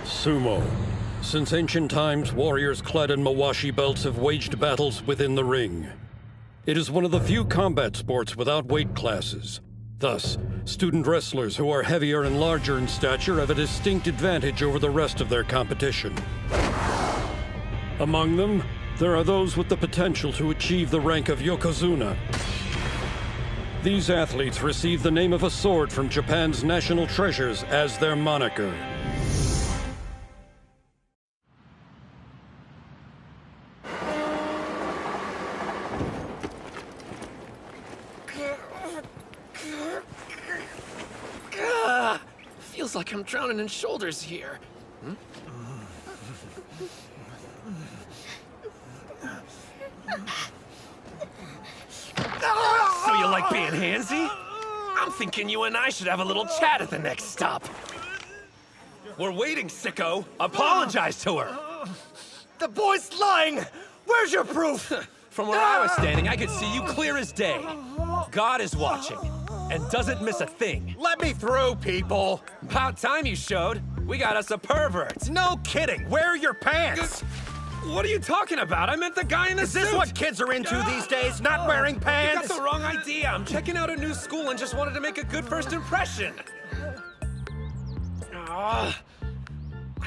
Sumo. Since ancient times, warriors clad in mawashi belts have waged battles within the ring. It is one of the few combat sports without weight classes. Thus, student wrestlers who are heavier and larger in stature have a distinct advantage over the rest of their competition. Among them, there are those with the potential to achieve the rank of Yokozuna. These athletes receive the name of a sword from Japan's national treasures as their moniker. Feels like I'm drowning in shoulders here. So you like being handsy? I'm thinking you and I should have a little chat at the next stop. We're waiting, sicko. Apologize to her. The boy's lying! Where's your proof? From where I was standing, I could see you clear as day. God is watching, and doesn't miss a thing. Let me through, people! About time you showed. We got us a pervert. No kidding! Where are your pants? What are you talking about? I meant the guy in the suit. Is this what kids are into these days? Not wearing You pants? got the wrong idea. I'm checking out a new school and just wanted to make a good first impression. I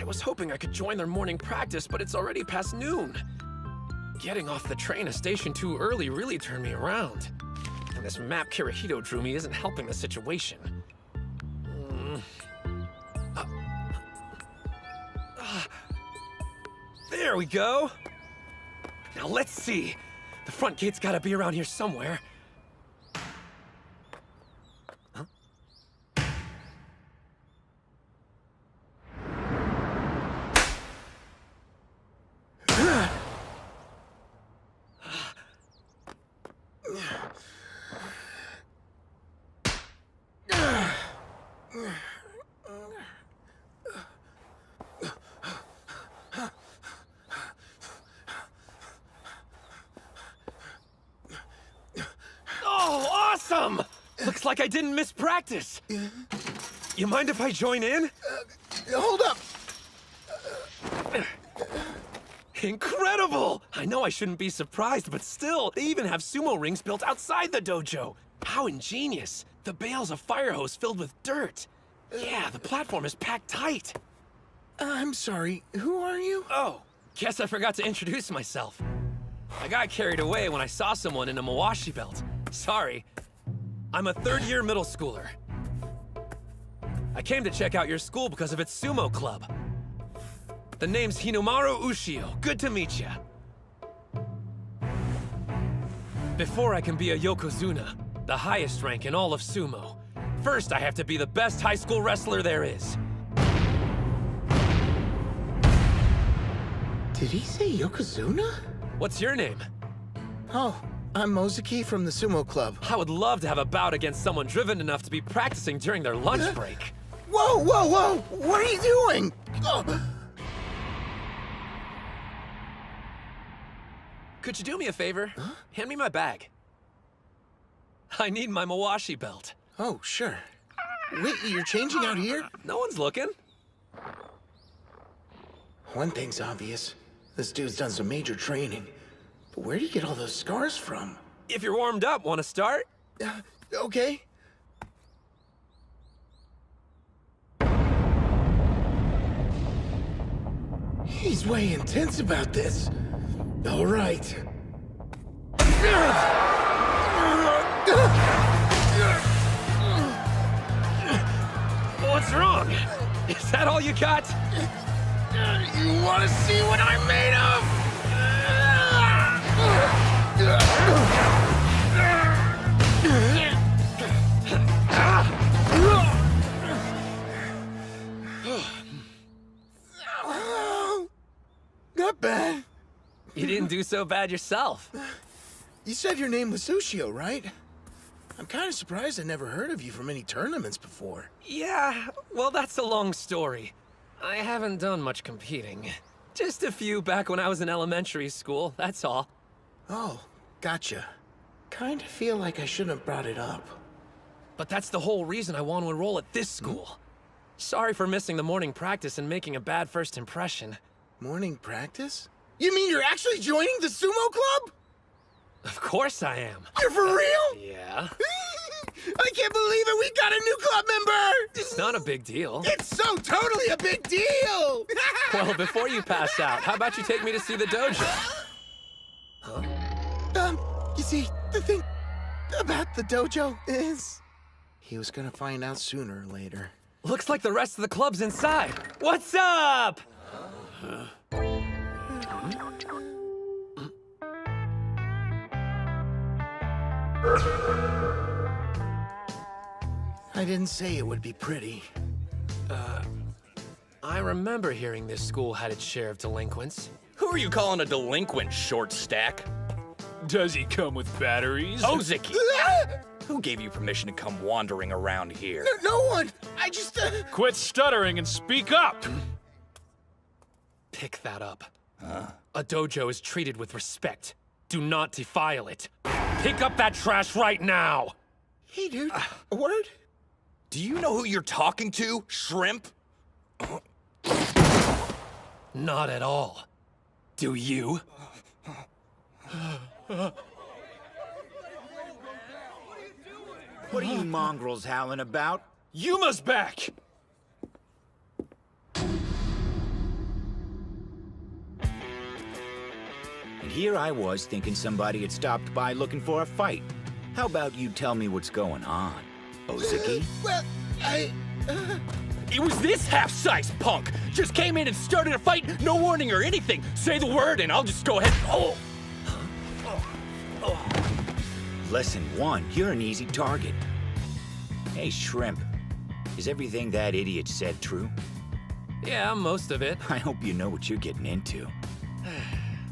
was hoping I could join their morning practice, but it's already past noon. Getting off the train a station too early really turned me around. And this map Kirihito drew me isn't helping the situation. There we go. Now let's see. The front gate's gotta be around here somewhere. Huh? Oh, awesome! Looks like I didn't miss practice. You mind if I join in? Hold up! Incredible! I know I shouldn't be surprised, but still, they even have sumo rings built outside the dojo. How ingenious. The bale's a fire hose filled with dirt. Yeah, the platform is packed tight. I'm sorry, who are you? Oh, guess I forgot to introduce myself. I got carried away when I saw someone in a mawashi belt. Sorry. I'm a third-year middle schooler. I came to check out your school because of its sumo club. The name's Hinomaru Ushio. Good to meet ya. Before I can be a Yokozuna, the highest rank in all of sumo, first I have to be the best high school wrestler there is. Did he say Yokozuna? What's your name? Oh, I'm Mozuki from the sumo club. I would love to have a bout against someone driven enough to be practicing during their lunch break. Whoa, whoa, whoa! What are you doing? Oh. Could you do me a favor? Huh? Hand me my bag. I need my mawashi belt. Oh, sure. Wait, you're changing out here? No one's looking. One thing's obvious. This dude's done some major training. But where do you get all those scars from? If you're warmed up, want to start? Okay. He's way intense about this. All right. What's wrong? Is that all you got? You want to see what I'm made of? Not bad. You didn't do so bad yourself. You said your name was Ushio, right? I'm kind of surprised I never heard of you from any tournaments before. Yeah, well, that's a long story. I haven't done much competing. Just a few back when I was in elementary school, that's all. Oh, gotcha. Kinda feel like I shouldn't have brought it up. But that's the whole reason I want to enroll at this school. Sorry for missing the morning practice and making a bad first impression. Morning practice? You mean you're actually joining the sumo club? Of course I am. You're for real? Yeah. I can't believe it! We got a new club member! It's not a big deal. It's so totally a big deal! Well, before you pass out, how about you take me to see the dojo? You see, the thing about the dojo is... He was gonna find out sooner or later. Looks like the rest of the club's inside. What's up? I didn't say it would be pretty. I remember hearing this school had its share of delinquents. Who are you calling a delinquent, short stack? Does he come with batteries? Ozeki! Who gave you permission to come wandering around here? No one! I just... Quit stuttering and speak up! Pick that up. A dojo is treated with respect. Do not defile it. Pick up that trash right now! Hey, dude. A word? Do you know who you're talking to, shrimp? Not at all. Do you? What are you mongrels howling about? Yuma's back! And here I was thinking somebody had stopped by looking for a fight. How about you tell me what's going on, Ozeki? Well, It was this half-sized punk! Just came in and started a fight, no warning or anything! Say the word and I'll just go ahead and... Lesson 1, you're an easy target. Hey, Shrimp, is everything that idiot said true? Yeah, most of it. I hope you know what you're getting into.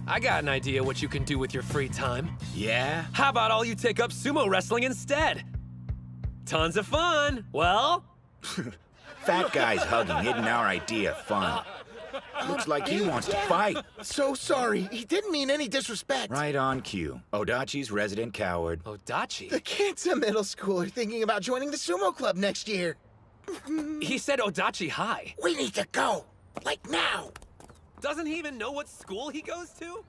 I got an idea what you can do with your free time. Yeah? How about all you take up sumo wrestling instead? Tons of fun. Well? Fat guy's hugging isn't our idea of fun. Looks like he wants to fight. so sorry. He didn't mean any disrespect. Right on cue. Odachi's resident coward. Odachi? The kids in middle school are thinking about joining the sumo club next year. He said Odachi High. We need to go. Like now. Doesn't he even know what school he goes to?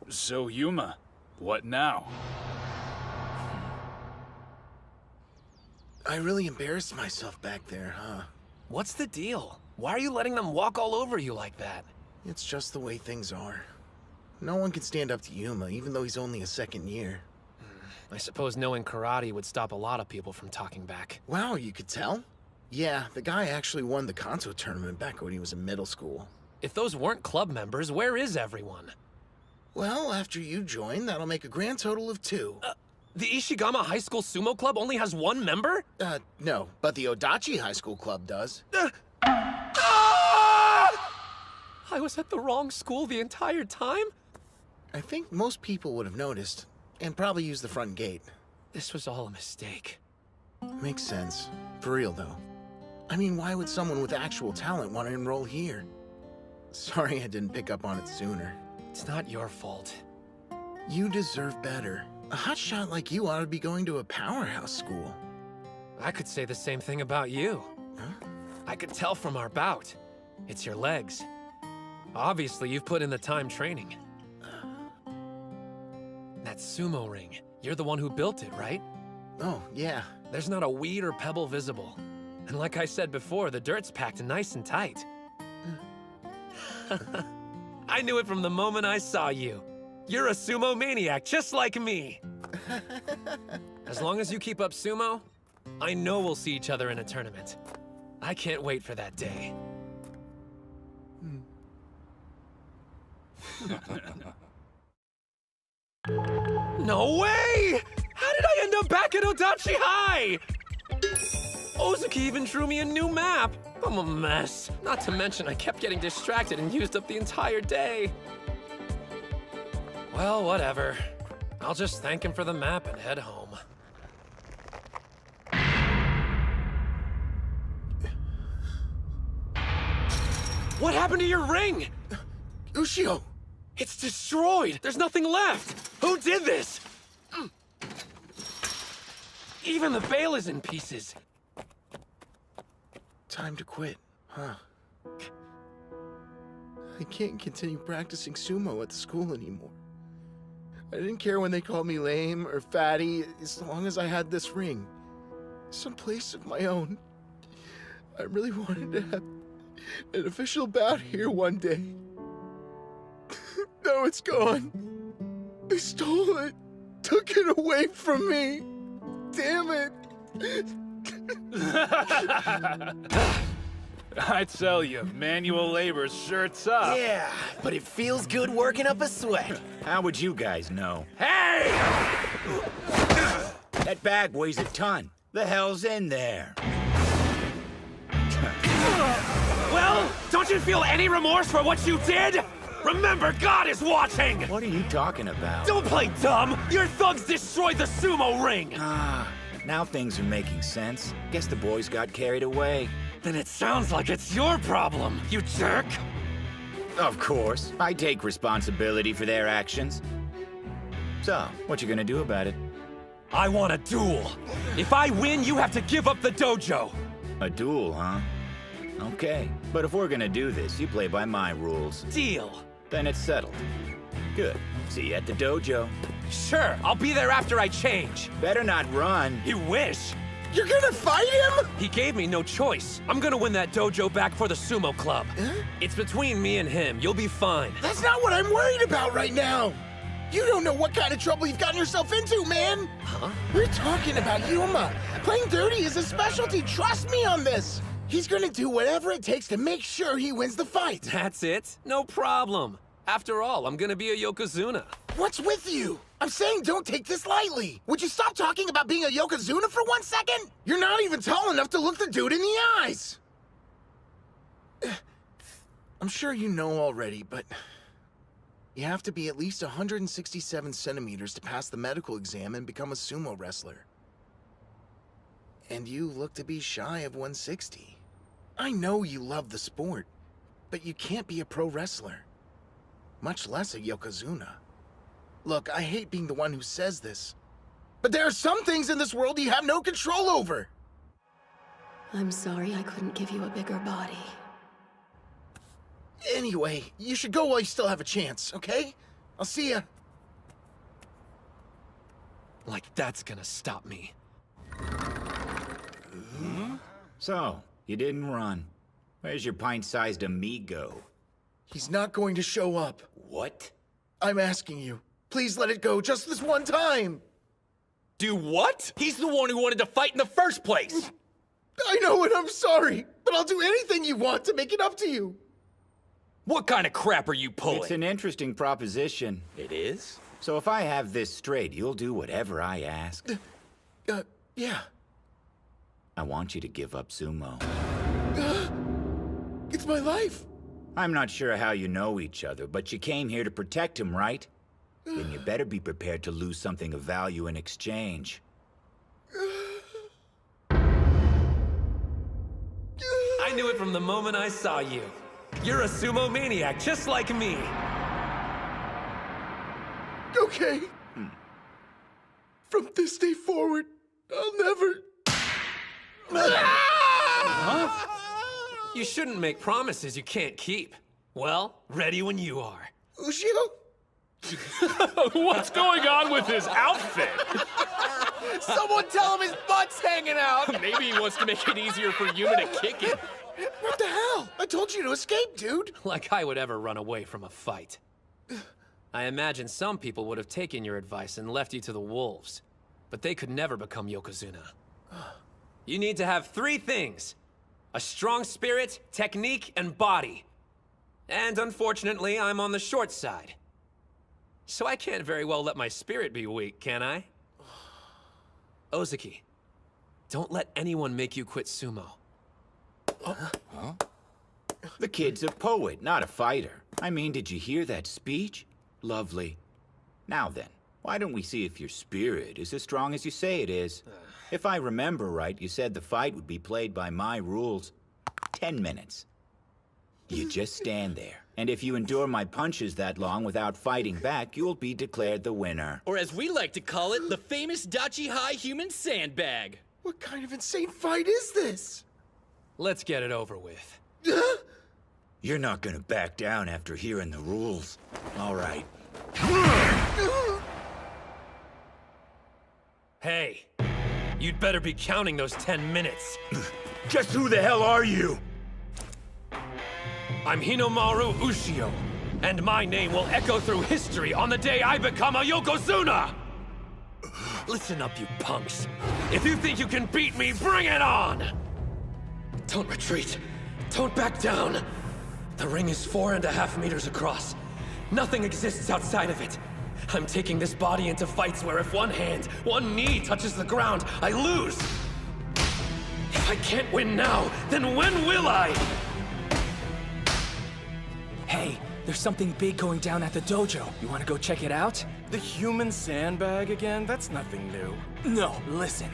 So, Yuma, what now? I really embarrassed myself back there, huh? What's the deal? Why are you letting them walk all over you like that? It's just the way things are. No one can stand up to Yuma, even though he's only a second year. I suppose knowing karate would stop a lot of people from talking back. Wow, you could tell? Yeah, the guy actually won the Kanto tournament back when he was in middle school. If those weren't club members, where is everyone? Well, after you join, that'll make a grand total of 2. The Ishigama High School Sumo Club only has 1 member? No, but the Odachi High School Club does. I was at the wrong school the entire time? I think most people would have noticed, and probably used the front gate. This was all a mistake. Makes sense. For real, though. I mean, why would someone with actual talent want to enroll here? Sorry I didn't pick up on it sooner. It's not your fault. You deserve better. A hotshot like you ought to be going to a powerhouse school. I could say the same thing about you. Huh? I could tell from our bout. It's your legs. Obviously, you've put in the time training. That sumo ring, you're the one who built it, right? Oh, yeah. There's not a weed or pebble visible. And like I said before, the dirt's packed nice and tight. I knew it from the moment I saw you. You're a sumo maniac, just like me. As long as you keep up sumo, I know we'll see each other in a tournament. I can't wait for that day. No way! How did I end up back at Odachi High? Ozeki even drew me a new map. I'm a mess. Not to mention I kept getting distracted and used up the entire day. Well, whatever. I'll just thank him for the map and head home. What happened to your ring? Ushio! It's destroyed! There's nothing left! Who did this? Even the veil is in pieces. Time to quit, huh? I can't continue practicing sumo at the school anymore. I didn't care when they called me lame or fatty, as long as I had this ring. Some place of my own. I really wanted to have an official bout here one day. Now it's gone. They stole it. Took it away from me. Damn it. I tell you, manual labor's sure tough. Yeah, but it feels good working up a sweat. How would you guys know? Hey! That bag weighs a ton. The hell's in there? Well, don't you feel any remorse for what you did? Remember, God is watching! What are you talking about? Don't play dumb! Your thugs destroyed the sumo ring! Now things are making sense. Guess the boys got carried away. Then it sounds like it's your problem, you jerk! Of course. I take responsibility for their actions. So, what you gonna do about it? I want a duel. If I win, you have to give up the dojo. A duel, huh? Okay. But if we're gonna do this, you play by my rules. Deal. Then it's settled. Good. See you at the dojo. Sure, I'll be there after I change. Better not run. You wish. You're gonna fight him? He gave me no choice. I'm gonna win that dojo back for the sumo club. It's between me and him. You'll be fine. That's not what I'm worried about right now. You don't know what kind of trouble you've gotten yourself into, man. Huh? We're talking about Yuma. Playing dirty is a specialty. Trust me on this. He's gonna do whatever it takes to make sure he wins the fight. That's it? No problem. After all, I'm gonna be a Yokozuna. What's with you? I'm saying don't take this lightly. Would you stop talking about being a Yokozuna for 1 second? You're not even tall enough to look the dude in the eyes. I'm sure you know already, but you have to be at least 167 centimeters to pass the medical exam and become a sumo wrestler. And you look to be shy of 160. I know you love the sport, but you can't be a pro wrestler, much less a Yokozuna. Look, I hate being the one who says this, but there are some things in this world you have no control over. I'm sorry I couldn't give you a bigger body. Anyway, you should go while you still have a chance, okay? I'll see ya. Like that's gonna stop me. So, you didn't run. Where's your pint-sized amigo? He's not going to show up. What? I'm asking you. Please let it go just this one time. Do what? He's the one who wanted to fight in the first place. I know and I'm sorry, but I'll do anything you want to make it up to you. What kind of crap are you pulling? It's an interesting proposition. It is? So if I have this straight, you'll do whatever I ask. Yeah. I want you to give up sumo. It's my life. I'm not sure how you know each other, but you came here to protect him, right? Then you better be prepared to lose something of value in exchange. I knew it from the moment I saw you. You're a sumo maniac, just like me. Okay. From this day forward, I'll never... You shouldn't make promises you can't keep. Well, ready when you are. Ushio? What's going on with his outfit? Someone tell him his butt's hanging out! Maybe he wants to make it easier for Yuma to kick it. What the hell? I told you to escape, dude. Like I would ever run away from a fight. I imagine some people would have taken your advice and left you to the wolves, but they could never become Yokozuna. You need to have 3 things: a strong spirit, technique, and body. And unfortunately, I'm on the short side. So I can't very well let my spirit be weak, can I? Ozaki, don't let anyone make you quit sumo. The kid's a poet, not a fighter. I mean, did you hear that speech? Lovely. Now then, why don't we see if your spirit is as strong as you say it is? If I remember right, you said the fight would be played by my rules. 10 minutes. You just stand there, and if you endure my punches that long without fighting back, you'll be declared the winner. Or as we like to call it, the famous Dachi High Human Sandbag. What kind of insane fight is this? Let's get it over with. You're not gonna back down after hearing the rules. All right. Hey, you'd better be counting those 10 minutes. Just who the hell are you? I'm Hinomaru Ushio, and my name will echo through history on the day I become a Yokozuna! Listen up, you punks. If you think you can beat me, bring it on! Don't retreat. Don't back down. The ring is 4.5 meters across. Nothing exists outside of it. I'm taking this body into fights where if one hand, one knee touches the ground, I lose. If I can't win now, then when will I? Hey, there's something big going down at the dojo. You wanna go check it out? The human sandbag again? That's nothing new. No, listen.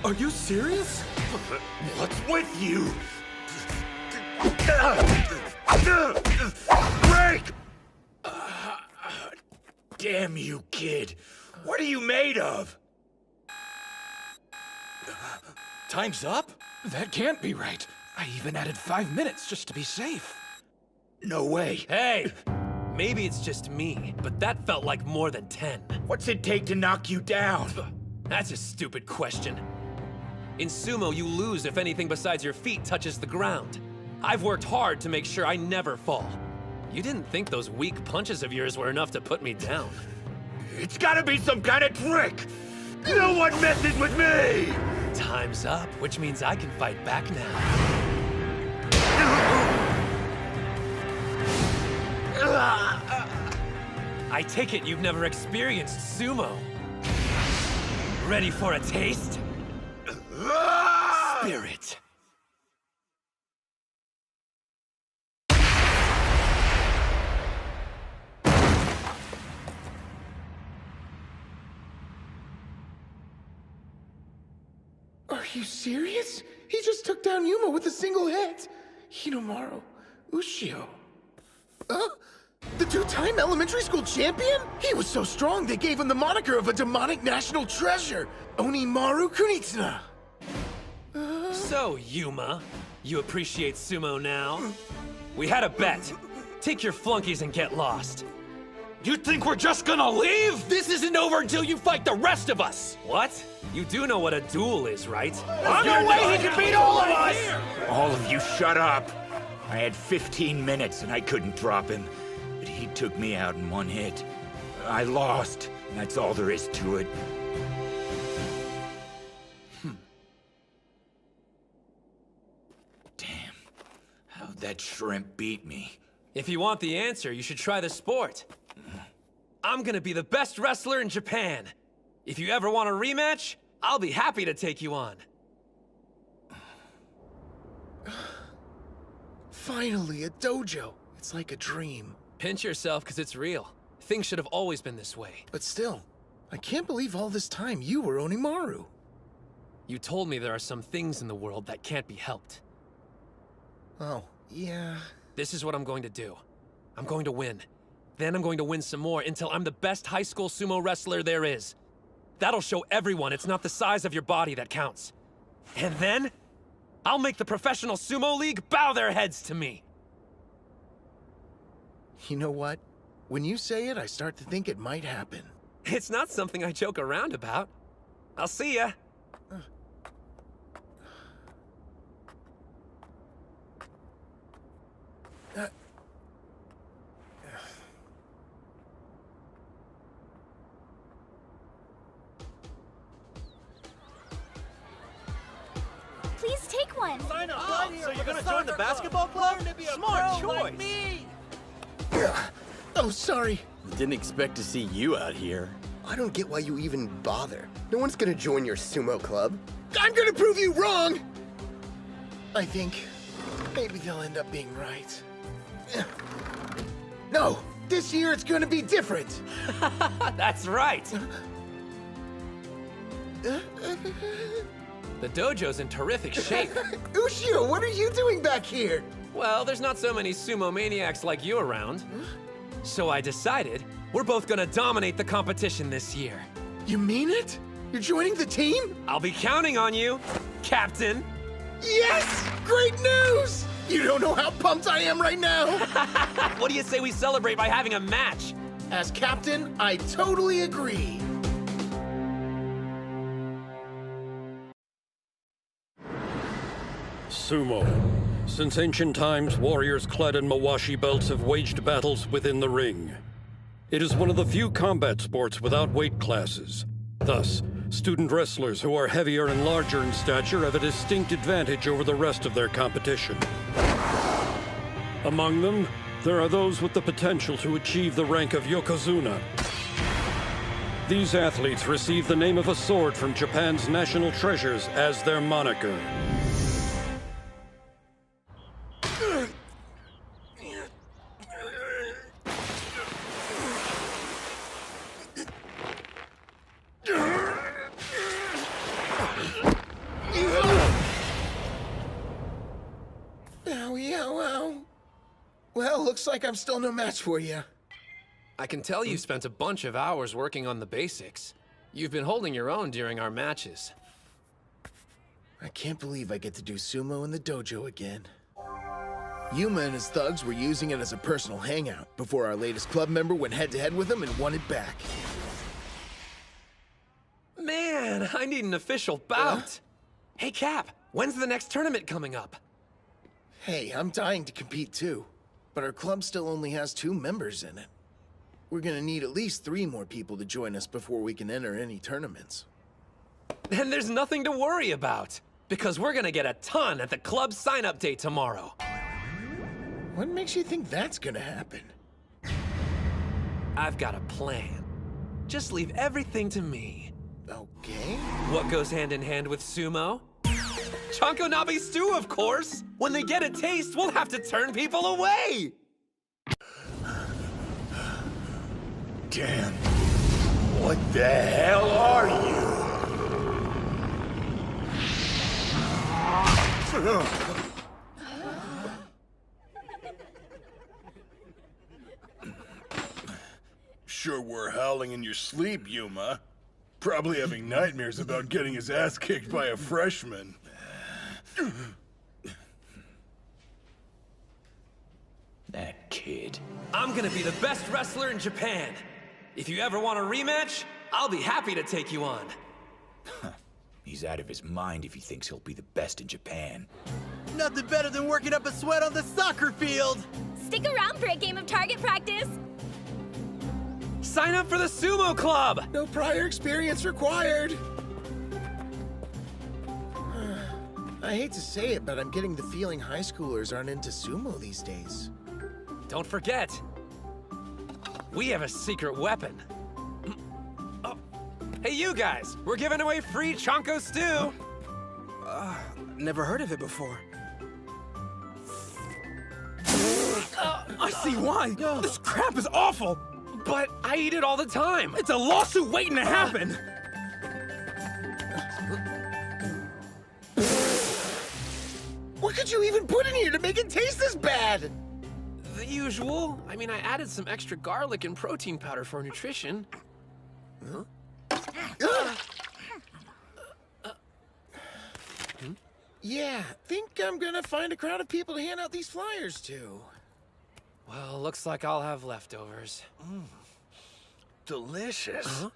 Are you serious? What's with you? Break! Damn you, kid. What are you made of? Time's up? That can't be right. I even added 5 minutes just to be safe. No way. Hey! Maybe it's just me, but that felt like more than 10. What's it take to knock you down? That's a stupid question. In sumo, you lose if anything besides your feet touches the ground. I've worked hard to make sure I never fall. You didn't think those weak punches of yours were enough to put me down. It's gotta be some kind of trick! No one messes with me! Time's up, which means I can fight back now. I take it you've never experienced sumo. Ready for a taste? Spirit. Are you serious? He just took down Yuma with a single hit. Hinomaru Ushio. The two-time elementary school champion? He was so strong they gave him the moniker of a demonic national treasure, Onimaru Kunitsuna. So, Yuma, you appreciate sumo now? We had a bet. Take your flunkies and get lost. You think we're just gonna leave? This isn't over until you fight the rest of us! What? You do know what a duel is, right? There's no way he can beat all of us! All of you shut up! I had 15 minutes and I couldn't drop him. But he took me out in one hit. I lost, and that's all there is to it. Damn. How'd that shrimp beat me? If you want the answer, you should try the sport. I'm gonna be the best wrestler in Japan. If you ever want a rematch, I'll be happy to take you on. Finally, a dojo. It's like a dream. Pinch yourself, because it's real. Things should have always been this way. But still, I can't believe all this time you were Onimaru. You told me there are some things in the world that can't be helped. Oh, yeah. This is what I'm going to do. I'm going to win. Then I'm going to win some more until I'm the best high school sumo wrestler there is. That'll show everyone it's not the size of your body that counts. And then, I'll make the professional sumo league bow their heads to me. You know what? When you say it, I start to think it might happen. It's not something I joke around about. I'll see ya. Please take one. Sign up right here. So you're gonna join the basketball club? Smart choice. Like me. Oh, sorry. Didn't expect to see you out here. I don't get why you even bother. No one's gonna join your sumo club. I'm gonna prove you wrong! I think maybe they'll end up being right. No! This year it's gonna be different! That's right! The dojo's in terrific shape. Ushio, what are you doing back here? Well, there's not so many sumo maniacs like you around. So I decided we're both gonna dominate the competition this year. You mean it? You're joining the team? I'll be counting on you, Captain. Yes! Great news! You don't know how pumped I am right now! What do you say we celebrate by having a match? As captain, I totally agree. Sumo. Since ancient times, warriors clad in mawashi belts have waged battles within the ring. It is one of the few combat sports without weight classes. Thus, student wrestlers who are heavier and larger in stature have a distinct advantage over the rest of their competition. Among them, there are those with the potential to achieve the rank of Yokozuna. These athletes receive the name of a sword from Japan's national treasures as their moniker. Owie, ow, ow. Well, looks like I'm still no match for you. I can tell you spent a bunch of hours working on the basics. You've been holding your own during our matches. I can't believe I get to do sumo in the dojo again. Yuma and his thugs were using it as a personal hangout before our latest club member went head-to-head with him and won it back. Man, I need an official bout. Hey, Cap, when's the next tournament coming up? Hey, I'm dying to compete too, but our club still only has 2 members in it. We're gonna need at least 3 more people to join us before we can enter any tournaments. Then there's nothing to worry about, because we're gonna get a ton at the club sign-up day tomorrow. What makes you think that's gonna happen? I've got a plan. Just leave everything to me. Okay. What goes hand in hand with sumo? Chanko Nabe stew, of course! When they get a taste, we'll have to turn people away! Dan, what the hell are you? Sure were howling in your sleep, Yuma. Probably having nightmares about getting his ass kicked by a freshman. That kid. I'm gonna be the best wrestler in Japan. If you ever want a rematch, I'll be happy to take you on. He's out of his mind if he thinks he'll be the best in Japan. Nothing better than working up a sweat on the soccer field. Stick around for a game of target practice. Sign up for the sumo club! No prior experience required. I hate to say it, but I'm getting the feeling high schoolers aren't into sumo these days. Don't forget, we have a secret weapon. Oh. Hey, you guys, we're giving away free Chanko stew. Never heard of it before. I see why. This crap is awful. But I eat it all the time. It's a lawsuit waiting to happen. What could you even put in here to make it taste this bad? The usual. I mean, I added some extra garlic and protein powder for nutrition. Yeah, think I'm gonna find a crowd of people to hand out these flyers to. Well, looks like I'll have leftovers. Delicious.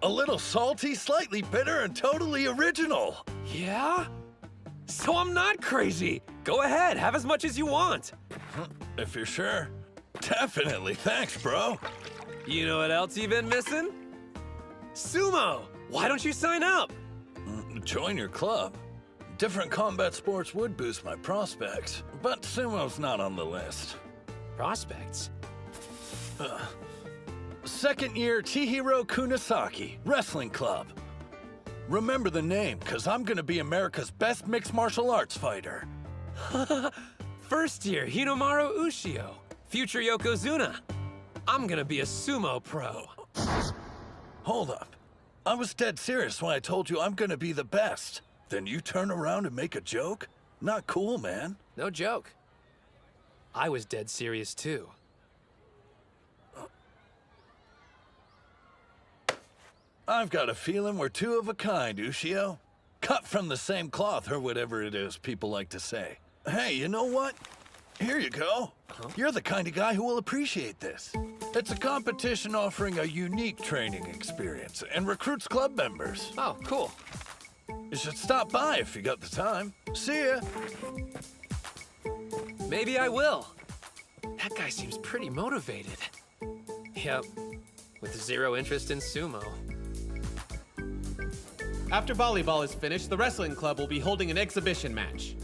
A little salty, slightly bitter, and totally original. Yeah? So I'm not crazy. Go ahead, have as much as you want. If you're sure. Definitely. Thanks, bro. You know what else you've been missing? Sumo! Why don't you sign up? Join your club. Different combat sports would boost my prospects, but sumo's not on the list. Prospects? Second year Chihiro Kunisaki, Wrestling Club. Remember the name, because I'm going to be America's best mixed martial arts fighter. First year Hinomaru Ushio, future Yokozuna. I'm gonna be a sumo pro. Hold up. I was dead serious when I told you I'm going to be the best. Then you turn around and make a joke? Not cool, man. No joke. I was dead serious too. I've got a feeling we're two of a kind, Ushio. Cut from the same cloth, or whatever it is people like to say. Hey, you know what? Here you go. You're the kind of guy who will appreciate this. It's a competition offering a unique training experience and recruits club members. Oh, cool. You should stop by if you got the time. See ya. Maybe I will. That guy seems pretty motivated. Yep, with zero interest in sumo. After volleyball is finished, the wrestling club will be holding an exhibition match.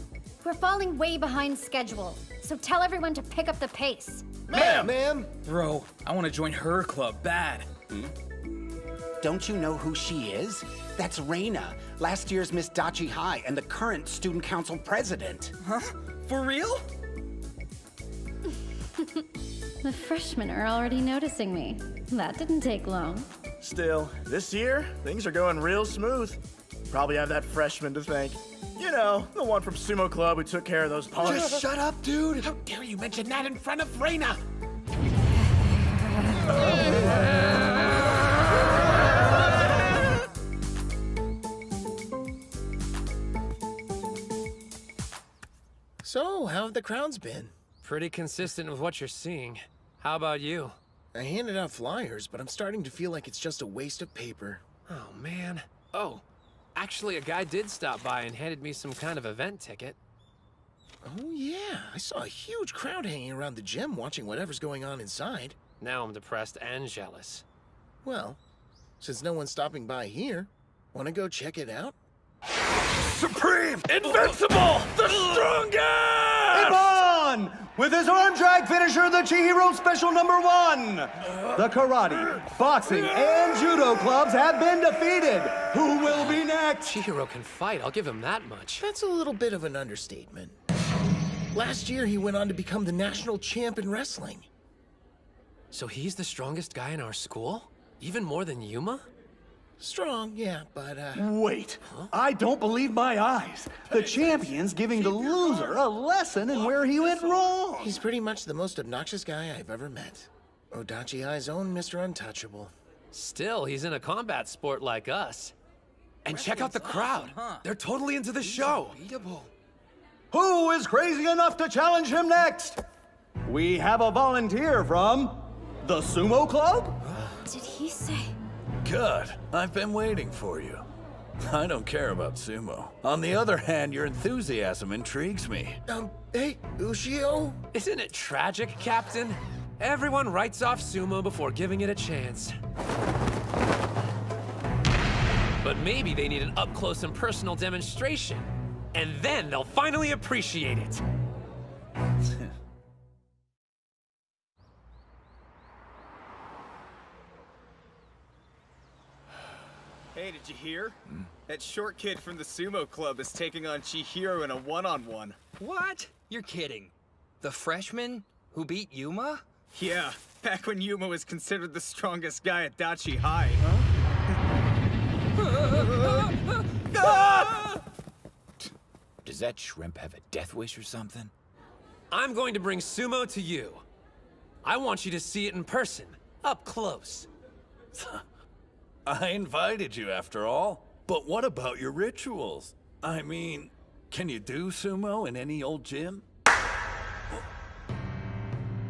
We're falling way behind schedule, so tell everyone to pick up the pace. Ma'am! Bro, I want to join her club bad. Don't you know who she is? That's Reina, last year's Miss Dachi High and the current student council president. Huh? For real? The freshmen are already noticing me. That didn't take long. Still, this year, things are going real smooth. Probably have that freshman to thank. You know, the one from Sumo Club who took care of those punks. Just shut up, dude! How dare you mention that in front of Reina? So, how have the crowds been? Pretty consistent with what you're seeing. How about you? I handed out flyers, but I'm starting to feel like it's just a waste of paper. Oh, man. Oh, actually, a guy did stop by and handed me some kind of event ticket. Oh, yeah. I saw a huge crowd hanging around the gym watching whatever's going on inside. Now I'm depressed and jealous. Well, since no one's stopping by here, want to go check it out? Supreme! Invincible! The strongest! Ippon! With his arm drag finisher, the Chihiro Special #1. The karate, boxing, and judo clubs have been defeated. Who will be next? Chihiro can fight, I'll give him that much. That's a little bit of an understatement. Last year, he went on to become the national champ in wrestling. So he's the strongest guy in our school? Even more than Yuma? Strong, yeah, but, Wait, I don't believe my eyes. The champion's giving the loser a lesson in where he went wrong. He's pretty much the most obnoxious guy I've ever met. Odachi High's own Mr. Untouchable. Still, he's in a combat sport like us. And check out the crowd. They're totally into the show. Who is crazy enough to challenge him next? We have a volunteer from the Sumo Club? Did he say? Good. I've been waiting for you. I don't care about sumo. On the other hand, your enthusiasm intrigues me. Hey, Ushio? Isn't it tragic, Captain? Everyone writes off sumo before giving it a chance. But maybe they need an up-close and personal demonstration. And then they'll finally appreciate it. Hey, did you hear? That short kid from the Sumo Club is taking on Chihiro in a one-on-one. What? You're kidding. The freshman who beat Yuma? Yeah, back when Yuma was considered the strongest guy at Dachi High. Does that shrimp have a death wish or something? I'm going to bring sumo to you. I want you to see it in person, up close. I invited you after all. But what about your rituals? I mean, can you do sumo in any old gym?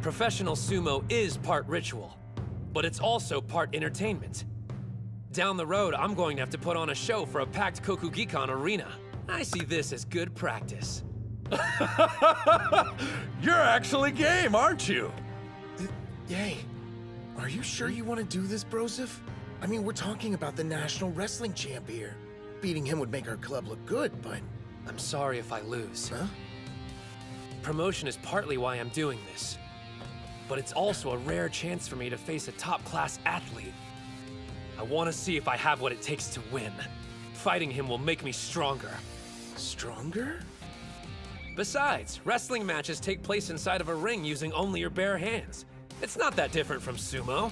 Professional sumo is part ritual, but it's also part entertainment. Down the road, I'm going to have to put on a show for a packed Kokugikan arena. I see this as good practice. You're actually game, aren't you? Yay. Are you sure you want to do this, Broseph? I mean, we're talking about the national wrestling champ here. Beating him would make our club look good, but... I'm sorry if I lose. Huh? Promotion is partly why I'm doing this. But it's also a rare chance for me to face a top-class athlete. I want to see if I have what it takes to win. Fighting him will make me stronger. Stronger? Besides, wrestling matches take place inside of a ring using only your bare hands. It's not that different from sumo.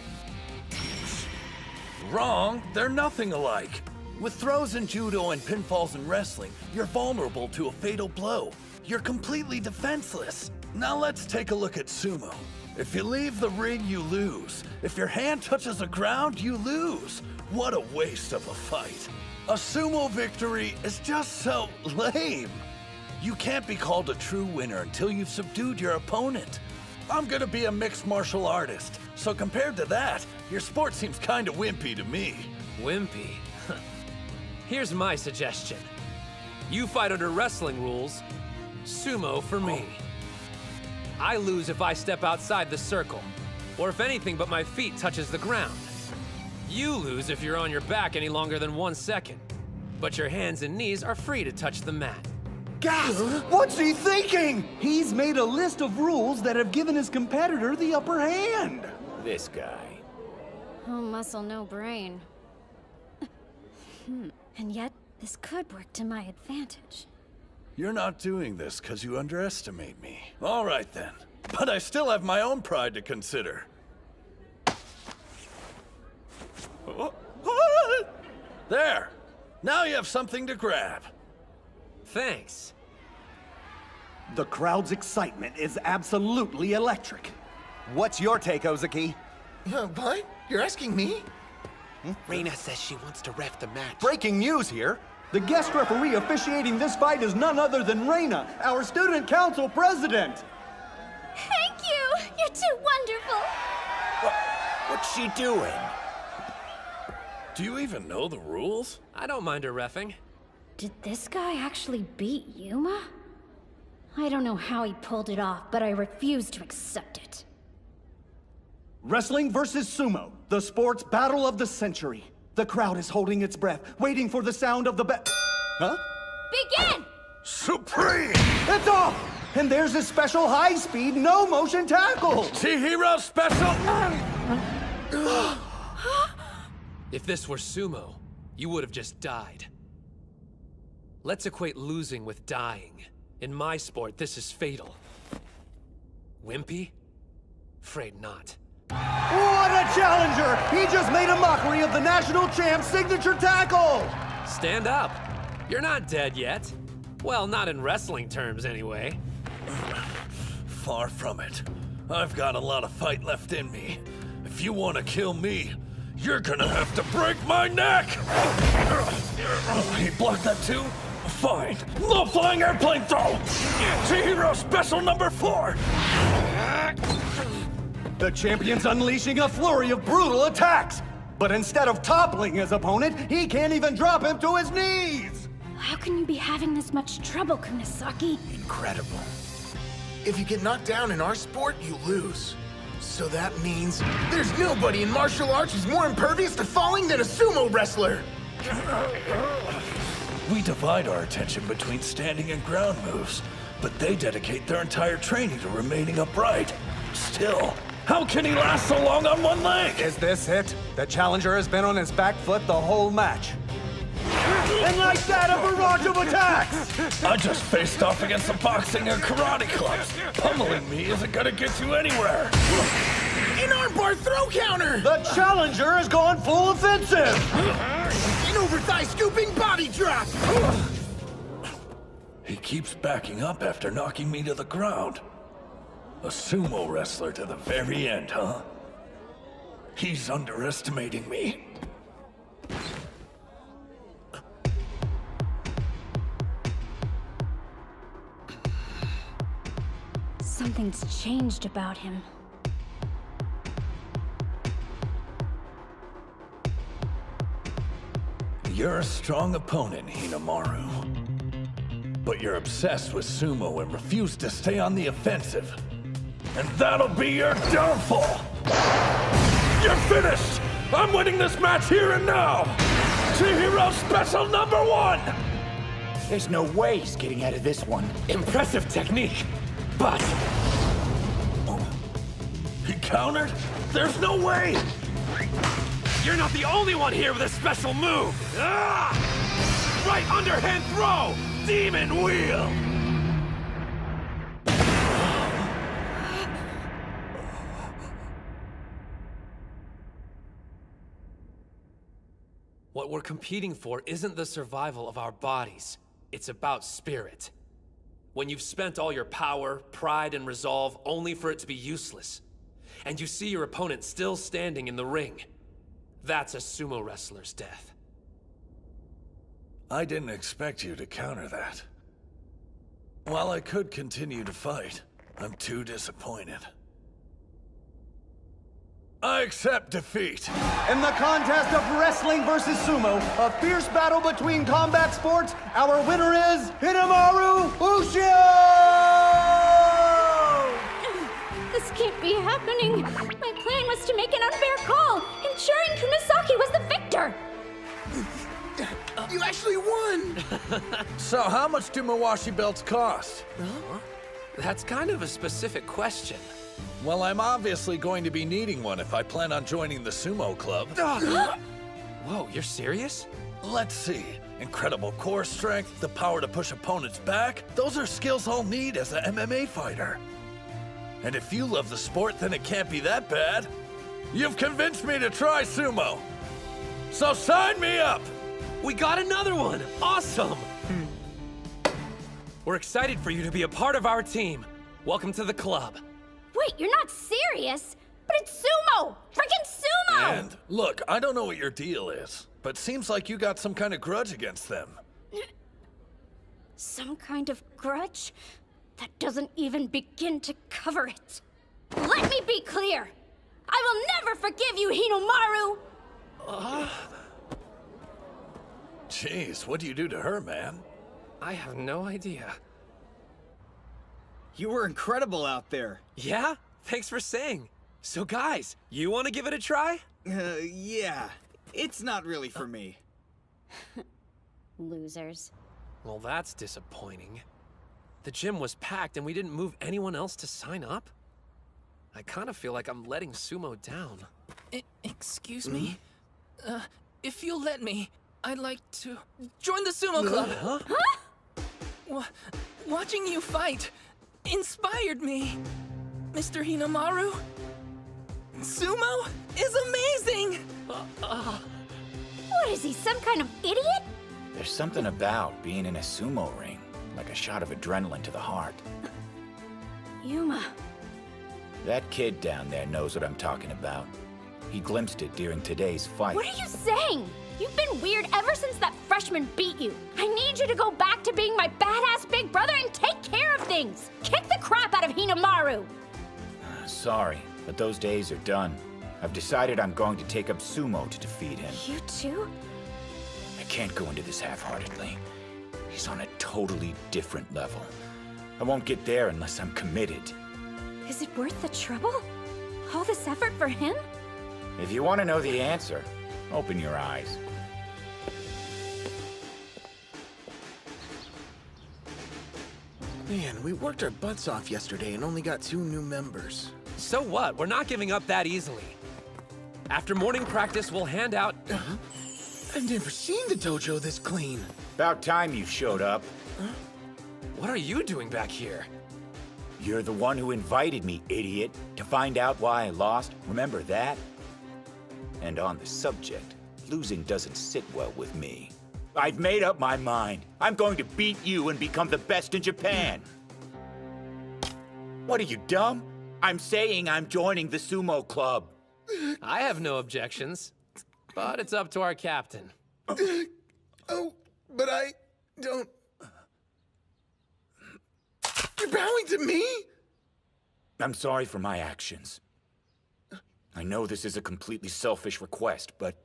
Wrong. They're nothing alike. With throws in judo and pinfalls in wrestling, you're vulnerable to a fatal blow. You're completely defenseless. Now let's take a look at sumo. If you leave the ring, you lose. If your hand touches the ground, you lose. What a waste of a fight. A sumo victory is just so lame. You can't be called a true winner until you've subdued your opponent. I'm gonna be a mixed martial artist, so compared to that, your sport seems kinda wimpy to me. Wimpy? Here's my suggestion. You fight under wrestling rules, sumo for me. I lose if I step outside the circle, or if anything but my feet touches the ground. You lose if you're on your back any longer than 1 second, but your hands and knees are free to touch the mat. Gasp! What's he thinking? He's made a list of rules that have given his competitor the upper hand. This guy. Oh, muscle, no brain. And yet, this could work to my advantage. You're not doing this because you underestimate me. All right then, but I still have my own pride to consider. There! Now you have something to grab. Thanks. The crowd's excitement is absolutely electric. What's your take, Ozaki? What? You're asking me? Reina says she wants to ref the match. Breaking news here. The guest referee officiating this fight is none other than Reina, our student council president. Thank you! You're too wonderful! What's she doing? Do you even know the rules? I don't mind her reffing. Did this guy actually beat Yuma? I don't know how he pulled it off, but I refuse to accept it. Wrestling versus sumo, the sports battle of the century. The crowd is holding its breath, waiting for the sound of the Huh? Begin! Supreme! It's off! And there's a special high-speed, no-motion tackle! Chihiro special! If this were sumo, you would have just died. Let's equate losing with dying. In my sport, this is fatal. Wimpy? Afraid not. What a challenger! He just made a mockery of the national champ's signature tackle! Stand up. You're not dead yet. Well, not in wrestling terms, anyway. Far from it. I've got a lot of fight left in me. If you want to kill me, you're gonna have to break my neck! He blocked that too? Fine. Low flying airplane throw! Chihiro special number 4! The champion's unleashing a flurry of brutal attacks! But instead of toppling his opponent, he can't even drop him to his knees! How can you be having this much trouble, Kunisaki? Incredible. If you get knocked down in our sport, you lose. So that means there's nobody in martial arts who's more impervious to falling than a sumo wrestler! We divide our attention between standing and ground moves, but they dedicate their entire training to remaining upright. Still, how can he last so long on one leg? Is this it? The challenger has been on his back foot the whole match. And like that, a barrage of attacks! I just faced off against the boxing and karate clubs. Pummeling me isn't gonna get you anywhere. An armbar throw counter! The challenger has gone full offensive! An over-thigh scooping body drop! He keeps backing up after knocking me to the ground. A sumo wrestler to the very end, huh? He's underestimating me. Something's changed about him. You're a strong opponent, Hinamaru. But you're obsessed with sumo and refuse to stay on the offensive. And that'll be your downfall! You're finished! I'm winning this match here and now! Chihiro special number 1! There's no way he's getting out of this one. Impressive technique, but... He countered? There's no way! You're not the only one here with a special move! Ah! Right underhand throw! Demon wheel! What we're competing for isn't the survival of our bodies. It's about spirit. When you've spent all your power, pride, and resolve only for it to be useless, and you see your opponent still standing in the ring, That's a sumo wrestler's death. I didn't expect you to counter that. While I could continue to fight, I'm too disappointed. I accept defeat. In the contest of wrestling versus sumo, a fierce battle between combat sports, our winner is Hinamaru Ushio! This can't be happening. My plan was to make an unfair call, ensuring Kunisaki was the victor. You actually won! So how much do Mawashi belts cost? Huh? That's kind of a specific question. Well, I'm obviously going to be needing one if I plan on joining the sumo club. Whoa, you're serious? Let's see. Incredible core strength, the power to push opponents back. Those are skills I'll need as an MMA fighter. And if you love the sport, then it can't be that bad. You've convinced me to try sumo. So sign me up! We got another one! Awesome! We're excited for you to be a part of our team. Welcome to the club. Wait, you're not serious? But it's sumo! Freaking sumo! And look, I don't know what your deal is, but seems like you got some kind of grudge against them. Some kind of grudge? That doesn't even begin to cover it. Let me be clear! I will never forgive you, Hinomaru! Jeez, what do you do to her, man? I have no idea. You were incredible out there. Yeah? Thanks for saying. So guys, you want to give it a try? Yeah. It's not really for me. Losers. Well, that's disappointing. The gym was packed and we didn't move anyone else to sign up? I kind of feel like I'm letting sumo down. Excuse me? If you'll let me, I'd like to join the sumo club. Huh? Watching you fight inspired me, Mr. Hinamaru. Sumo is amazing! What is he, some kind of idiot? There's something about being in a sumo ring, like a shot of adrenaline to the heart. Yuma. That kid down there knows what I'm talking about. He glimpsed it during today's fight. What are you saying? You've been weird ever since that freshman beat you. I need you to go back to being my badass big brother and take care of things. Kick the crap out of Hinamaru. Sorry, but those days are done. I've decided I'm going to take up sumo to defeat him. You too? I can't go into this half-heartedly. He's on a totally different level. I won't get there unless I'm committed. Is it worth the trouble? All this effort for him? If you want to know the answer, open your eyes. Man, we worked our butts off yesterday and only got 2 new members. So what? We're not giving up that easily. After morning practice, we'll hand out... I've never seen the dojo this clean. About time you showed up. What are you doing back here? You're the one who invited me, idiot, to find out why I lost. Remember that? And on the subject, losing doesn't sit well with me. I've made up my mind. I'm going to beat you and become the best in Japan. What are you, dumb? I'm saying I'm joining the sumo club. I have no objections, but it's up to our captain. Oh, but I don't... You're bowing to me? I'm sorry for my actions. I know this is a completely selfish request, but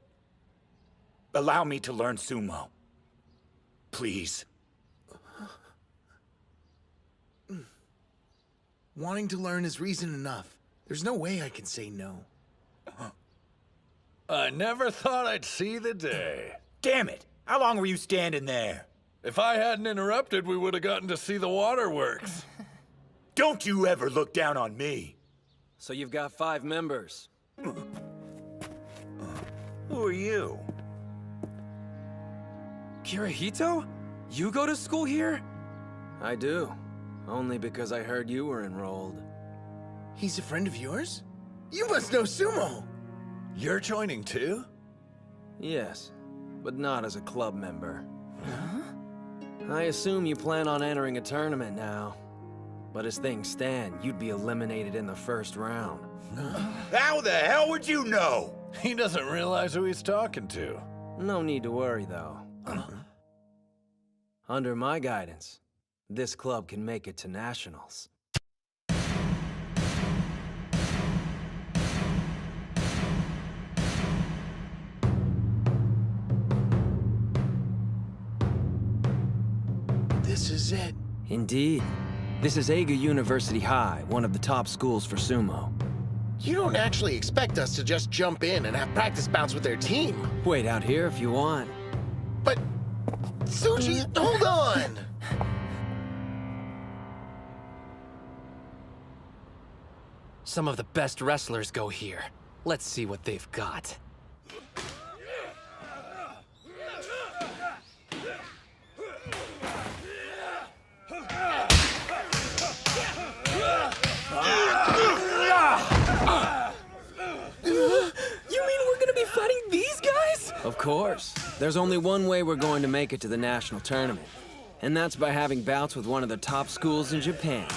allow me to learn sumo. Please. Wanting to learn is reason enough. There's no way I can say no. I never thought I'd see the day. Damn it! How long were you standing there? If I hadn't interrupted, we would have gotten to see the waterworks. Don't you ever look down on me. So you've got 5 members. Who are you? Kirihito? You go to school here? I do. Only because I heard you were enrolled. He's a friend of yours? You must know sumo! You're joining too? Yes, but not as a club member. I assume you plan on entering a tournament now. But as things stand, you'd be eliminated in the first round. How the hell would you know? He doesn't realize who he's talking to. No need to worry, though. Under my guidance, this club can make it to nationals. This is it. Indeed. This is Eiga University High, one of the top schools for sumo. You don't actually expect us to just jump in and have practice bouts with their team. Wait out here if you want. But, Tsuji, hold on! Some of the best wrestlers go here. Let's see what they've got. You mean we're gonna be fighting these guys? Of course. There's only one way we're going to make it to the national tournament. And that's by having bouts with one of the top schools in Japan.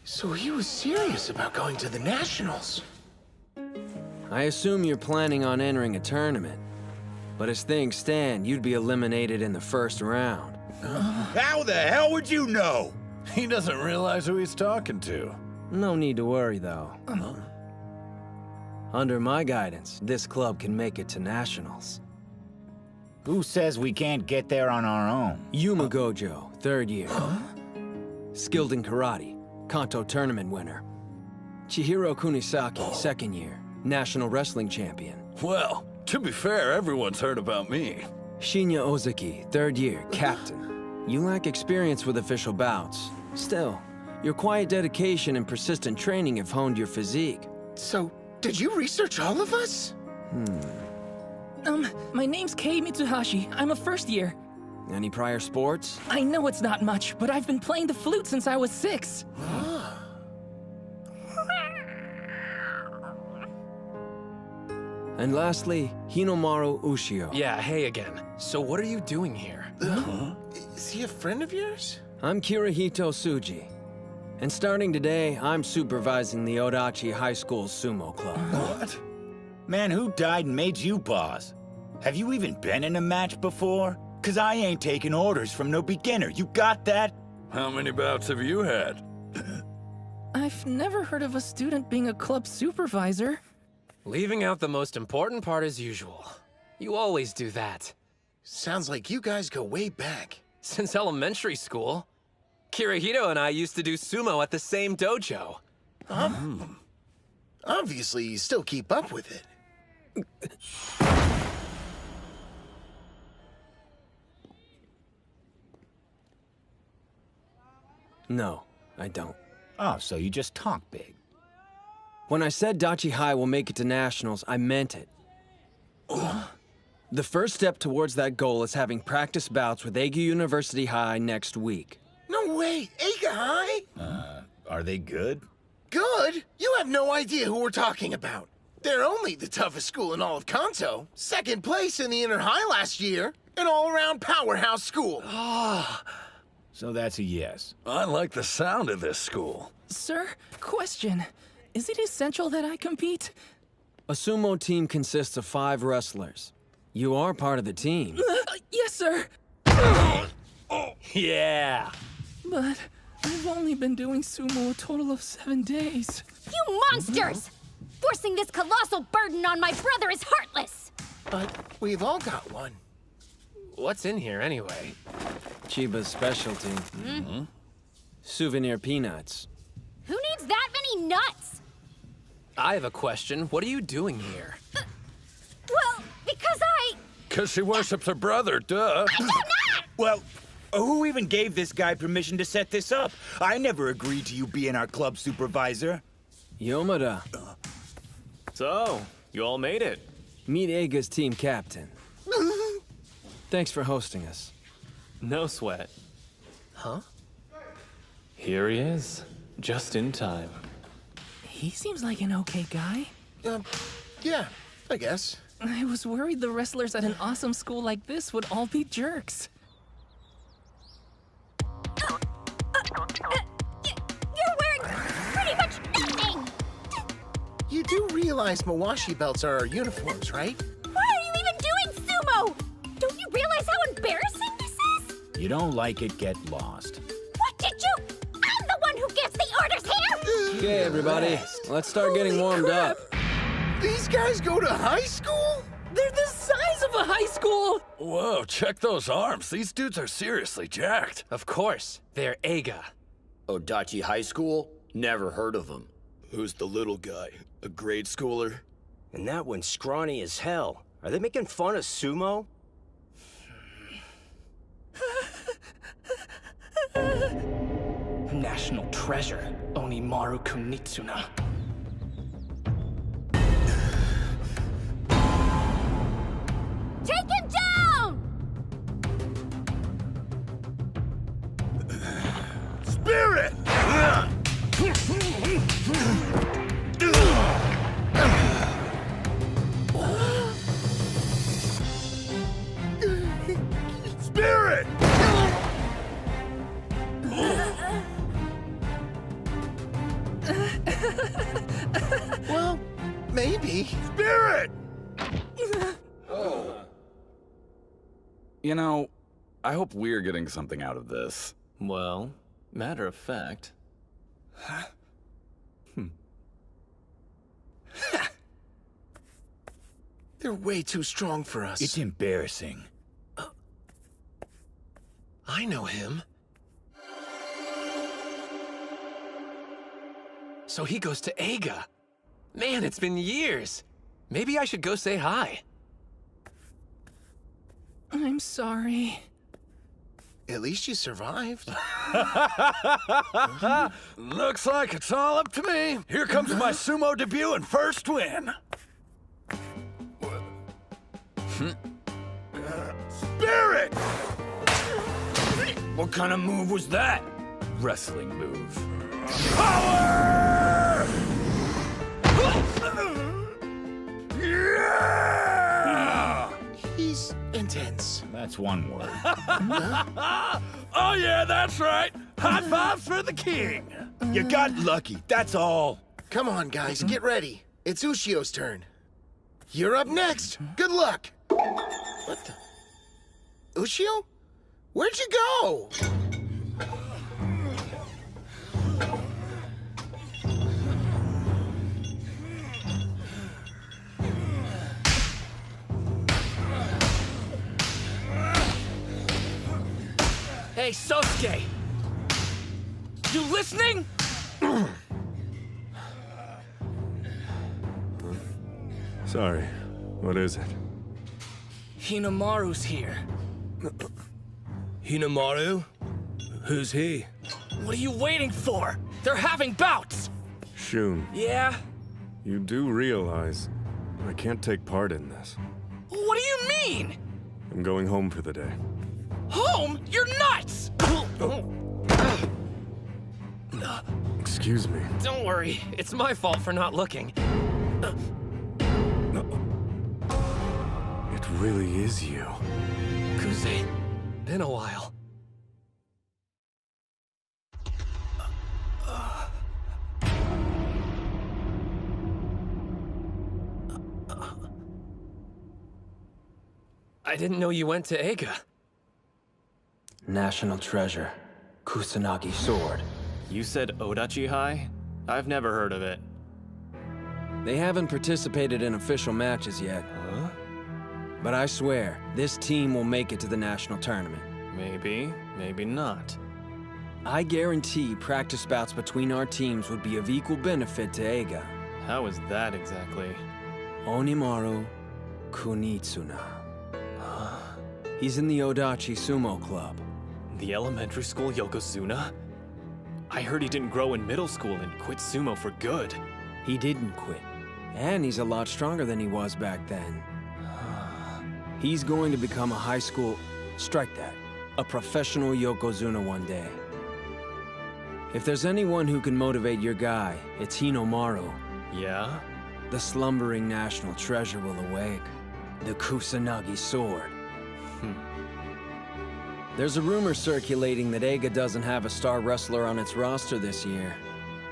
So he was serious about going to the nationals. I assume you're planning on entering a tournament. But as things stand, you'd be eliminated in the first round. How the hell would you know? He doesn't realize who he's talking to. No need to worry, though. Under my guidance, this club can make it to nationals. Who says we can't get there on our own? Yuma Gojo, 3rd year. Skilled in karate, Kanto tournament winner. Chihiro Kunisaki, 2nd year, national wrestling champion. Well, to be fair, everyone's heard about me. Shinya Ozaki, 3rd year, captain. You lack experience with official bouts. Still, your quiet dedication and persistent training have honed your physique. So, did you research all of us? My name's Kei Mitsuhashi. I'm a 1st year. Any prior sports? I know it's not much, but I've been playing the flute since I was 6. And lastly, Hinomaru Ushio. Yeah, hey again. So what are you doing here? Is he a friend of yours? I'm Kirihito Tsuji. And starting today, I'm supervising the Odachi High School Sumo Club. What? Man, who died and made you boss? Have you even been in a match before? 'Cause I ain't taking orders from no beginner. You got that? How many bouts have you had? I've never heard of a student being a club supervisor. Leaving out the most important part as usual. You always do that. Sounds like you guys go way back. Since elementary school. Kirihito and I used to do sumo at the same dojo. Obviously, you still keep up with it. No, I don't. Oh, so you just talk big. When I said Dachi High will make it to nationals, I meant it. The first step towards that goal is having practice bouts with Eiga University High next week. No way! Eiga High? Are they good? Good? You have no idea who we're talking about. They're only the toughest school in all of Kanto. 2nd place in the Inner High last year. An all-around powerhouse school. So that's a yes. I like the sound of this school. Sir, question. Is it essential that I compete? A sumo team consists of 5 wrestlers. You are part of the team. Yes, sir. Yeah. But I've only been doing sumo a total of 7 days. You monsters! Forcing this colossal burden on my brother is heartless! But we've all got one. What's in here anyway? Chiba's specialty. Souvenir peanuts. Who needs that many nuts? I have a question. What are you doing here? Well, because I... 'Cause she worships her brother, duh. I do not! Well, who even gave this guy permission to set this up? I never agreed to you being our club supervisor. Yomada. So, you all made it. Meet Eiga's team captain. Thanks for hosting us. No sweat. Huh? Here he is, just in time. He seems like an okay guy. Yeah, I guess. I was worried the wrestlers at an awesome school like this would all be jerks. You're wearing pretty much nothing! You do realize Mawashi belts are our uniforms, right? Why are you even doing sumo? Don't you realize how embarrassing this is? You don't like it, get lost. What did you? I'm the one who gives the orders here! Okay, everybody, let's start getting warmed up. These guys go to high school? They're the size of a high school! Whoa, check those arms. These dudes are seriously jacked. Of course, they're Eiga. Odachi High School? Never heard of them. Who's the little guy? A grade schooler? And that one's scrawny as hell. Are they making fun of sumo? National treasure, Onimaru Kunitsuna. Take him down! Spirit! Spirit! Well, maybe. Spirit! You know, I hope we're getting something out of this. Well, matter of fact. They're way too strong for us. It's embarrassing. I know him. So he goes to Eiga. Man, it's been years. Maybe I should go say hi. I'm sorry. At least you survived. Looks like it's all up to me. Here comes my sumo debut and first win. Spirit! What kind of move was that? Wrestling move. Power! Yeah! He's intense. That's one word. Oh yeah, that's right. High fives for the king. You got lucky, that's all. Come on, guys, get ready. It's Ushio's turn. You're up next. Good luck. What the? Ushio? Where'd you go? Hey, Sosuke! You listening? Sorry, what is it? Hinamaru's here. Hinamaru? Who's he? What are you waiting for? They're having bouts! Shun, Yeah? you do realize I can't take part in this. What do you mean? I'm going home for the day. Home? You're nuts! Excuse me. Don't worry, it's my fault for not looking. It really is you. Kuze, been a while. I didn't know you went to Eiga. National treasure. Kusanagi sword. You said Odachi High? I've never heard of it. They haven't participated in official matches yet. Huh? But I swear, this team will make it to the national tournament. Maybe, maybe not. I guarantee practice bouts between our teams would be of equal benefit to Eiga. How is that exactly? Onimaru Kunitsuna. He's in the Odachi Sumo Club. The elementary school Yokozuna? I heard he didn't grow in middle school and quit sumo for good. He didn't quit. And he's a lot stronger than he was back then. He's going to become a high school... strike that. A professional Yokozuna one day. If there's anyone who can motivate your guy, it's Hinamaru. Yeah? The slumbering national treasure will awake. The Kusanagi sword. There's a rumor circulating that Eiga doesn't have a star wrestler on its roster this year.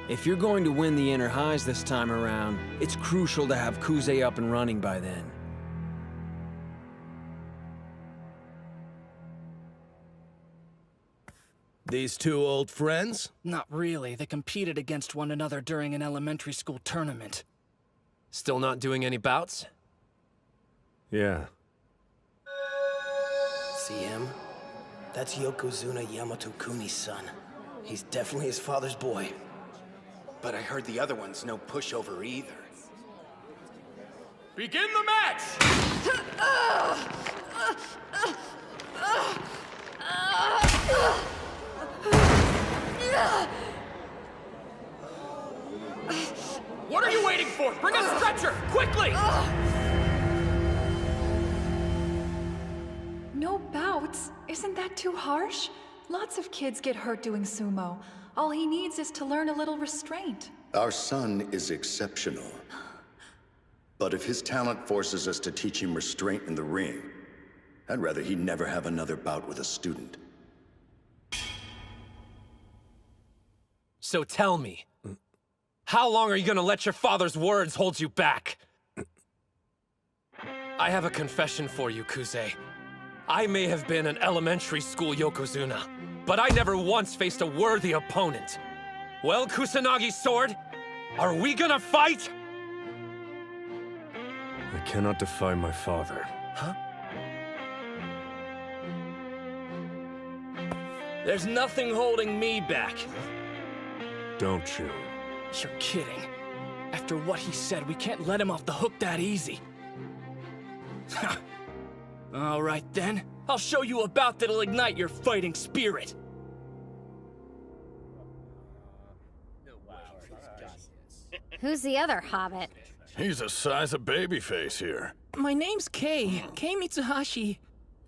If you're going to win the inner highs this time around, it's crucial to have Kuze up and running by then. These two old friends? Not really. They competed against one another during an elementary school tournament. Still not doing any bouts? Yeah. See him? That's Yokozuna Yamato Kuni's son. He's definitely his father's boy. But I heard the other one's no pushover either. Begin the match! What are you waiting for? Bring a stretcher, quickly! No bouts? Isn't that too harsh? Lots of kids get hurt doing sumo. All he needs is to learn a little restraint. Our son is exceptional. But if his talent forces us to teach him restraint in the ring, I'd rather he never have another bout with a student. So tell me, how long are you gonna let your father's words hold you back? I have a confession for you, Kuze. I may have been an elementary school Yokozuna, but I never once faced a worthy opponent. Well, Kusanagi's sword, are we gonna fight? I cannot defy my father. Huh? There's nothing holding me back. Don't you? You're kidding. After what he said, we can't let him off the hook that easy. All right then. I'll show you a bout that'll ignite your fighting spirit. Who's the other hobbit? He's the size of babyface here. My name's Kei Mitsuhashi.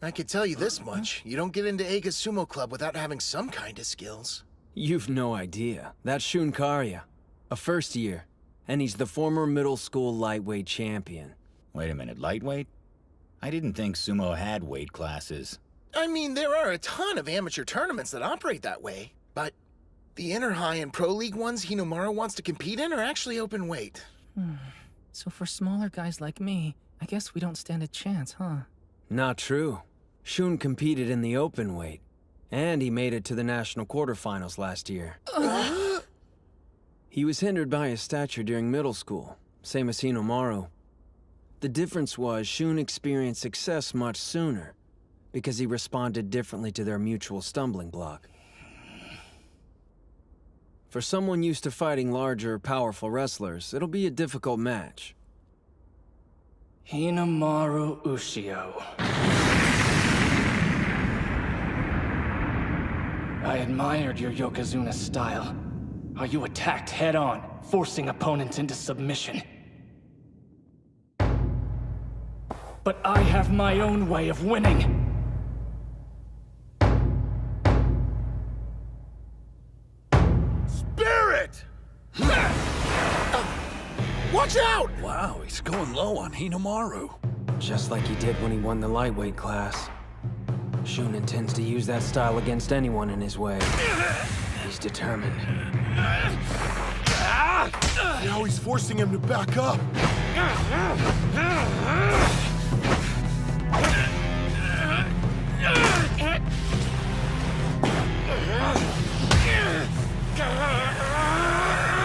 I could tell you this much. You don't get into Eiga Sumo Club without having some kind of skills. You've no idea. That's Shun Karya, a first year, and he's the former middle school lightweight champion. Wait a minute, lightweight? I didn't think sumo had weight classes. I mean, there are a ton of amateur tournaments that operate that way, but the Inner High and Pro League ones Hinomaru wants to compete in are actually open weight. So for smaller guys like me, I guess we don't stand a chance, huh? Not true. Shun competed in the open weight, and he made it to the national quarterfinals last year. He was hindered by his stature during middle school, same as Hinomaru. The difference was Shun experienced success much sooner, because he responded differently to their mutual stumbling block. For someone used to fighting larger, powerful wrestlers, it'll be a difficult match. Hinomaru Ushio. I admired your Yokozuna style. How you attacked head-on, forcing opponents into submission. But I have my own way of winning. Spirit! Watch out! Wow, he's going low on Hinomaru. Just like he did when he won the lightweight class. Shun intends to use that style against anyone in his way. He's determined. Now he's forcing him to back up.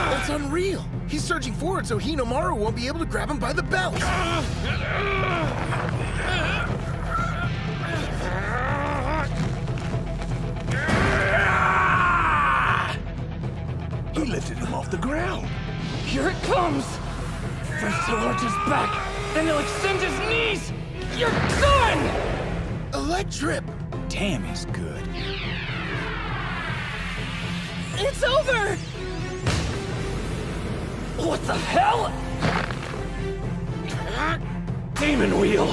That's unreal. He's surging forward so Hinomaru won't be able to grab him by the belt. He lifted him off the ground. Here it comes! First he'll arch his back, then he'll extend his knees! You're done! Electrip! Damn, he's good. It's over! What the hell? Demon Wheel!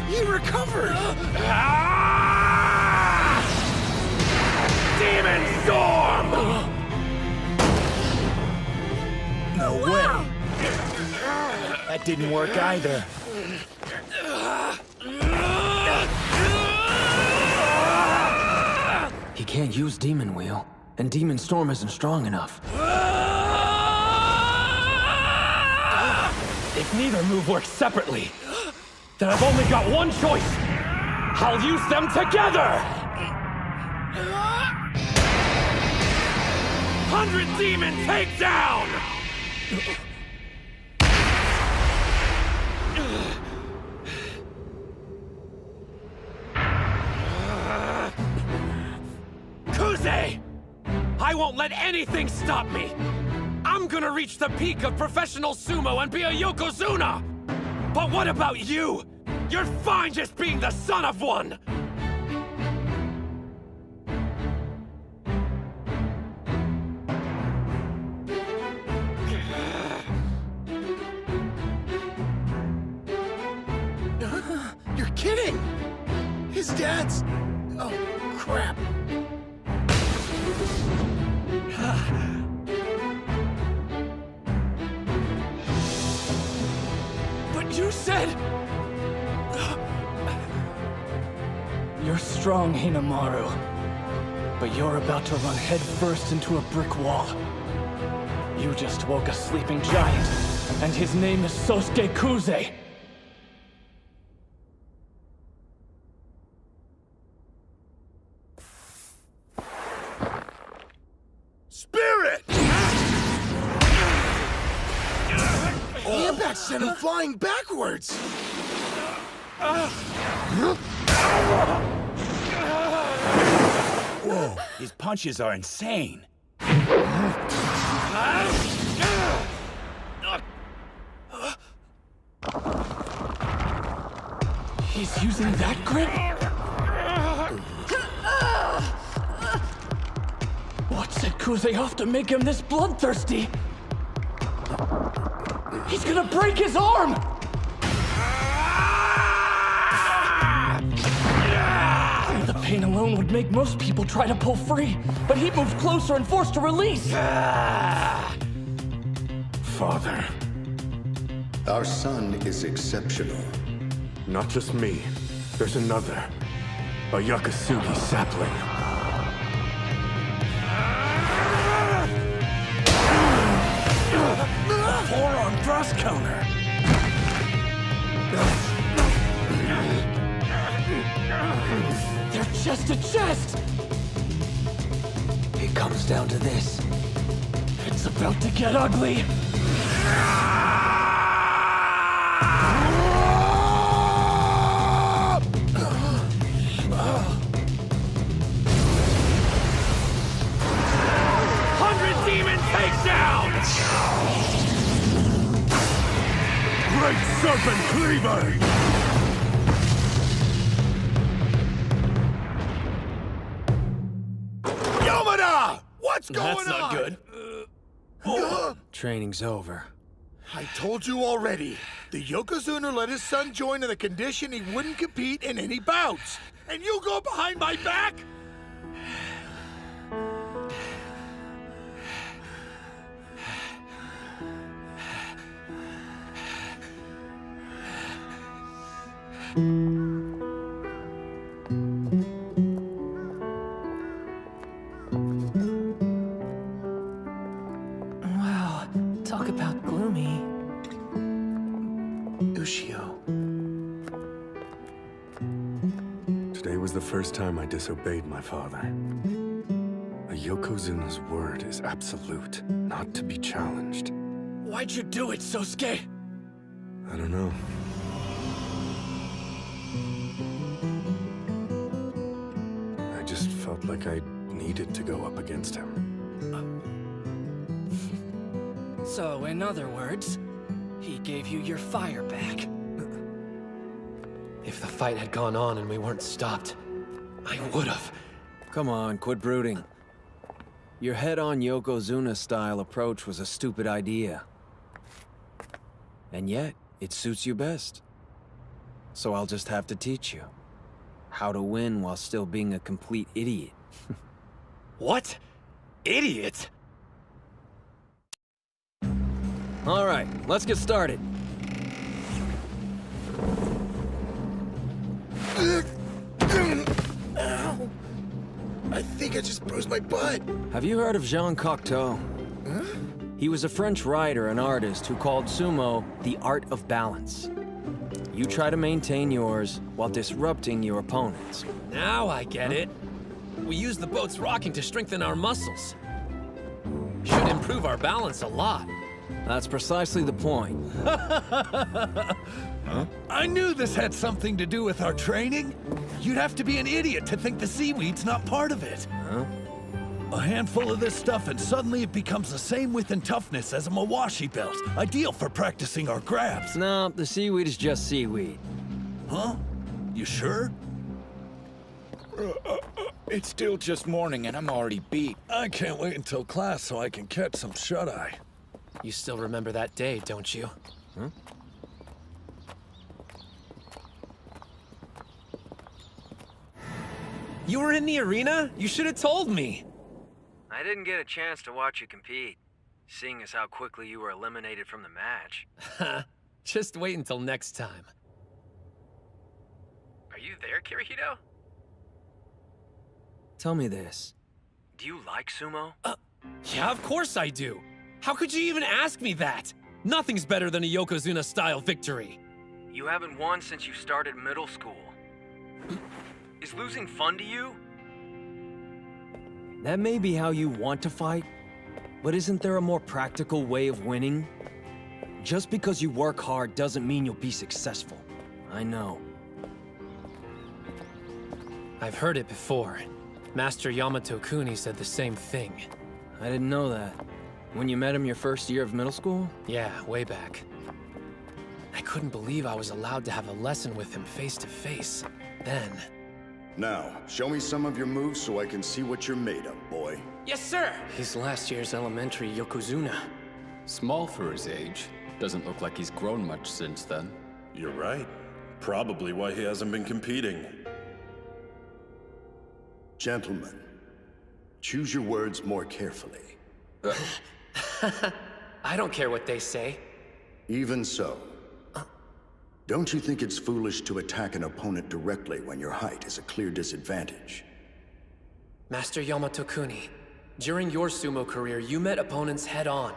He recovered! Demon Storm! No way! That didn't work either. can't use Demon Wheel, and Demon Storm isn't strong enough. If neither move works separately, then I've only got one choice. I'll use them together! 100 Demon Takedown! Kuze! I won't let anything stop me! I'm gonna reach the peak of professional sumo and be a Yokozuna! But what about you? You're fine just being the son of one! You're kidding! His dad's... Oh, crap. But you said... You're strong, Hinamaru. But you're about to run headfirst into a brick wall. You just woke a sleeping giant, and his name is Sosuke Kuze. Spirit! The impact sent him flying backwards! Whoa, his punches are insane. He's using that grip? What set Kuze off to make him this bloodthirsty? He's gonna break his arm! The pain alone would make most people try to pull free, but he moved closer and forced a release. Father. Our son is exceptional. Not just me. There's another. A Yakasugi sapling. A forearm thrust counter. They're chest to chest! It comes down to this. It's about to get ugly. Great Serpent Cleaver! Yamada! What's going on? That's not good. Training's over. I told you already. The Yokozuna let his son join on the condition he wouldn't compete in any bouts. And you go behind my back? Wow, talk about gloomy. Ushio. Today was the first time I disobeyed my father. A Yokozuna's word is absolute, not to be challenged. Why'd you do it, Sosuke? I don't know. I just felt like I needed to go up against him. So, in other words, he gave you your fire back. If the fight had gone on and we weren't stopped, I would've. Come on, quit brooding. Your head-on Yokozuna-style approach was a stupid idea. And yet, it suits you best. So I'll just have to teach you. How to win while still being a complete idiot. What? Idiot? All right, let's get started. Ow. I think I I just bruised my butt. Have you heard of Jean Cocteau? Huh? He was a French writer and artist who called sumo the art of balance. You try to maintain yours while disrupting your opponents. Now I get it. We use the boat's rocking to strengthen our muscles. Should improve our balance a lot. That's precisely the point. Huh? I knew this had something to do with our training. You'd have to be an idiot to think the seaweed's not part of it. Huh? A handful of this stuff and suddenly it becomes the same width and toughness as a Mawashi belt. Ideal for practicing our grabs. No, the seaweed is just seaweed. Huh? You sure? It's still just morning and I'm already beat. I can't wait until class so I can catch some shut-eye. You still remember that day, don't you? Huh? You were in the arena? You should have told me. I didn't get a chance to watch you compete, seeing as how quickly you were eliminated from the match. Just wait until next time. Are you there, Kirihito? Tell me this. Do you like sumo? Yeah, of course I do. How could you even ask me that? Nothing's better than a Yokozuna-style victory. You haven't won since you started middle school. Is losing fun to you? That may be how you want to fight, but isn't there a more practical way of winning? Just because you work hard doesn't mean you'll be successful. I know. I've heard it before. Master Yamato Kuni said the same thing. I didn't know that. When you met him your first year of middle school? Yeah, way back. I couldn't believe I was allowed to have a lesson with him face to face. Then... Now, show me some of your moves so I can see what you're made of, boy. Yes, sir! He's last year's elementary Yokozuna. Small for his age. Doesn't look like he's grown much since then. You're right. Probably why he hasn't been competing. Gentlemen, choose your words more carefully. I don't care what they say. Even so. Don't you think it's foolish to attack an opponent directly when your height is a clear disadvantage? Master Yamato Kuni, during your sumo career, you met opponents head-on.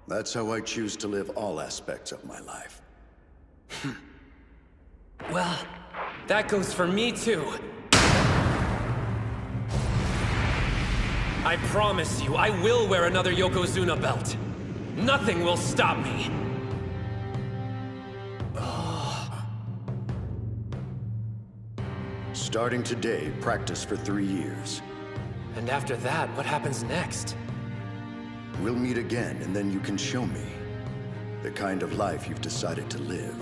That's how I choose to live all aspects of my life. Well, that goes for me too. I promise you, I will wear another Yokozuna belt. Nothing will stop me. Starting today, practice for 3 years. And after that, what happens next? We'll meet again, and then you can show me the kind of life you've decided to live.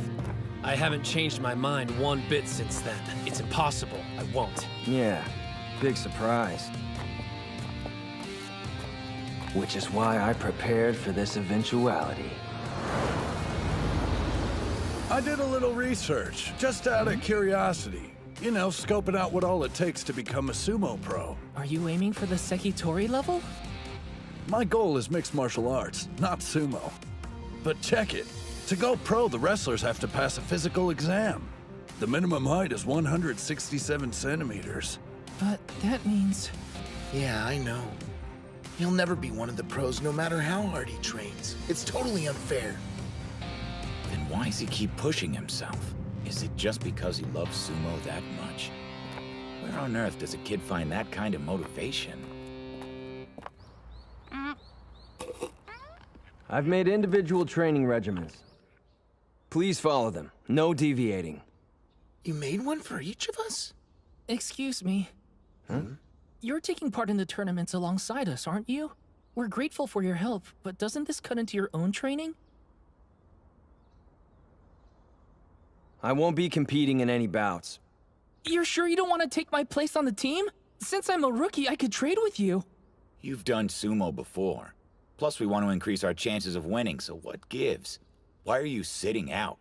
I haven't changed my mind one bit since then. It's impossible. I won't. Yeah, big surprise. Which is why I prepared for this eventuality. I did a little research, just out of curiosity. You know, scoping out what all it takes to become a sumo pro. Are you aiming for the Sekitori level? My goal is mixed martial arts, not sumo. But check it. To go pro, the wrestlers have to pass a physical exam. The minimum height is 167 centimeters. But that means... Yeah, I know. He'll never be one of the pros no matter how hard he trains. It's totally unfair. Then why does he keep pushing himself? Is it just because he loves sumo that much? Where on earth does a kid find that kind of motivation? I've made individual training regimens. Please follow them. No deviating. You made one for each of us? Excuse me. Huh? You're taking part in the tournaments alongside us, aren't you? We're grateful for your help, but doesn't this cut into your own training? I won't be competing in any bouts. You're sure you don't want to take my place on the team? Since I'm a rookie, I could trade with you. You've done sumo before. Plus, we want to increase our chances of winning, so what gives? Why are you sitting out?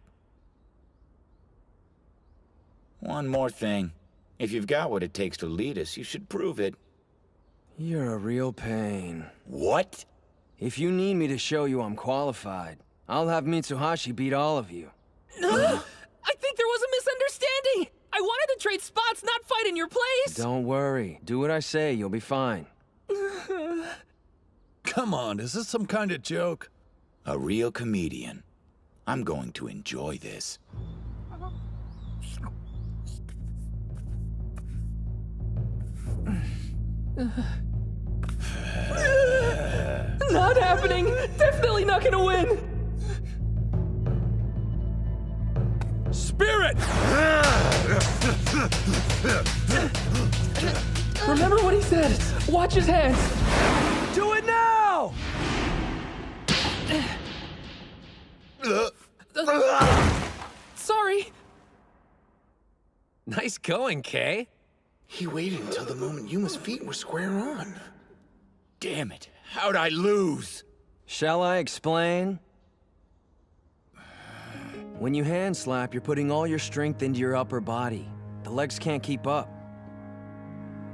One more thing. If you've got what it takes to lead us, you should prove it. You're a real pain. What? If you need me to show you I'm qualified, I'll have Mitsuhashi beat all of you. I think there was a misunderstanding! I wanted to trade spots, not fight in your place! Don't worry. Do what I say, you'll be fine. Come on, is this some kind of joke? A real comedian. I'm going to enjoy this. Not happening! Definitely not gonna win! Spirit! Remember what he said! Watch his hands! Do it now! Sorry! Nice going, Kay. He waited until the moment Yuma's feet were square on. Damn it. How'd I lose? Shall I explain? When you hand slap, you're putting all your strength into your upper body. The legs can't keep up.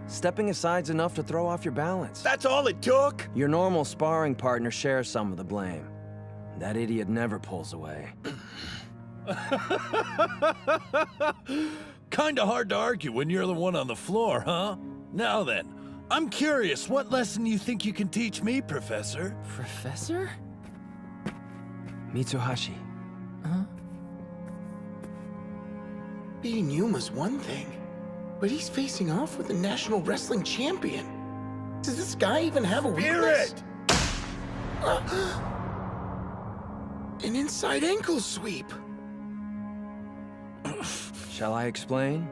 Stepping aside's enough to throw off your balance. That's all it took? Your normal sparring partner shares some of the blame. That idiot never pulls away. Kinda hard to argue when you're the one on the floor, huh? Now then, I'm curious, what lesson you think you can teach me, Professor? Professor? Mitsuhashi. Huh? Beating Yuma's one thing, but he's facing off with the national wrestling champion. Does this guy even have a weakness? An inside ankle sweep. Shall I explain?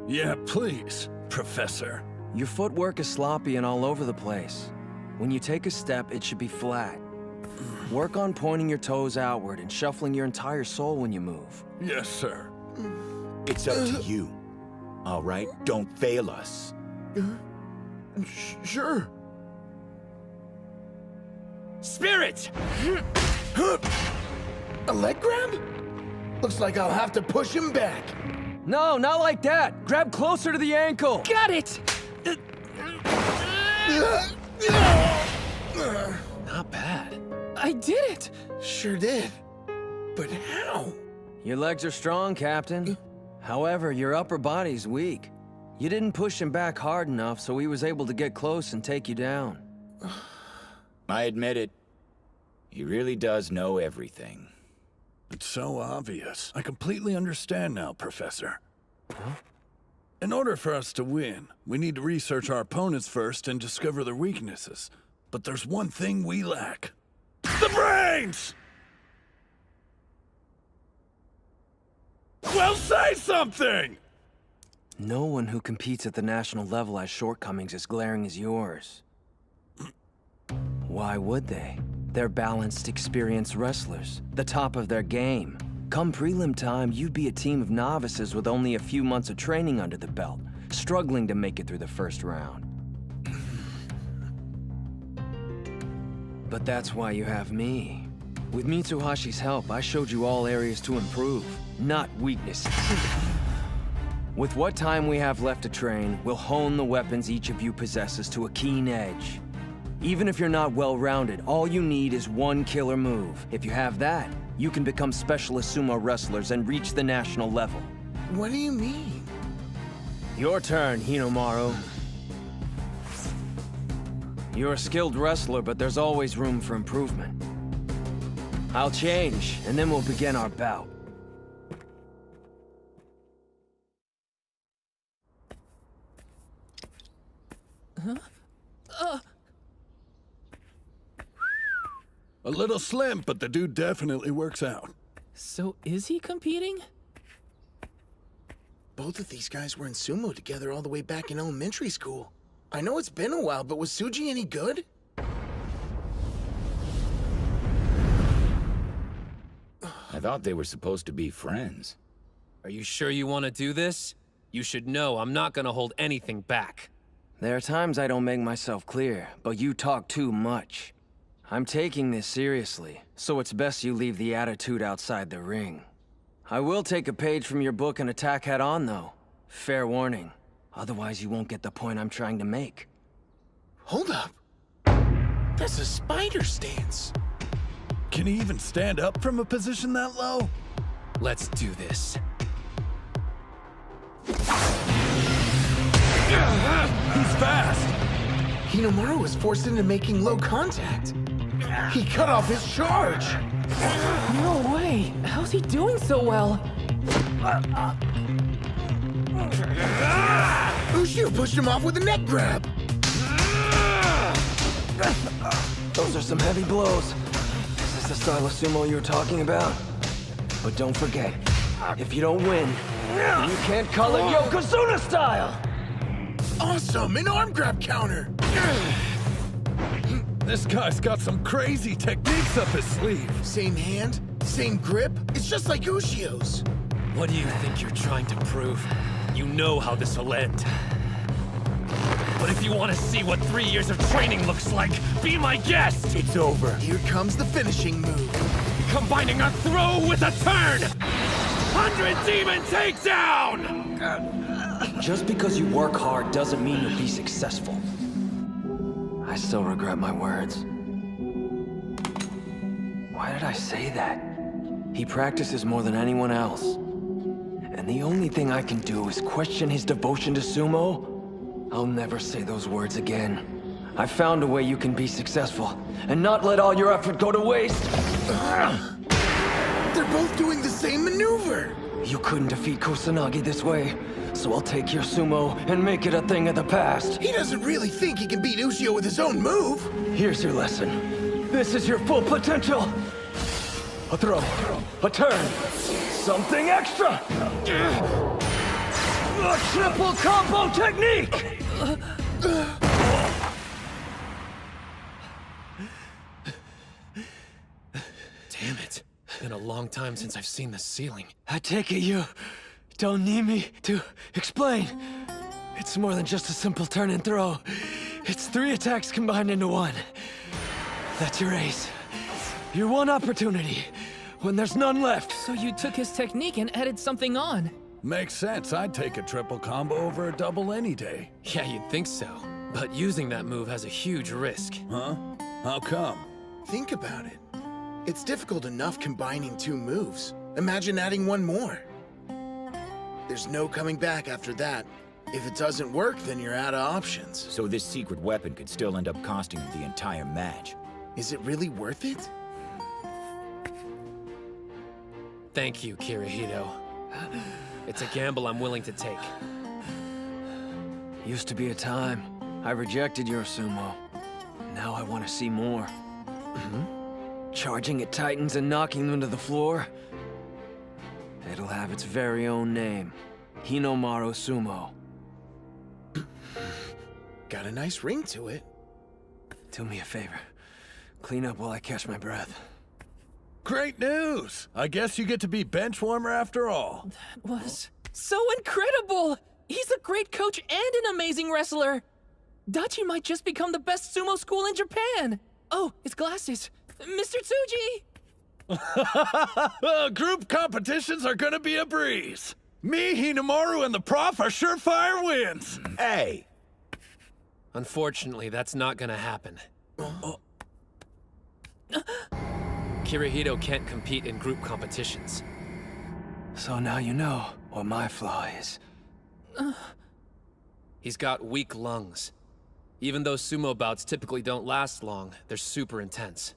Yeah, please, Professor. Your footwork is sloppy and all over the place. When you take a step, it should be flat. Work on pointing your toes outward and shuffling your entire soul when you move. Yes, sir. It's up to you. All right? Don't fail us. Sure. Spirit! A leg grab? Looks like I'll have to push him back. No, not like that. Grab closer to the ankle. Got it! Not bad. I did it! Sure did. But how? Your legs are strong, Captain. However, your upper body's weak. You didn't push him back hard enough, so he was able to get close and take you down. I admit it. He really does know everything. It's so obvious. I completely understand now, Professor. Huh? In order for us to win, we need to research our opponents first and discover their weaknesses. But there's one thing we lack. The brains! Well, say something! No one who competes at the national level has shortcomings as glaring as yours. Why would they? They're balanced, experienced wrestlers, the top of their game. Come prelim time, you'd be a team of novices with only a few months of training under the belt, struggling to make it through the first round. But that's why you have me. With Mitsuhashi's help, I showed you all areas to improve, not weaknesses. With what time we have left to train, we'll hone the weapons each of you possesses to a keen edge. Even if you're not well-rounded, all you need is one killer move. If you have that, you can become specialist sumo wrestlers and reach the national level. What do you mean? Your turn, Hinomaru. You're a skilled wrestler, but there's always room for improvement. I'll change, and then we'll begin our bout. Huh? A little slim, but the dude definitely works out. So is he competing? Both of these guys were in sumo together all the way back in elementary school. I know it's been a while, but was Suji any good? I thought they were supposed to be friends. Are you sure you want to do this? You should know I'm not gonna hold anything back. There are times I don't make myself clear, but you talk too much. I'm taking this seriously, so it's best you leave the attitude outside the ring. I will take a page from your book and attack head-on, though. Fair warning. Otherwise, you won't get the point I'm trying to make. Hold up. That's a spider stance. Can he even stand up from a position that low? Let's do this. He's fast! Hinomaru was forced into making low contact. He cut off his charge! No way! How's he doing so well? Ushio pushed him off with a neck grab! Those are some heavy blows. Is this the style of sumo you were talking about? But don't forget, if you don't win, you can't call it Yokozuna style! Awesome! An arm grab counter! This guy's got some crazy techniques up his sleeve. Same hand, same grip. It's just like Ushio's. What do you think you're trying to prove? You know how this will end. But if you want to see what 3 years of training looks like, be my guest! It's over. Here comes the finishing move. Combining a throw with a turn! 100 Demon Takedown! Just because you work hard doesn't mean you'll be successful. I still regret my words. Why did I say that? He practices more than anyone else. And the only thing I can do is question his devotion to sumo. I'll never say those words again. I found a way you can be successful, and not let all your effort go to waste. They're both doing the same maneuver! You couldn't defeat Kusanagi this way, so I'll take your sumo and make it a thing of the past. He doesn't really think he can beat Ushio with his own move! Here's your lesson. This is your full potential. A throw, a turn, something extra! A triple combo technique! Damn it. Been a long time since I've seen the ceiling. I take it you don't need me to explain. It's more than just a simple turn and throw. It's 3 attacks combined into one. That's your ace. Your one opportunity, when there's none left. So you took his technique and added something on. Makes sense. I'd take a triple combo over a double any day. Yeah, you'd think so. But using that move has a huge risk. Huh? How come? Think about it. It's difficult enough combining 2 moves. Imagine adding 1 more. There's no coming back after that. If it doesn't work, then you're out of options. So this secret weapon could still end up costing him the entire match. Is it really worth it? Thank you, Kirihito. It's a gamble I'm willing to take. Used to be a time I rejected your sumo. Now I want to see more. Charging at titans and knocking them to the floor. It'll have its very own name. Hinomaru Sumo. Got a nice ring to it. Do me a favor. Clean up while I catch my breath. Great news! I guess you get to be bench warmer after all. That was so incredible! He's a great coach and an amazing wrestler! Dachi might just become the best sumo school in Japan! Oh, his glasses. Mr. Tsuji! Group competitions are gonna be a breeze. Me, Hinomaru, and the prof are surefire wins. Hey! Unfortunately, that's not gonna happen. Kirihito can't compete in group competitions. So now you know what my flaw is. He's got weak lungs. Even though sumo bouts typically don't last long, they're super intense.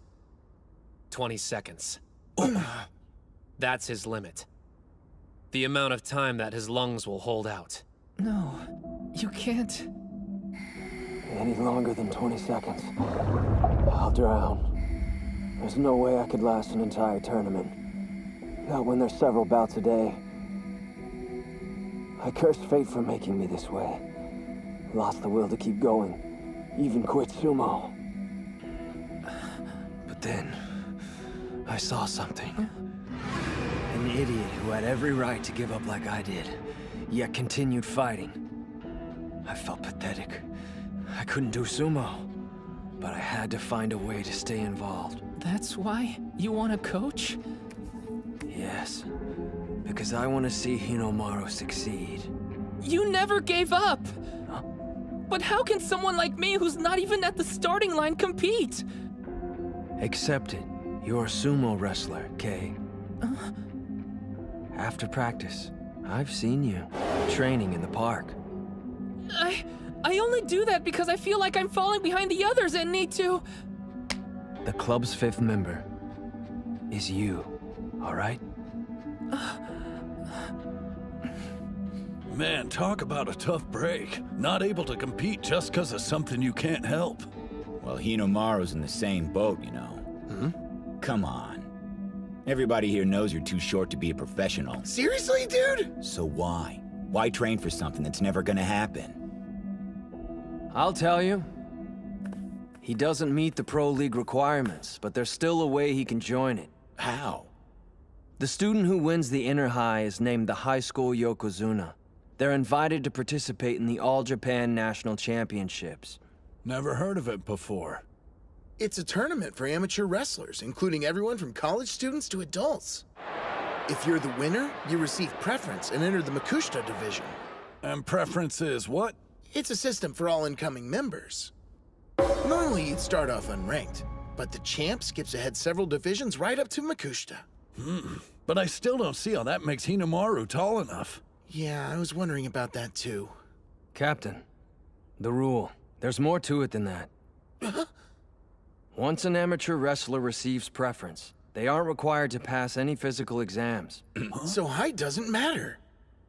20 seconds. That's his limit. The amount of time that his lungs will hold out. No, you can't. Any longer than 20 seconds, I'll drown. There's no way I could last an entire tournament. Not when there's several bouts a day. I cursed fate for making me this way. Lost the will to keep going. Even quit sumo. But then, I saw something. An idiot who had every right to give up like I did, yet continued fighting. I felt pathetic. I couldn't do sumo, but I had to find a way to stay involved. That's why you want to coach? Yes, because I want to see Hinomaru succeed. You never gave up! Huh? But how can someone like me who's not even at the starting line compete? Accept it. You're a sumo wrestler, Kay. After practice, I've seen you training in the park. I only do that because I feel like I'm falling behind the others and need to... The club's 5th member is you, all right? Man, talk about a tough break. Not able to compete just because of something you can't help. Well, Hinomaru's in the same boat, you know. Come on. Everybody here knows you're too short to be a professional. Seriously, dude? So why? Why train for something that's never gonna happen? I'll tell you. He doesn't meet the Pro League requirements, but there's still a way he can join it. How? The student who wins the Inner High is named the High School Yokozuna. They're invited to participate in the All Japan National Championships. Never heard of it before. It's a tournament for amateur wrestlers, including everyone from college students to adults. If you're the winner, you receive preference and enter the Makushita division. And preference is what? It's a system for all incoming members. Normally, you'd start off unranked, but the champ skips ahead several divisions right up to Makushita. But I still don't see how that makes Hinomaru tall enough. Yeah, I was wondering about that too. Captain, the rule. There's more to it than that. Once an amateur wrestler receives preference, they aren't required to pass any physical exams. So height doesn't matter.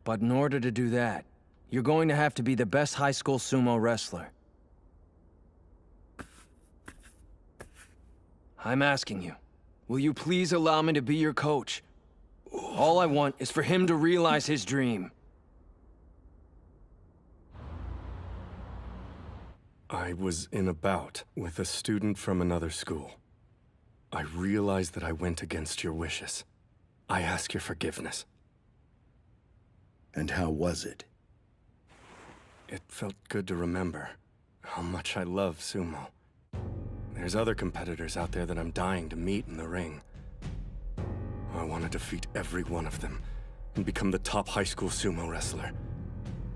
But in order to do that, you're going to have to be the best high school sumo wrestler. I'm asking you, will you please allow me to be your coach? All I want is for him to realize his dream. I was in a bout with a student from another school. I realized that I went against your wishes. I ask your forgiveness. And how was it? It felt good to remember how much I love sumo. There's other competitors out there that I'm dying to meet in the ring. I want to defeat every one of them and become the top high school sumo wrestler.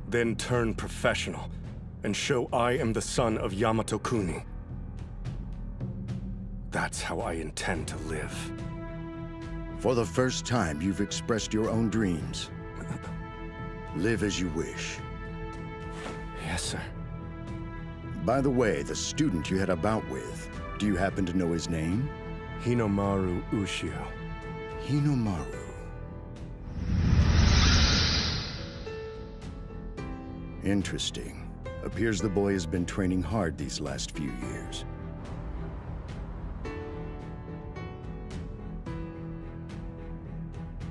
Then turn professional and show I am the son of Yamato Kuni. That's how I intend to live. For the first time, you've expressed your own dreams. Live as you wish. Yes, sir. By the way, the student you had a bout with, do you happen to know his name? Hinomaru Ushio. Hinomaru. Interesting. Appears the boy has been training hard these last few years.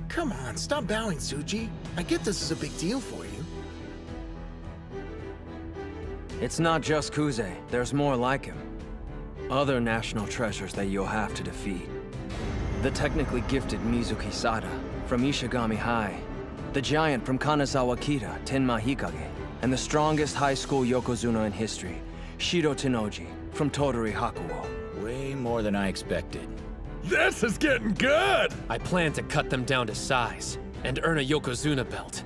Come on, stop bowing, Tsuji. I get this is a big deal for you. It's not just Kuze, there's more like him. Other national treasures that you'll have to defeat. The technically gifted Mizuki Sada from Ishigami High, the giant from Kanazawa Kita, Tenma Hikage, and the strongest high school Yokozuna in history, Shiro Tenoji from Tottori Hakuo. Way more than I expected. This is getting good! I plan to cut them down to size and earn a Yokozuna belt.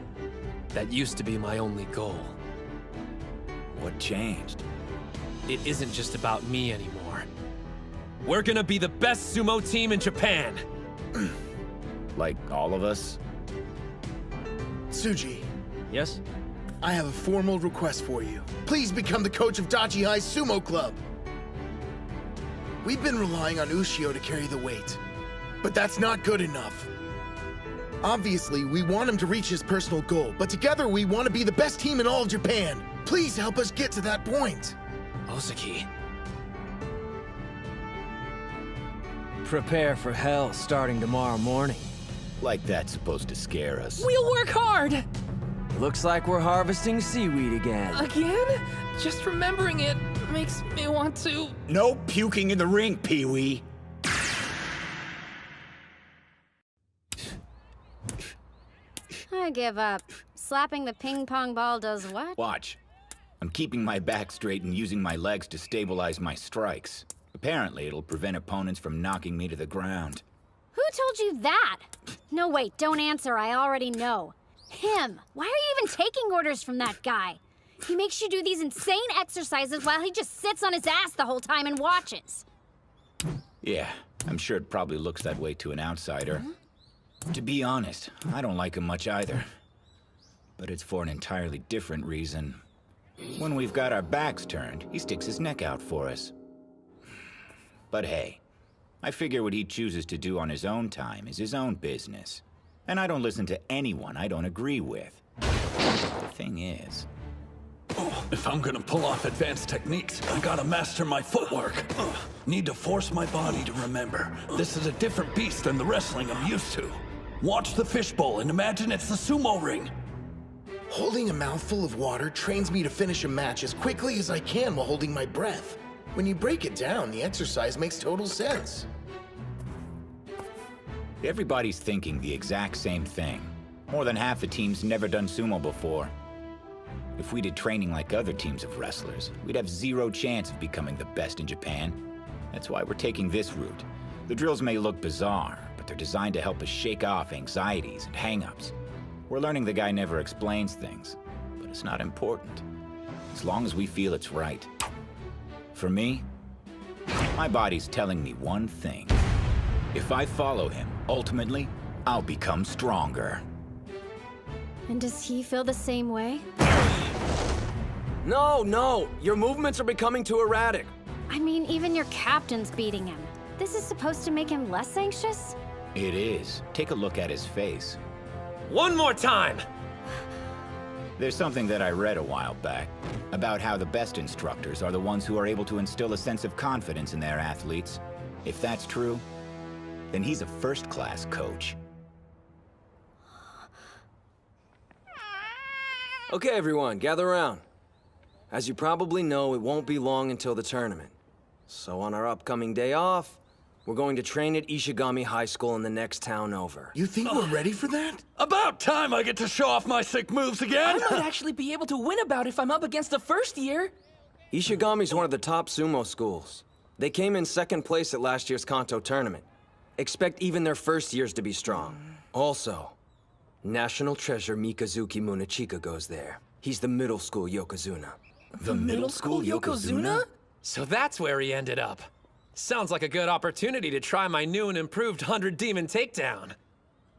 That used to be my only goal. What changed? It isn't just about me anymore. We're gonna be the best sumo team in Japan! Like all of us? Tsuji. Yes? I have a formal request for you. Please become the coach of Dachi High Sumo Club. We've been relying on Ushio to carry the weight, but that's not good enough. Obviously, we want him to reach his personal goal, but together we want to be the best team in all of Japan. Please help us get to that point. Ozaki. Prepare for hell starting tomorrow morning. Like that's supposed to scare us. We'll work hard! Looks like we're harvesting seaweed again. Again? Just remembering it makes me want to... No puking in the ring, Pee-wee! I give up. Slapping the ping pong ball does what? Watch. I'm keeping my back straight and using my legs to stabilize my strikes. Apparently, it'll prevent opponents from knocking me to the ground. Who told you that? No, wait, don't answer. I already know. Him. Why are you even taking orders from that guy? He makes you do these insane exercises while he just sits on his ass the whole time and watches. Yeah, I'm sure it probably looks that way to an outsider. To be honest, I don't like him much either. But it's for an entirely different reason. When we've got our backs turned, he sticks his neck out for us. But hey, I figure what he chooses to do on his own time is his own business. And I don't listen to anyone I don't agree with. The thing is... If I'm gonna pull off advanced techniques, I gotta master my footwork. Need to force my body to remember. This is a different beast than the wrestling I'm used to. Watch the fishbowl and imagine it's the sumo ring. Holding a mouthful of water trains me to finish a match as quickly as I can while holding my breath. When you break it down, the exercise makes total sense. Everybody's thinking the exact same thing. More than half the team's never done sumo before. If we did training like other teams of wrestlers, we'd have zero chance of becoming the best in Japan. That's why we're taking this route. The drills may look bizarre, but they're designed to help us shake off anxieties and hang-ups. We're learning the guy never explains things, but it's not important, as long as we feel it's right. For me, my body's telling me one thing. If I follow him, ultimately, I'll become stronger. And does he feel the same way? No! Your movements are becoming too erratic. I mean, even your captain's beating him. This is supposed to make him less anxious? It is. Take a look at his face. One more time! There's something that I read a while back about how the best instructors are the ones who are able to instill a sense of confidence in their athletes. If that's true, then he's a first-class coach. Okay, everyone, gather around. As you probably know, it won't be long until the tournament. So on our upcoming day off, we're going to train at Ishigami High School in the next town over. You think we're ready for that? About time I get to show off my sick moves again! I might actually be able to win a bout if I'm up against the first year. Ishigami's one of the top sumo schools. They came in second place at last year's Kanto tournament. Expect even their first years to be strong. Also, National Treasure Mikazuki Munachika goes there. He's the middle school Yokozuna. The middle school Yokozuna? So that's where he ended up. Sounds like a good opportunity to try my new and improved 100 Demon Takedown.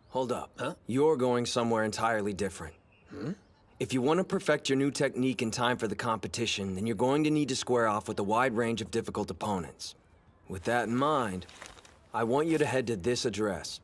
Hold up. Huh? You're going somewhere entirely different. If you want to perfect your new technique in time for the competition, then you're going to need to square off with a wide range of difficult opponents. With that in mind, I want you to head to this address.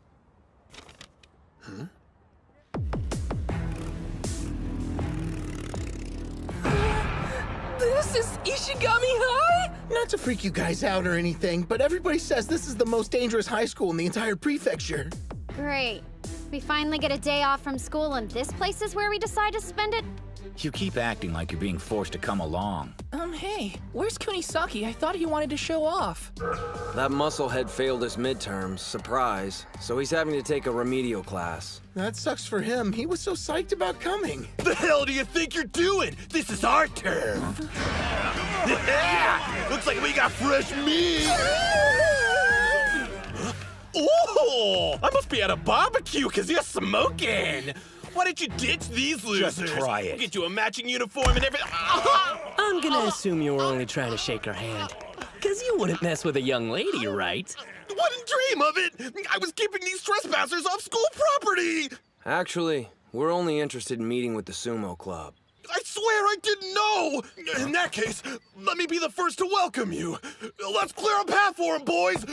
This is Ishigami High? Not to freak you guys out or anything, but everybody says this is the most dangerous high school in the entire prefecture. Great. We finally get a day off from school and this place is where we decide to spend it? You keep acting like you're being forced to come along. Hey, where's Kunisaki? I thought he wanted to show off. That musclehead failed his midterms, surprise, so he's having to take a remedial class. That sucks for him. He was so psyched about coming. The hell do you think you're doing? This is our turn. Looks like we got fresh meat. Oh, I must be at a barbecue because you're smoking. Why don't you ditch these losers? Just try it. We'll get you a matching uniform and everything. I'm gonna assume you were only trying to shake her hand. Because you wouldn't mess with a young lady, right? Wouldn't dream of it. I was keeping these trespassers off school property. Actually, we're only interested in meeting with the sumo club. I swear I didn't know. In that case, let me be the first to welcome you. Let's clear a path for him, boys.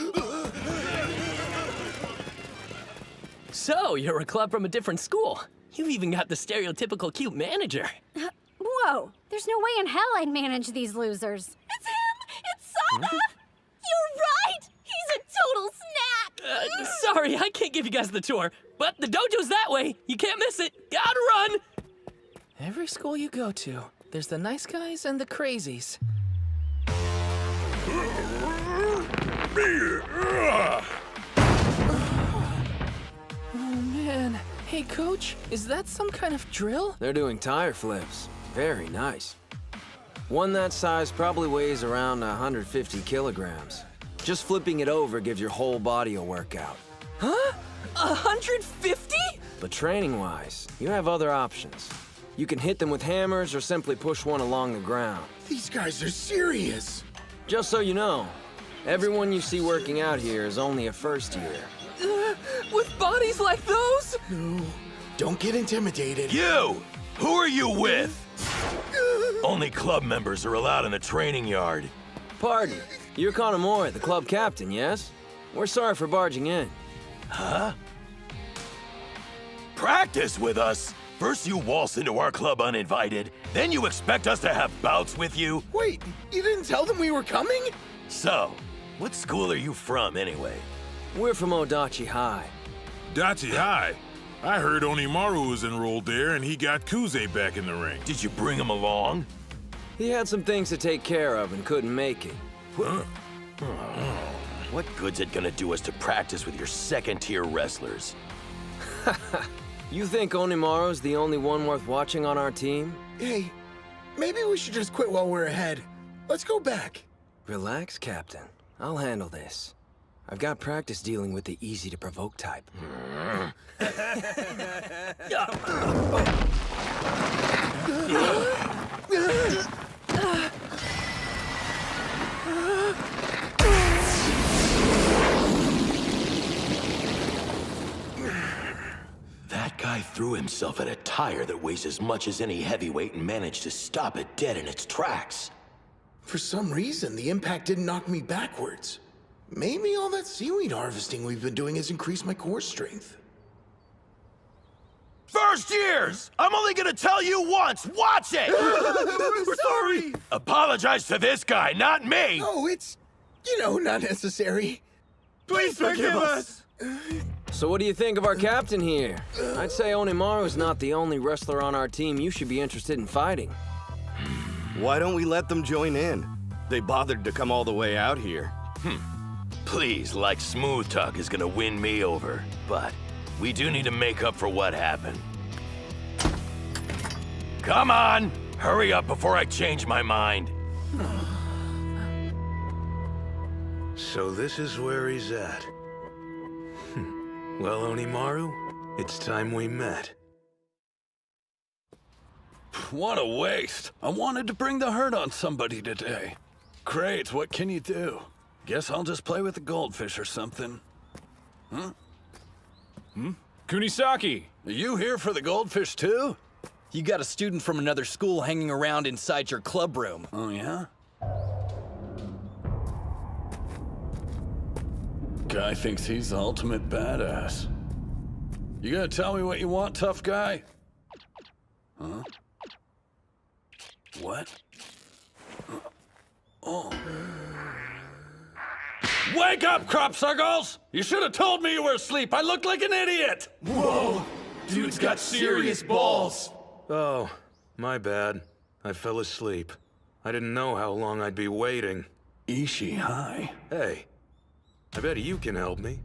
So, you're a club from a different school. You've even got the stereotypical cute manager. Whoa, there's no way in hell I'd manage these losers. It's him! It's Sana! You're right! He's a total snack! Sorry, I can't give you guys the tour, but the dojo's that way. You can't miss it. Gotta run! Every school you go to, there's the nice guys and the crazies. Oh, man. Hey, Coach, is that some kind of drill? They're doing tire flips. Very nice. One that size probably weighs around 150 kilograms. Just flipping it over gives your whole body a workout. Huh? 150? But training-wise, you have other options. You can hit them with hammers or simply push one along the ground. These guys are serious. Just so you know, everyone you see working out here is only a first year. With bodies like those? No, don't get intimidated. You! Who are you with? Only club members are allowed in the training yard. Pardon, you're Kanamori, the club captain, yes? We're sorry for barging in. Huh? Practice with us? First you waltz into our club uninvited, then you expect us to have bouts with you? Wait, you didn't tell them we were coming? So, what school are you from anyway? We're from Odachi High. Dachi High? I heard Onimaru was enrolled there and he got Kuze back in the ring. Did you bring him along? He had some things to take care of and couldn't make it. Huh? What good's it gonna do us to practice with your second-tier wrestlers? You think Onimaru's the only one worth watching on our team? Hey, maybe we should just quit while we're ahead. Let's go back. Relax, Captain. I'll handle this. I've got practice dealing with the easy-to-provoke type. That guy threw himself at a tire that weighs as much as any heavyweight and managed to stop it dead in its tracks. For some reason, the impact didn't knock me backwards. Maybe all that seaweed harvesting we've been doing has increased my core strength. First years! I'm only gonna tell you once! Watch it! We're sorry! Apologize to this guy, not me! Oh, it's, not necessary. Please forgive us! So what do you think of our captain here? I'd say Onimaru's not the only wrestler on our team you should be interested in fighting. Why don't we let them join in? They bothered to come all the way out here. Please, like Smooth Talk is gonna win me over, but we do need to make up for what happened. Come on! Hurry up before I change my mind. So this is where he's at. Well, Onimaru, it's time we met. What a waste. I wanted to bring the hurt on somebody today. Great, what can you do? Guess I'll just play with the goldfish or something. Huh? Kunisaki! Are you here for the goldfish too? You got a student from another school hanging around inside your club room. Oh, yeah? Guy thinks he's the ultimate badass. You gonna tell me what you want, tough guy? Huh? What? Oh. Wake up, cropsuckles! You should have told me you were asleep. I looked like an idiot! Whoa! Dude's got serious balls! Oh, my bad. I fell asleep. I didn't know how long I'd be waiting. Ishii, hi. Hey, I bet you can help me.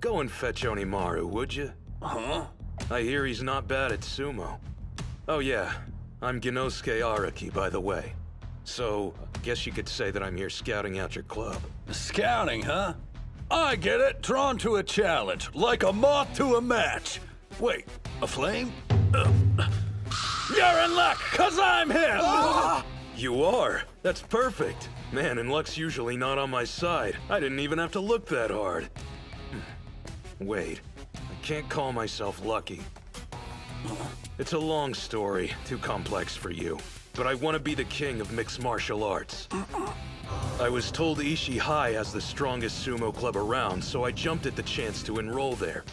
Go and fetch Onimaru, would you? Huh? I hear he's not bad at sumo. Oh yeah, I'm Genosuke Araki, by the way. So, I guess you could say that I'm here scouting out your club. Scouting, huh? I get it. Drawn to a challenge, like a moth to a match. Wait, a flame? You're in luck, 'cause I'm him! You are? That's perfect. Man, and luck's usually not on my side. I didn't even have to look that hard. Wait, I can't call myself lucky. It's a long story, too complex for you. But I want to be the king of mixed martial arts. I was told Ishii High has the strongest sumo club around, so I jumped at the chance to enroll there.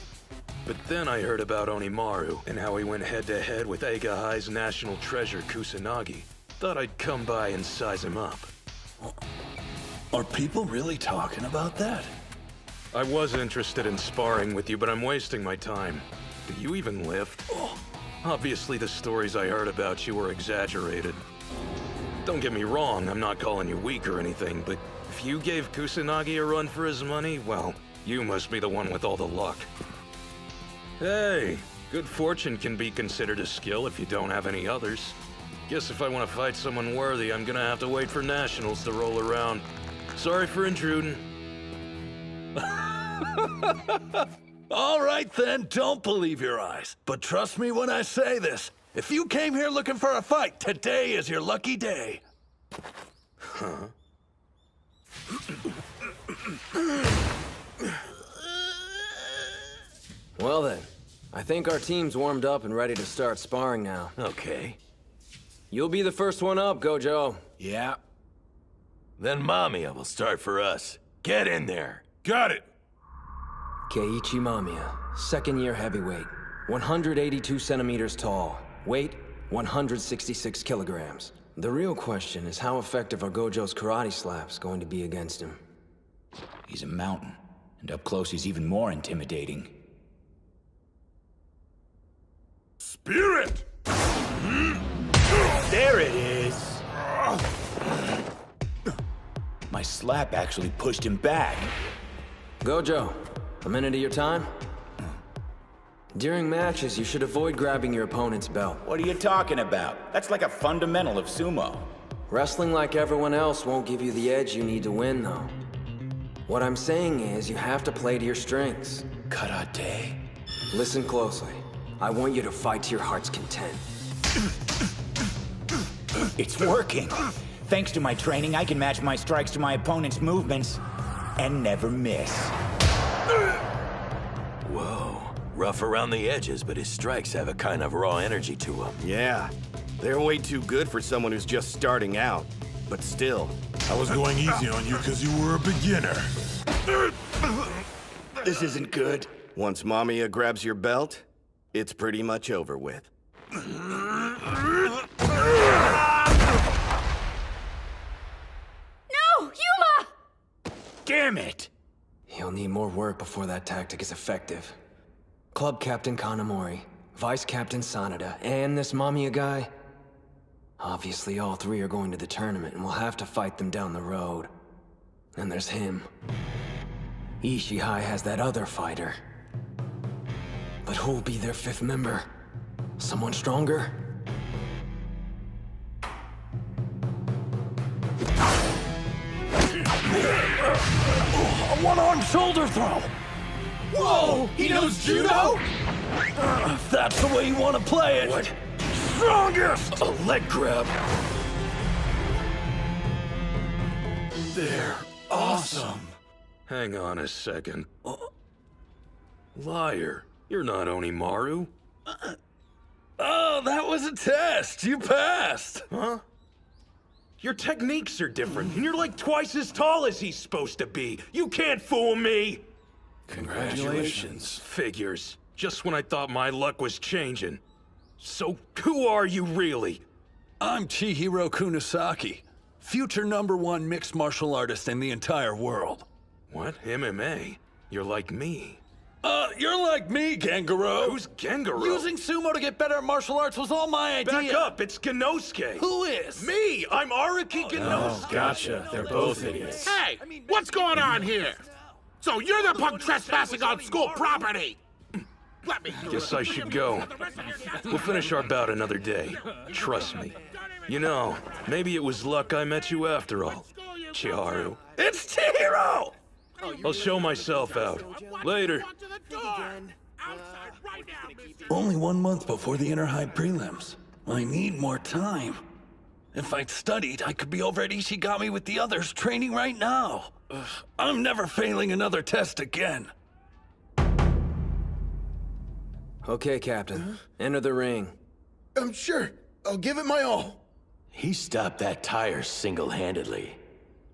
But then I heard about Onimaru, and how he went head-to-head with Eiga High's national treasure, Kusanagi. Thought I'd come by and size him up. Are people really talking about that? I was interested in sparring with you, but I'm wasting my time. Do you even lift? Obviously, the stories I heard about you were exaggerated. Don't get me wrong, I'm not calling you weak or anything, but if you gave Kusanagi a run for his money, well, you must be the one with all the luck. Hey, good fortune can be considered a skill if you don't have any others. Guess if I want to fight someone worthy, I'm gonna have to wait for nationals to roll around. Sorry for intruding. All right then, don't believe your eyes. But trust me when I say this. If you came here looking for a fight, today is your lucky day. Huh? Well then, I think our team's warmed up and ready to start sparring now. Okay. You'll be the first one up, Gojo. Yeah. Then Mamiya will start for us. Get in there. Got it. Keiichi Mamiya, second-year heavyweight, 182 centimeters tall, weight 166 kilograms. The real question is how effective are Gojo's karate slaps going to be against him? He's a mountain, and up close he's even more intimidating. Spirit! There it is! My slap actually pushed him back. Gojo, a minute of your time? During matches, you should avoid grabbing your opponent's belt. What are you talking about? That's like a fundamental of sumo. Wrestling like everyone else won't give you the edge you need to win, though. What I'm saying is, you have to play to your strengths. Karate? Listen closely. I want you to fight to your heart's content. It's working. Thanks to my training, I can match my strikes to my opponent's movements and never miss. Whoa. Rough around the edges, but his strikes have a kind of raw energy to them. Yeah. They're way too good for someone who's just starting out. But still. I was going easy on you because you were a beginner. This isn't good. Once Mamiya grabs your belt, it's pretty much over with. No! Yuma! Damn it! He'll need more work before that tactic is effective. Club Captain Kanamori, Vice Captain Sanada, and this Mamiya guy. Obviously, all three are going to the tournament, and we'll have to fight them down the road. And there's him. Ishihai has that other fighter. But who'll be their fifth member? Someone stronger? A one-arm shoulder throw! Whoa! He knows judo? If that's the way you want to play it. What? Strongest! A leg grab. They're awesome. Hang on a second. Liar. You're not Onimaru. Oh, that was a test. You passed. Huh? Your techniques are different, and you're like twice as tall as he's supposed to be. You can't fool me! Congratulations. Figures. Just when I thought my luck was changing. So, who are you really? I'm Chihiro Kunisaki, future #1 mixed martial artist in the entire world. What? MMA? You're like me. You're like me, Gengaro. Who's Gengaro? Using sumo to get better at martial arts was all my idea. Back up, it's Genosuke. Who is? Me! I'm Araki Genosuke. Oh, gotcha. They're both idiots. Hey, what's going on here? So you're the punk trespassing on school property! Let me Guess I should go. We'll finish our bout another day. Trust me. You know, maybe it was luck I met you after all, Chiharu. It's Chihiro! I'll show myself out. Later. Only 1 month before the inter-high prelims. I need more time. If I'd studied, I could be over at Ishigami with the others training right now. I'm never failing another test again. Okay, Captain. Enter the ring. I'm sure. I'll give it my all. He stopped that tire single-handedly.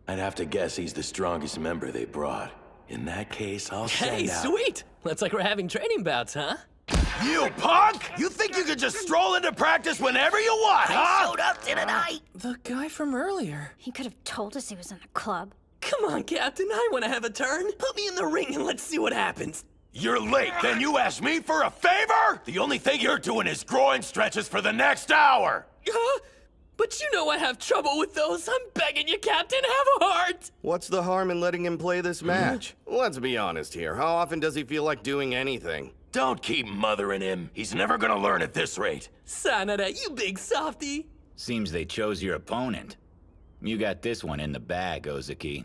I'd have to guess he's the strongest member they brought. In that case, I'll send out... Hey, sweet! Looks like we're having training bouts, huh? You punk! You think you could just stroll into practice whenever you want, huh? I showed up, didn't I? The guy from earlier. He could have told us he was in the club. Come on, Captain, I want to have a turn. Put me in the ring and let's see what happens. You're late, then you ask me for a favor? The only thing you're doing is groin stretches for the next hour! But you know I have trouble with those. I'm begging you, Captain, have a heart! What's the harm in letting him play this match? Let's be honest here. How often does he feel like doing anything? Don't keep mothering him. He's never gonna learn at this rate. Sanada, you big softy. Seems they chose your opponent. You got this one in the bag, Ozaki.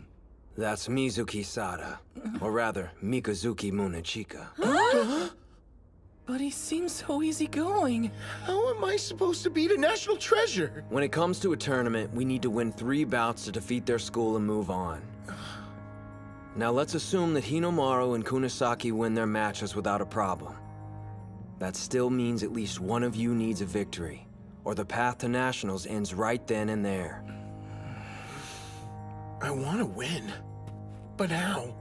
That's Mizuki Sada. Or rather, Mikazuki Munechika. But he seems so easygoing. How am I supposed to beat a national treasure? When it comes to a tournament, we need to win 3 bouts to defeat their school and move on. Now let's assume that Hinomaru and Kunisaki win their matches without a problem. That still means at least one of you needs a victory. or the path to nationals ends right then and there. I want to win, but how?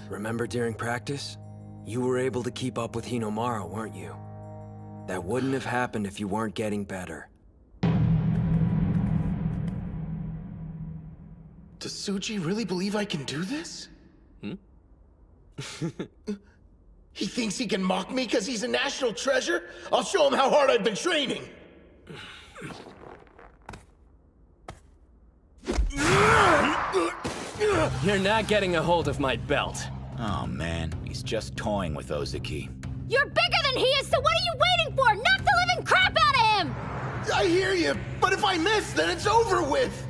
Remember during practice? You were able to keep up with Hinomaru, weren't you? That wouldn't have happened if you weren't getting better. Does Tsuji really believe I can do this? He thinks he can mock me because he's a national treasure? I'll show him how hard I've been training! You're not getting a hold of my belt. Oh man, he's just toying with Ozaki. You're bigger than he is, so what are you waiting for? Knock the living crap out of him! I hear you, but if I miss, then it's over with!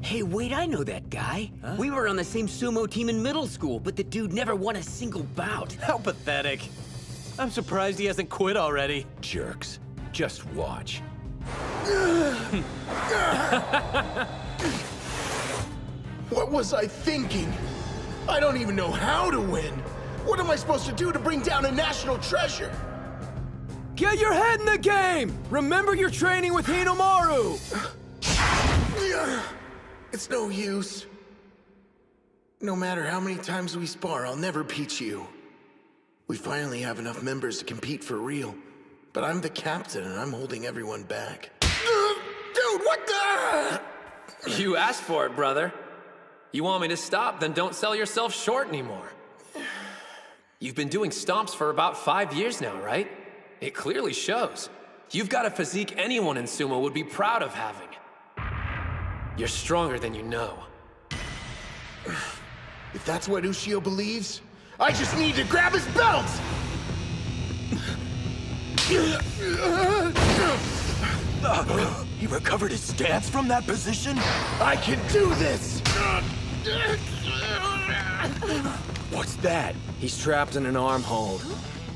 Hey, wait, I know that guy. Huh? We were on the same sumo team in middle school, but the dude never won a single bout. How pathetic. I'm surprised he hasn't quit already. Jerks. Just watch. What was I thinking? I don't even know how to win. What am I supposed to do to bring down a national treasure? Get your head in the game! Remember your training with Hinomaru! It's no use. No matter how many times we spar, I'll never beat you. We finally have enough members to compete for real. But I'm the captain and I'm holding everyone back. Dude, what the? You asked for it, brother. You want me to stop, then don't sell yourself short anymore. You've been doing stomps for about 5 years now, right? It clearly shows. You've got a physique anyone in sumo would be proud of having. You're stronger than you know. If that's what Ushio believes, I just need to grab his belt! He recovered his stance from that position? I can do this! What's that? He's trapped in an arm hold.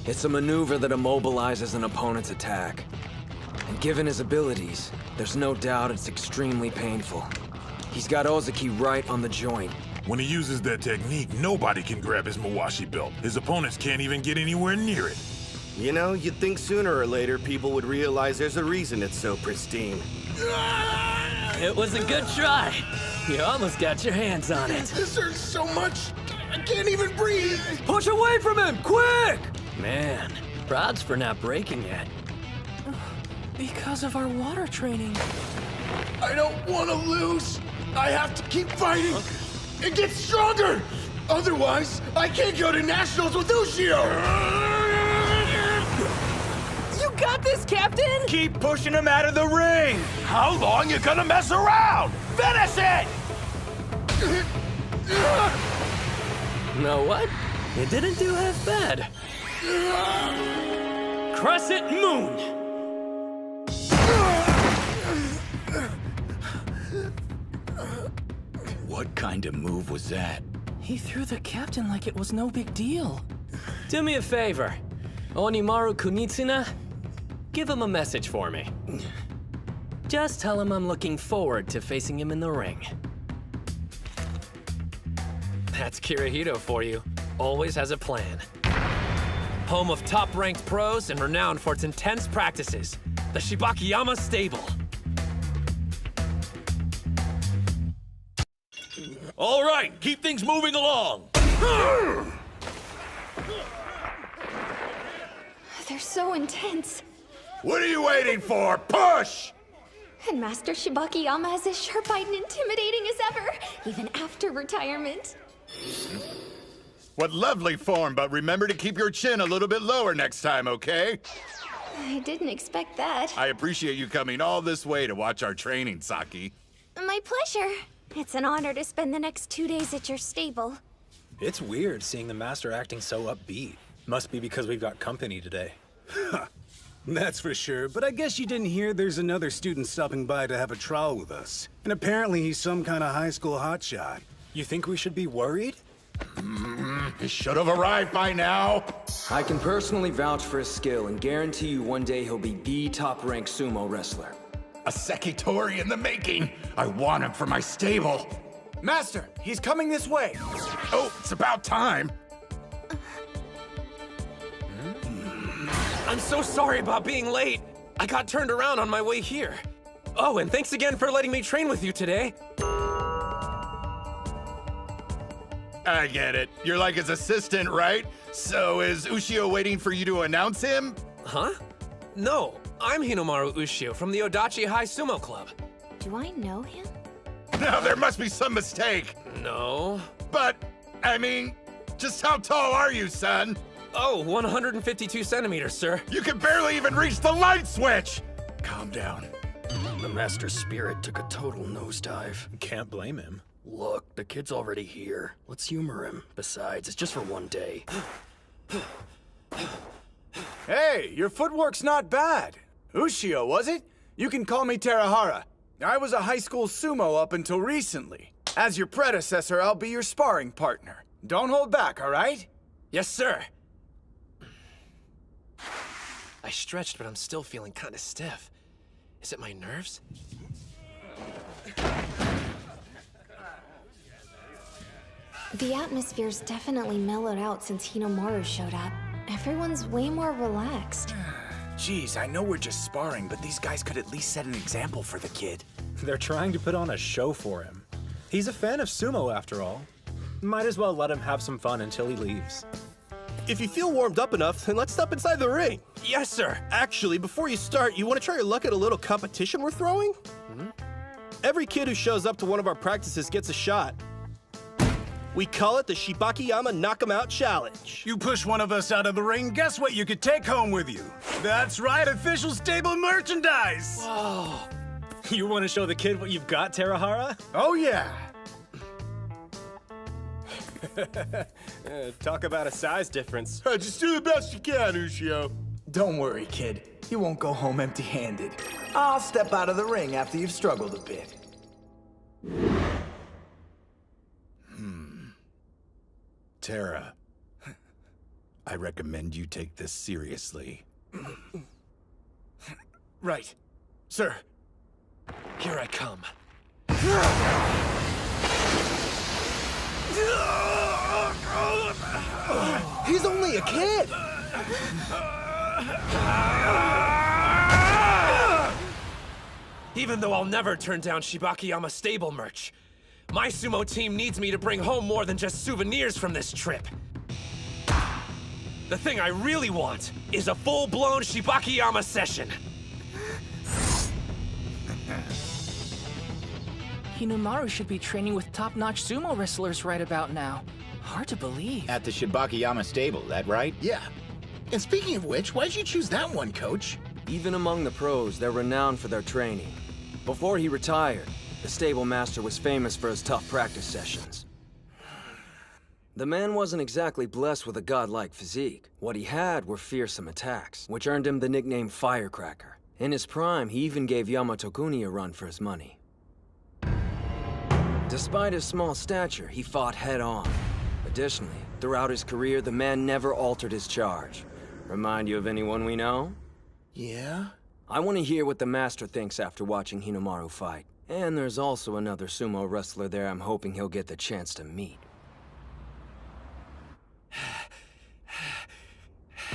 It's a maneuver that immobilizes an opponent's attack. And given his abilities, there's no doubt it's extremely painful. He's got Ozaki right on the joint. When he uses that technique, nobody can grab his Mawashi belt. His opponents can't even get anywhere near it. You know, you'd think sooner or later people would realize there's a reason it's so pristine. It was a good try. You almost got your hands on it. This hurts so much, I can't even breathe! Push away from him, quick! Man, prods for not breaking yet. Because of our water training. I don't want to lose! I have to keep fighting and get stronger! Otherwise, I can't go to nationals with Ushio! You got this, Captain! Keep pushing him out of the ring! How long you gonna mess around? Finish it! Know what? You didn't do half bad. Crescent Moon! What kind of move was that? He threw the captain like it was no big deal. Do me a favor. Onimaru Kunitsuna, give him a message for me. Just tell him I'm looking forward to facing him in the ring. That's Kirihito for you. Always has a plan. Home of top-ranked pros and renowned for its intense practices. The Shibakiyama Stable. All right, keep things moving along. They're so intense. What are you waiting for? Push! And Master Shibakiyama is as sharp-eyed and intimidating as ever, even after retirement. What lovely form, but remember to keep your chin a little bit lower next time, okay? I didn't expect that. I appreciate you coming all this way to watch our training, Saki. My pleasure. It's an honor to spend the next 2 days at your stable. It's weird seeing the master acting so upbeat. Must be because we've got company today. That's for sure, but I guess you didn't hear there's another student stopping by to have a trial with us. And apparently he's some kind of high school hotshot. You think we should be worried? He should have arrived by now. I can personally vouch for his skill and guarantee you one day he'll be the top-ranked sumo wrestler. A Sekitori in the making. I want him for my stable. Master, he's coming this way. Oh, it's about time. I'm so sorry about being late. I got turned around on my way here. Oh, and thanks again for letting me train with you today. I get it. You're like his assistant, right? So is Ushio waiting for you to announce him? Huh? No, I'm Hinomaru Ushio from the Odachi High Sumo Club. Do I know him? No, there must be some mistake. No. But, I mean, just how tall are you, son? Oh, 152 centimeters, sir. You can barely even reach the light switch! Calm down. The Master Spirit took a total nosedive. Can't blame him. Look, the kid's already here. Let's humor him. Besides, it's just for one day. Hey, your footwork's not bad. Ushio, was it? You can call me Terahara. I was a high school sumo up until recently. As your predecessor, I'll be your sparring partner. Don't hold back, all right? Yes, sir. I stretched, but I'm still feeling kind of stiff. Is it my nerves? The atmosphere's definitely mellowed out since Hinomaru showed up. Everyone's way more relaxed. Geez, I know we're just sparring, but these guys could at least set an example for the kid. They're trying to put on a show for him. He's a fan of sumo, after all. Might as well let him have some fun until he leaves. If you feel warmed up enough, then let's step inside the ring. Yes, sir. Actually, before you start, you want to try your luck at a little competition we're throwing? Every kid who shows up to one of our practices gets a shot. We call it the Shibakiyama Knock 'em Out Challenge. You push one of us out of the ring, guess what you could take home with you? That's right, official stable merchandise! Whoa. You want to show the kid what you've got, Terahara? Oh, yeah. Talk about a size difference. Just do the best you can, Ushio. Don't worry, kid. You won't go home empty-handed. I'll step out of the ring after you've struggled a bit. Tara, I recommend you take this seriously. Right. Sir. Here I come. He's only a kid! Even though I'll never turn down Shibakiyama stable merch, my sumo team needs me to bring home more than just souvenirs from this trip. The thing I really want is a full-blown Shibakiyama session. Hinomaru should be training with top-notch sumo wrestlers right about now. Hard to believe. At the Shibakiyama stable, that right? Yeah. And speaking of which, why'd you choose that one, Coach? Even among the pros, they're renowned for their training. Before he retired, the stable master was famous for his tough practice sessions. The man wasn't exactly blessed with a godlike physique. What he had were fearsome attacks, which earned him the nickname Firecracker. In his prime, he even gave Yamato-kuni a run for his money. Despite his small stature, he fought head-on. Additionally, throughout his career, the man never altered his charge. Remind you of anyone we know? Yeah? I want to hear what the master thinks after watching Hinomaru fight. And there's also another sumo wrestler there I'm hoping he'll get the chance to meet.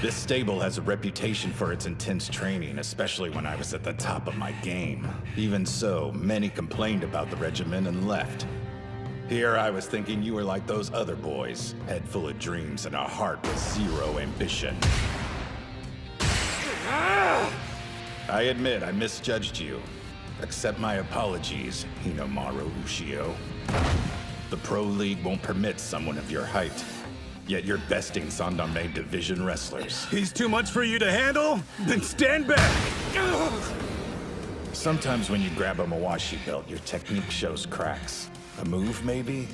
This stable has a reputation for its intense training, especially when I was at the top of my game. Even so, many complained about the regimen and left. Here I was thinking you were like those other boys, head full of dreams and a heart with zero ambition. I admit I misjudged you. Accept my apologies, Hinomaru Ushio. The Pro League won't permit someone of your height. Yet you're besting Sandame Division wrestlers. He's too much for you to handle? Then stand back! Sometimes when you grab a Mawashi belt, your technique shows cracks. A move, maybe?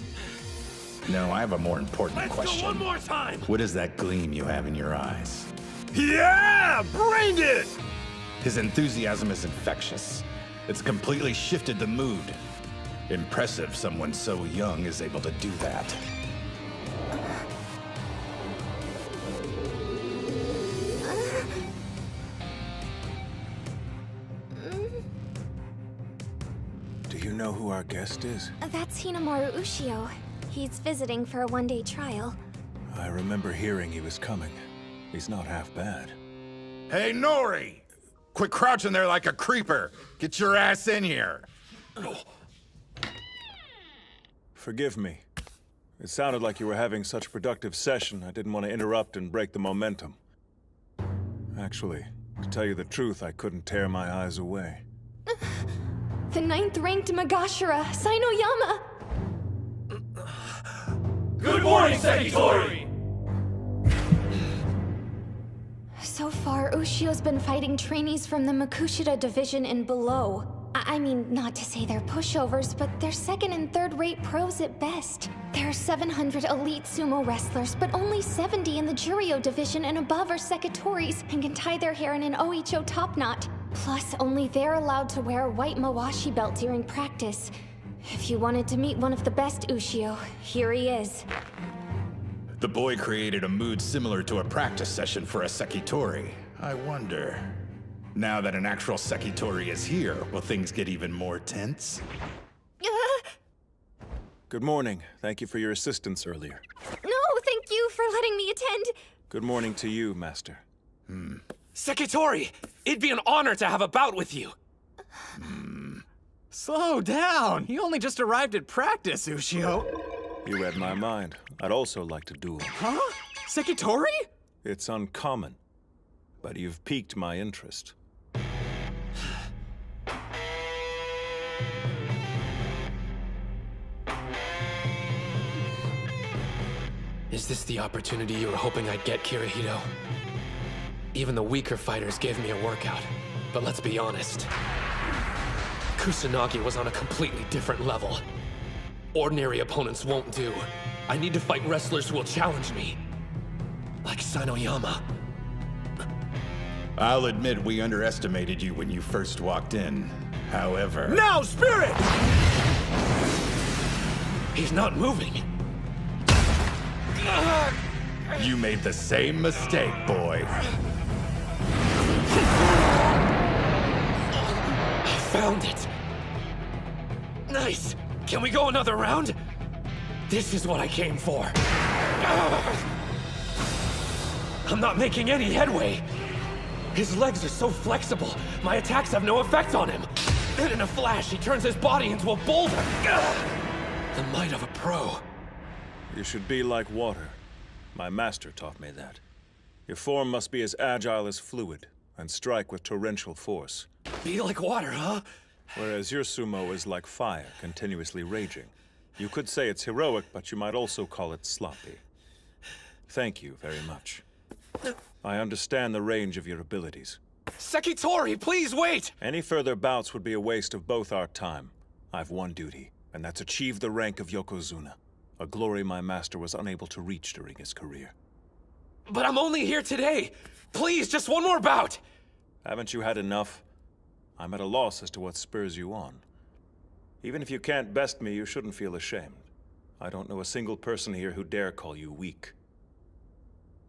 No, I have a more important question. Go one more time! What is that gleam you have in your eyes? Yeah! Bring it! His enthusiasm is infectious. It's completely shifted the mood. Impressive someone so young is able to do that. Do you know who our guest is? That's Hinomaru Ushio. He's visiting for a one-day trial. I remember hearing he was coming. He's not half bad. Hey, Nori! Quit crouching there like a creeper. Get your ass in here. Forgive me. It sounded like you were having such a productive session, I didn't want to interrupt and break the momentum. Actually, to tell you the truth, I couldn't tear my eyes away. The 9th-ranked Magashira, Sainoyama! Good morning, Sekitori! So far, Ushio's been fighting trainees from the Makushita division and below. I mean, not to say they're pushovers, but they're second and third-rate pros at best. There are 700 elite sumo wrestlers, but only 70 in the Juryo division and above are Sekitoris and can tie their hair in an Oicho top knot. Plus, only they're allowed to wear a white Mawashi belt during practice. If you wanted to meet one of the best Ushio, here he is. The boy created a mood similar to a practice session for a Sekitori. I wonder, now that an actual Sekitori is here, will things get even more tense? Good morning. Thank you for your assistance earlier. No, thank you for letting me attend. Good morning to you, Master. Sekitori, it'd be an honor to have a bout with you. Slow down! You only just arrived at practice, Ushio. You read my mind. I'd also like to duel. Huh? Sekitori? It's uncommon, but you've piqued my interest. Is this the opportunity you were hoping I'd get, Kirihito? Even the weaker fighters gave me a workout, but let's be honest. Kusanagi was on a completely different level. Ordinary opponents won't do. I need to fight wrestlers who will challenge me. Like Sainoyama. I'll admit we underestimated you when you first walked in. However... Now, Spirit! He's not moving. You made the same mistake, boy. I found it. Nice. Can we go another round? This is what I came for. I'm not making any headway. His legs are so flexible, my attacks have no effect on him. Then in a flash, he turns his body into a boulder. The might of a pro. You should be like water. My master taught me that. Your form must be as agile as fluid, and strike with torrential force. Be like water, huh? Whereas your sumo is like fire, continuously raging. You could say it's heroic, but you might also call it sloppy. Thank you very much. I understand the range of your abilities. Sekitori, please wait! Any further bouts would be a waste of both our time. I've one duty, and that's achieve the rank of Yokozuna. A glory my master was unable to reach during his career. But I'm only here today! Please, just one more bout! Haven't you had enough? I'm at a loss as to what spurs you on. Even if you can't best me, you shouldn't feel ashamed. I don't know a single person here who dare call you weak.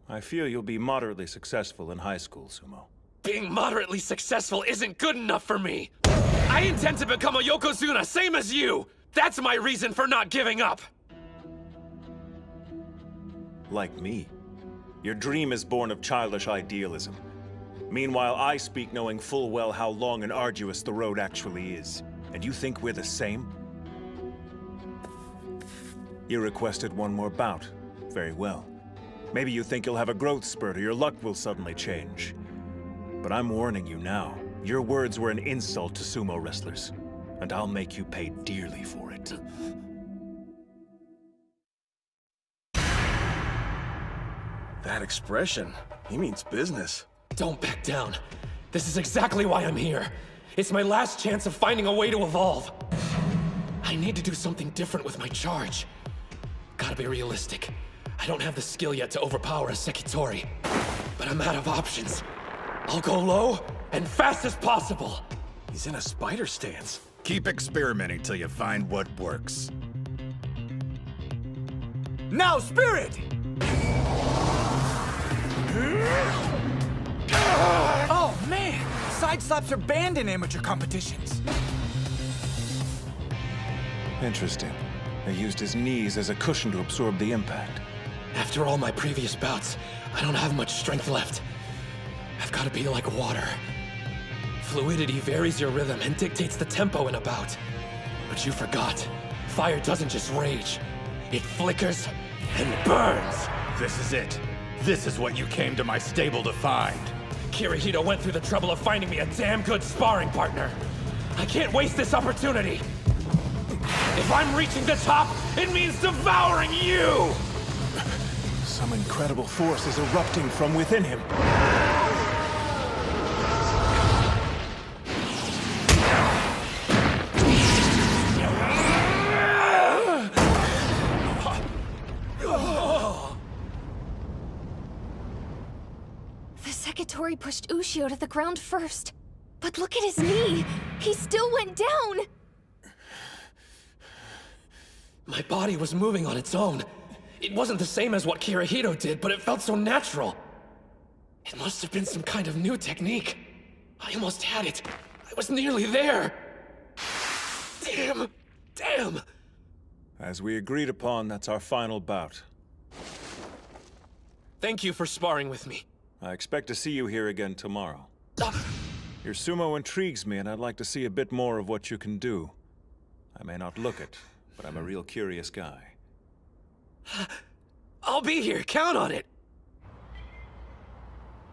I feel you'll be moderately successful in high school, Sumo. Being moderately successful isn't good enough for me! I intend to become a Yokozuna, same as you! That's my reason for not giving up! Like me. Your dream is born of childish idealism. Meanwhile, I speak knowing full well how long and arduous the road actually is. And you think we're the same? You requested one more bout. Very well. Maybe you think you'll have a growth spurt or your luck will suddenly change. But I'm warning you now. Your words were an insult to sumo wrestlers. And I'll make you pay dearly for it. That expression, he means business. Don't back down. This is exactly why I'm here. It's my last chance of finding a way to evolve. I need to do something different with my charge. Gotta be realistic. I don't have the skill yet to overpower a Sekitori. But I'm out of options. I'll go low and fast as possible. He's in a spider stance. Keep experimenting till you find what works. Now, Spirit! Oh, man! Side slaps are banned in amateur competitions. Interesting. He used his knees as a cushion to absorb the impact. After all my previous bouts, I don't have much strength left. I've got to be like water. Fluidity varies your rhythm and dictates the tempo in a bout. But you forgot. Fire doesn't just rage. It flickers and burns. This is it. This is what you came to my stable to find. Kirihito went through the trouble of finding me a damn good sparring partner. I can't waste this opportunity. If I'm reaching the top, it means devouring you! Some incredible force is erupting from within him. The Sekitori pushed Ushio to the ground first. But look at his knee! He still went down! My body was moving on its own. It wasn't the same as what Kirihito did, but it felt so natural. It must have been some kind of new technique. I almost had it. I was nearly there. Damn! Damn! As we agreed upon, that's our final bout. Thank you for sparring with me. I expect to see you here again tomorrow. Your sumo intrigues me, and I'd like to see a bit more of what you can do. I may not look it, but I'm a real curious guy. I'll be here, count on it!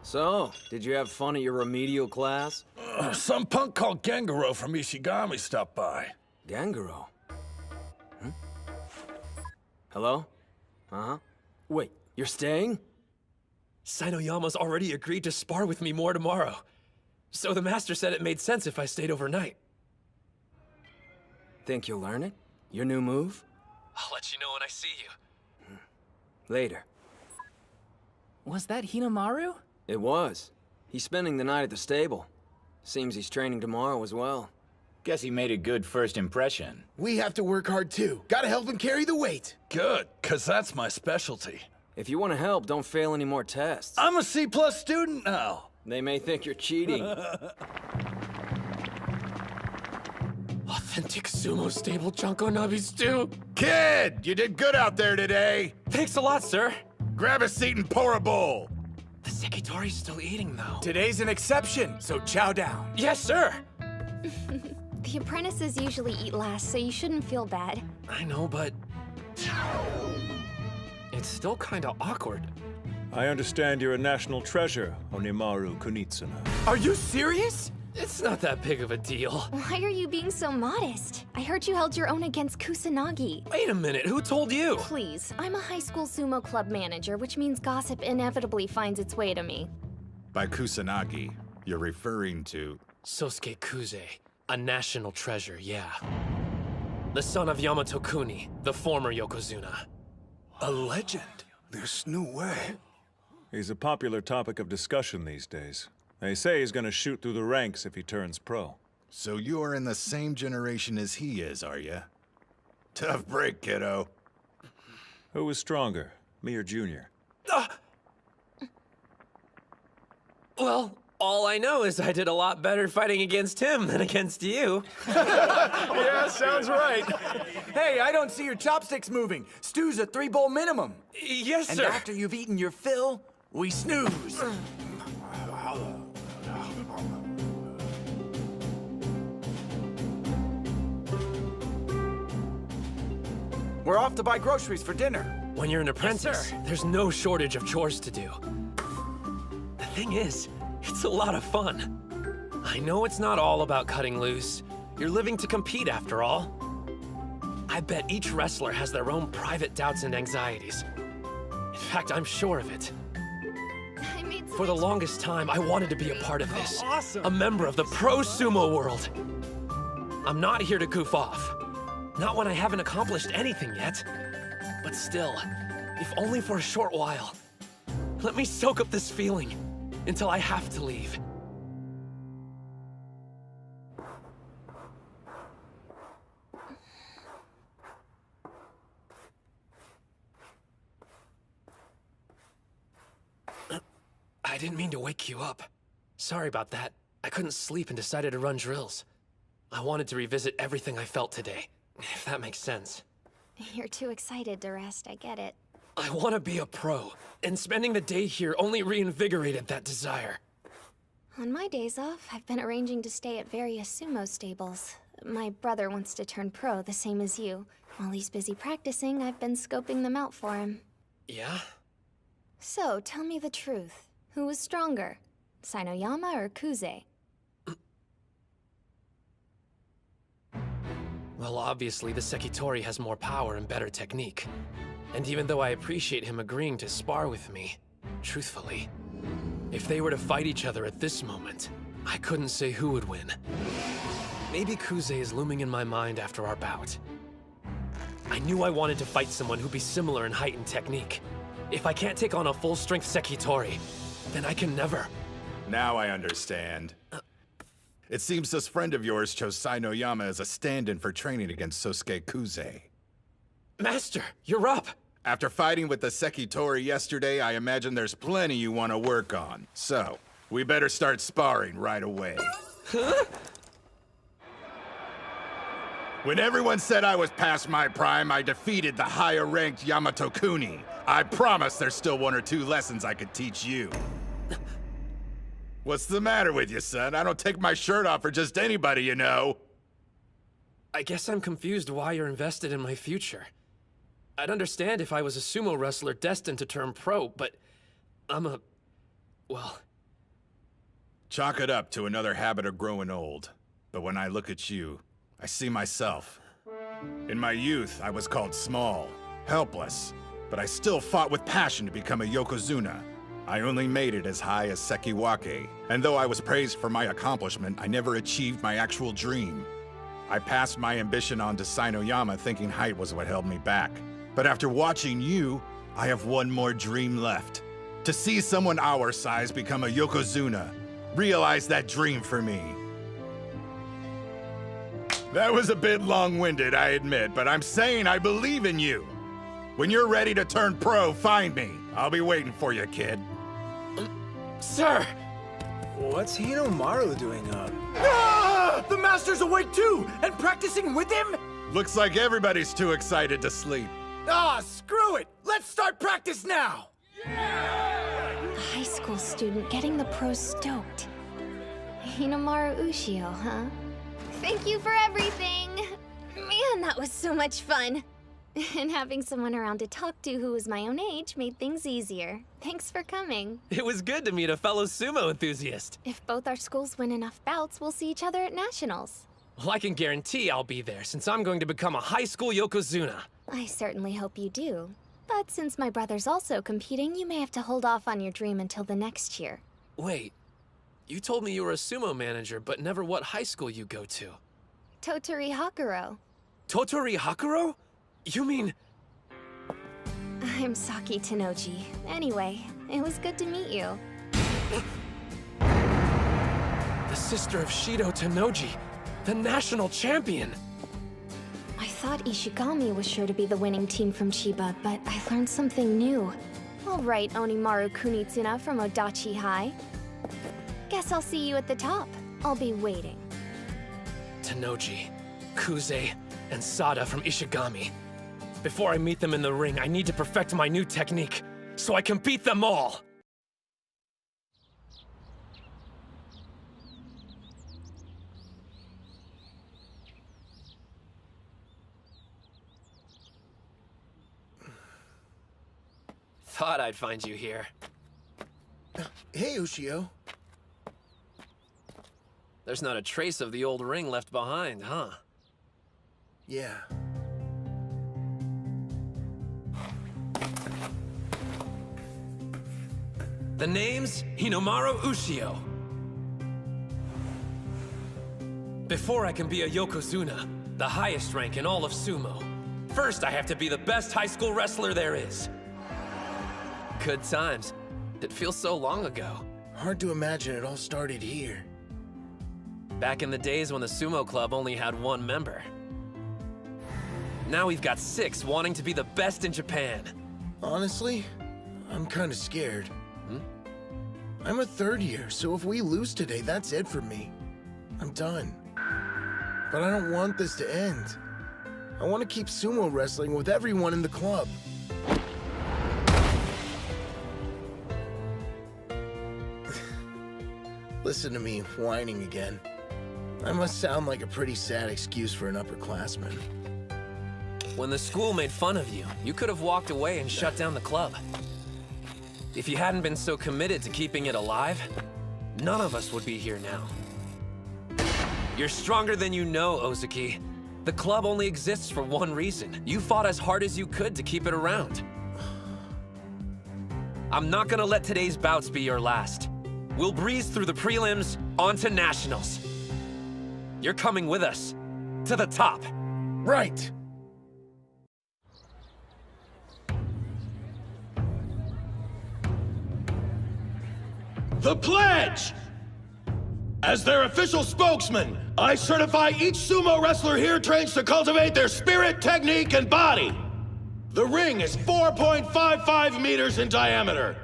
So, did you have fun at your remedial class? Some punk called Gengaro from Ishigami stopped by. Gengaro? Hello? Uh-huh. Wait, you're staying? Sainoyama's already agreed to spar with me more tomorrow. So the master said it made sense if I stayed overnight. Think you'll learn it? Your new move? I'll let you know when I see you. Later. Was that Hinamaru? It was. He's spending the night at the stable. Seems he's training tomorrow as well. Guess he made a good first impression. We have to work hard too. Gotta help him carry the weight. Good, cause that's my specialty. If you want to help, don't fail any more tests. I'm a C+ student now. They may think you're cheating. Authentic sumo stable Junko Nabi stew. Kid, you did good out there today. Thanks a lot, sir. Grab a seat and pour a bowl. The Sekitori's still eating, though. Today's an exception, so chow down. Yes, sir. The apprentices usually eat last, so you shouldn't feel bad. I know, but... it's still kinda awkward. I understand you're a national treasure, Onimaru Kunitsuna. Are you serious? It's not that big of a deal. Why are you being so modest? I heard you held your own against Kusanagi. Wait a minute, who told you? Please, I'm a high school sumo club manager, which means gossip inevitably finds its way to me. By Kusanagi, you're referring to... Sosuke Kuze, a national treasure, yeah. The son of Yamato Kuni, the former Yokozuna. A legend? There's no way. He's a popular topic of discussion these days. They say he's gonna shoot through the ranks if he turns pro. So you're in the same generation as he is, are you? Tough break, kiddo. Who was stronger, me or Junior? Well, all I know is I did a lot better fighting against him than against you. Yeah, sounds right. Hey, I don't see your chopsticks moving. Stew's a 3-bowl minimum. Yes, and sir. And after you've eaten your fill, we snooze. We're off to buy groceries for dinner. When you're an apprentice, there's no shortage of chores to do. The thing is, it's a lot of fun. I know it's not all about cutting loose. You're living to compete after all. I bet each wrestler has their own private doubts and anxieties. In fact, I'm sure of it. For the longest time, I wanted to be a part of this. Awesome. A member of the pro sumo world. I'm not here to goof off. Not when I haven't accomplished anything yet. But still, if only for a short while. Let me soak up this feeling until I have to leave. I didn't mean to wake you up. Sorry about that. I couldn't sleep and decided to run drills. I wanted to revisit everything I felt today, if that makes sense. You're too excited to rest, I get it. I want to be a pro, and spending the day here only reinvigorated that desire. On my days off, I've been arranging to stay at various sumo stables. My brother wants to turn pro, the same as you. While he's busy practicing, I've been scoping them out for him. Yeah? So, tell me the truth. Who was stronger? Sainoyama or Kuze? Well, obviously, the Sekitori has more power and better technique. And even though I appreciate him agreeing to spar with me, truthfully, if they were to fight each other at this moment, I couldn't say who would win. Maybe Kuze is looming in my mind after our bout. I knew I wanted to fight someone who'd be similar in height and technique. If I can't take on a full-strength Sekitori, then I can never. Now I understand. It seems this friend of yours chose Sainoyama as a stand-in for training against Sosuke Kuze. Master, you're up! After fighting with the Sekitori yesterday, I imagine there's plenty you want to work on. So, we better start sparring right away. Huh? When everyone said I was past my prime, I defeated the higher-ranked Yamato Kuni. I promise there's still 1 or 2 lessons I could teach you. What's the matter with you, son? I don't take my shirt off for just anybody, you know. I guess I'm confused why you're invested in my future. I'd understand if I was a sumo wrestler destined to turn pro, but well... Chalk it up to another habit of growing old. But when I look at you, I see myself. In my youth, I was called small, helpless, but I still fought with passion to become a Yokozuna. I only made it as high as Sekiwake, and though I was praised for my accomplishment, I never achieved my actual dream. I passed my ambition on to Sainoyama thinking height was what held me back. But after watching you, I have one more dream left. To see someone our size become a Yokozuna. Realize that dream for me. That was a bit long-winded, I admit, but I'm saying I believe in you. When you're ready to turn pro, find me. I'll be waiting for you, kid. Sir! What's Hinomaru doing up? Ah! The Master's awake too, and practicing with him? Looks like everybody's too excited to sleep. Ah, screw it! Let's start practice now! A high school student getting the pros stoked. Hinomaru Ushio, huh? Thank you for everything! Man, that was so much fun! And having someone around to talk to who was my own age made things easier. Thanks for coming. It was good to meet a fellow sumo enthusiast. If both our schools win enough bouts, we'll see each other at nationals. Well, I can guarantee I'll be there, since I'm going to become a high school Yokozuna. I certainly hope you do. But since my brother's also competing, you may have to hold off on your dream until the next year. Wait, you told me you were a sumo manager, but never what high school you go to. Totori Hakuro. Totori Hakuro? You mean... I'm Saki Tenoji. Anyway, it was good to meet you. The sister of Shido Tenoji, the national champion! I thought Ishigami was sure to be the winning team from Chiba, but I learned something new. All right, Onimaru Kunitsuna from Odachi High. Guess I'll see you at the top. I'll be waiting. Tenoji, Kuze, and Sada from Ishigami. Before I meet them in the ring, I need to perfect my new technique, so I can beat them all! Thought I'd find you here. Hey, Ushio. There's not a trace of the old ring left behind, huh? Yeah. The name's Hinomaru Ushio. Before I can be a Yokozuna, the highest rank in all of sumo, first I have to be the best high school wrestler there is. Good times. It feels so long ago. Hard to imagine it all started here. Back in the days when the sumo club only had 1 member. Now we've got 6 wanting to be the best in Japan. Honestly, I'm kind of scared. I'm a 3rd year, so if we lose today, that's it for me. I'm done. But I don't want this to end. I want to keep sumo wrestling with everyone in the club. listen to me whining again. I must sound like a pretty sad excuse for an upperclassman. When the school made fun of you, you could have walked away and shut down the club. If you hadn't been so committed to keeping it alive, none of us would be here now. You're stronger than you know, Ozaki. The club only exists for one reason. You fought as hard as you could to keep it around. I'm not gonna let today's bouts be your last. We'll breeze through the prelims, on to nationals. You're coming with us, to the top. Right! The pledge! As their official spokesman, I certify each sumo wrestler here trains to cultivate their spirit, technique, and body. The ring is 4.55 meters in diameter.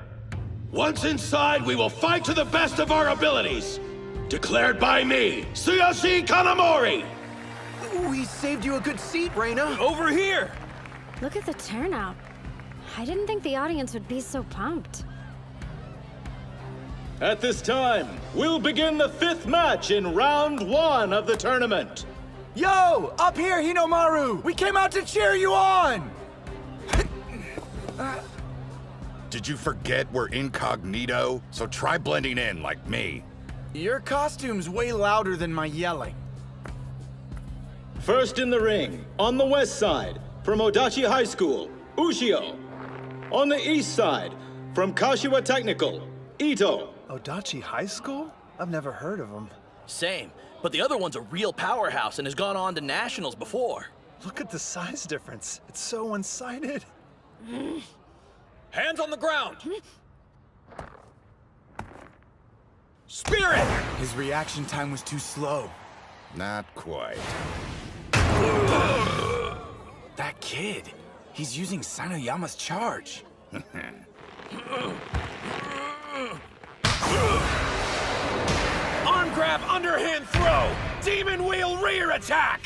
Once inside, we will fight to the best of our abilities. Declared by me, Tsuyoshi Kanamori! We saved you a good seat, Reina. Over here! Look at the turnout. I didn't think the audience would be so pumped. At this time, we'll begin the 5th match in round 1 of the tournament. Yo! Up here, Hinomaru! We came out to cheer you on! Did you forget we're incognito? So try blending in like me. Your costume's way louder than my yelling. First in the ring, on the west side, from Odachi High School, Ushio. On the east side, from Kashiwa Technical, Ito. Odachi High School? I've never heard of them. Same, but the other one's a real powerhouse and has gone on to nationals before. Look at the size difference. It's so one-sided. Hands on the ground! Spirit! His reaction time was too slow. Not quite. That kid, he's using Sanoyama's charge. Arm grab, underhand throw! Demon wheel rear attack!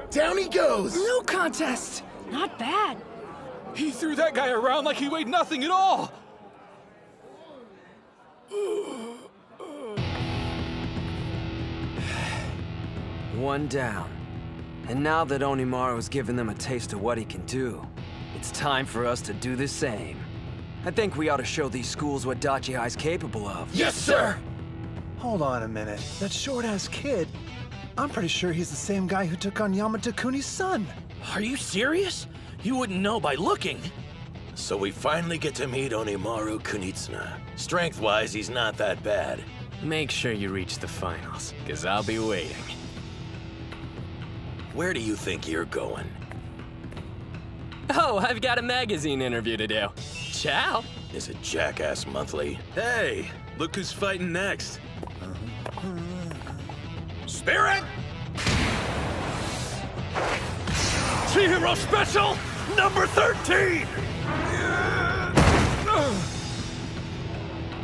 Down he goes! No contest! Not bad. He threw that guy around like he weighed nothing at all! One down. And now that Onimaru's given them a taste of what he can do, it's time for us to do the same. I think we ought to show these schools what Dachi High's capable of. Yes, sir! Hold on a minute. That short-ass kid, I'm pretty sure he's the same guy who took on Yamato Kuni's son. Are you serious? You wouldn't know by looking. So we finally get to meet Onimaru Kunitsuna. Strength-wise, he's not that bad. Make sure you reach the finals, because I'll be waiting. Where do you think you're going? Oh, I've got a magazine interview to do. Ciao! Is it Jackass Monthly? Hey, look who's fighting next. Spirit! Chihiro Special, number 13!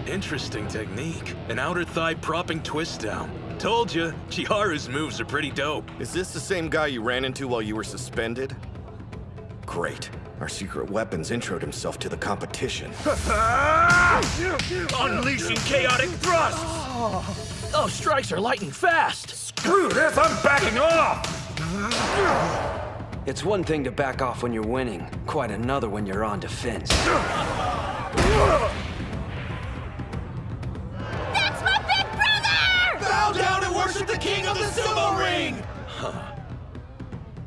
Interesting technique. An outer thigh propping twist down. Told you, Chiharu's moves are pretty dope. Is this the same guy you ran into while you were suspended? Great. Our secret weapons introed himself to the competition. Unleashing chaotic thrusts! Oh, strikes are light and fast! Screw this, I'm backing off! It's one thing to back off when you're winning, quite another when you're on defense. That's my big brother! Bow down and worship the king of the sumo ring! Huh.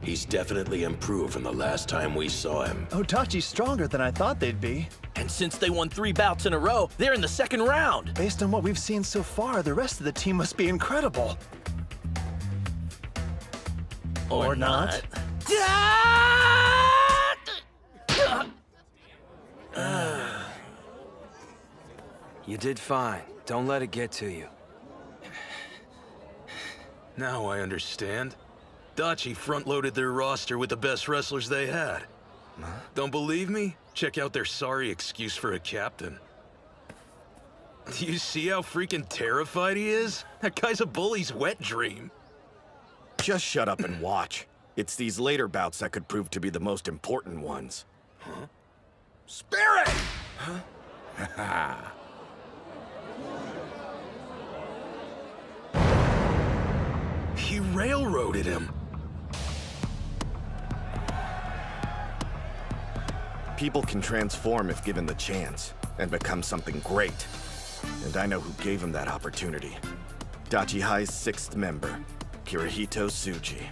He's definitely improved from the last time we saw him. Odachi's stronger than I thought they'd be. And since they won 3 bouts in a row, they're in the 2nd round. Based on what we've seen so far, the rest of the team must be incredible. Or not. You did fine. Don't let it get to you. Now I understand. Dachi front-loaded their roster with the best wrestlers they had. Don't believe me? Check out their sorry excuse for a captain. Do you see how freaking terrified he is? That guy's a bully's wet dream. Just shut up and watch. It's these later bouts that could prove to be the most important ones. Spirit! They railroaded him. People can transform if given the chance, and become something great. And I know who gave him that opportunity. Dachi High's 6th member, Kirihito Tsuji.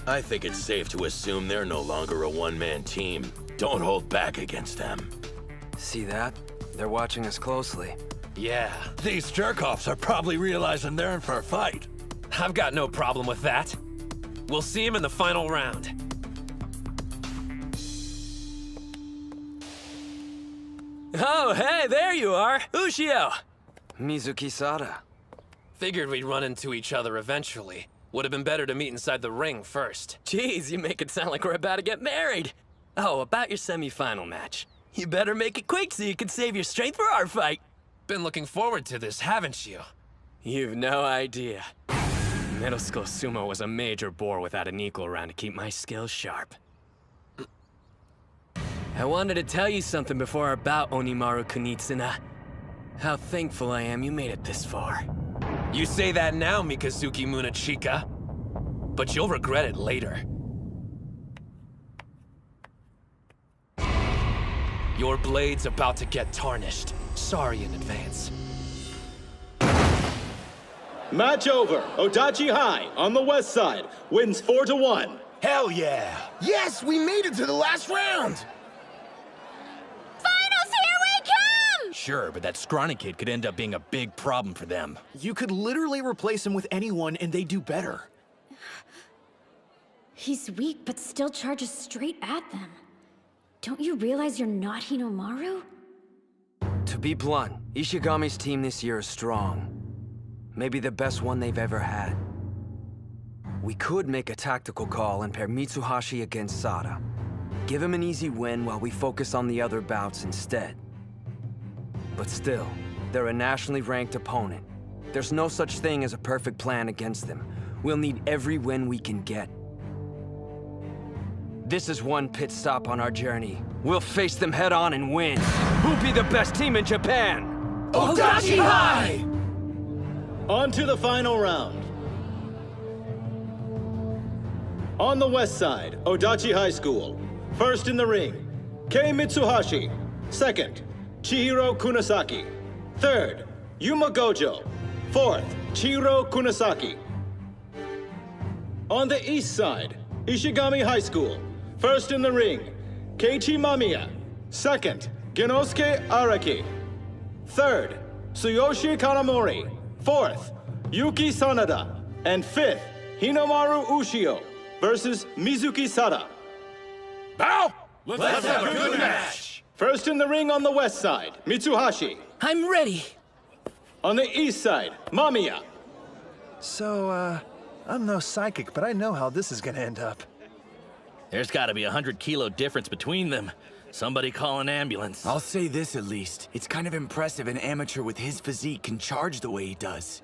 I think it's safe to assume they're no longer a one-man team. Don't hold back against them. See that? They're watching us closely. Yeah, These jerk-offs are probably realizing they're in for a fight. I've got no problem with that. We'll see him in the final round. Oh, hey, there you are! Ushio! Mizuki Sada. Figured we'd run into each other eventually. Would have been better to meet inside the ring first. Jeez, you make it sound like we're about to get married. Oh, about your semi-final match. You better make it quick so you can save your strength for our fight. Been looking forward to this, haven't you? You've no idea. Middle school sumo was a major bore without an equal around to keep my skills sharp. I wanted to tell you something before our bout, Onimaru Kunitsuna. How thankful I am you made it this far. You say that now, Mikazuki Munachika, but you'll regret it later. Your blade's about to get tarnished. Sorry in advance. Match over. Odachi High on the west side wins 4-1. Hell yeah! Yes, we made it to the last round! Finals, here we come! Sure, but that scrawny kid could end up being a big problem for them. You could literally replace him with anyone and they do better. He's weak, but still charges straight at them. Don't you realize you're not Hinomaru? To be blunt, Ishigami's team this year is strong. Maybe the best one they've ever had. We could make a tactical call and pair Mitsuhashi against Sada. Give him an easy win while we focus on the other bouts instead. But still, they're a nationally ranked opponent. There's no such thing as a perfect plan against them. We'll need every win we can get. This is one pit stop on our journey. We'll face them head on and win. Who'll be the best team in Japan? Odachi High! On to the final round. On the west side, Odachi High School. First in the ring, Kei Mitsuhashi. Second, Chihiro Kunasaki. Third, Yuma Gojo. Fourth, Chihiro Kunasaki. On the east side, Ishigami High School. First in the ring, Keiichi Mamiya. Second, Genosuke Araki. Third, Tsuyoshi Kanamori. Fourth, Yuki Sanada. And fifth, Hinomaru Ushio versus Mizuki Sada. Bow! Let's have a good match! First in the ring on the west side, Mitsuhashi. I'm ready. On the east side, Mamiya. So, I'm no psychic, but I know how this is gonna end up. There's gotta be 100-kilo difference between them. Somebody call an ambulance. I'll say this at least. It's kind of impressive an amateur with his physique can charge the way he does.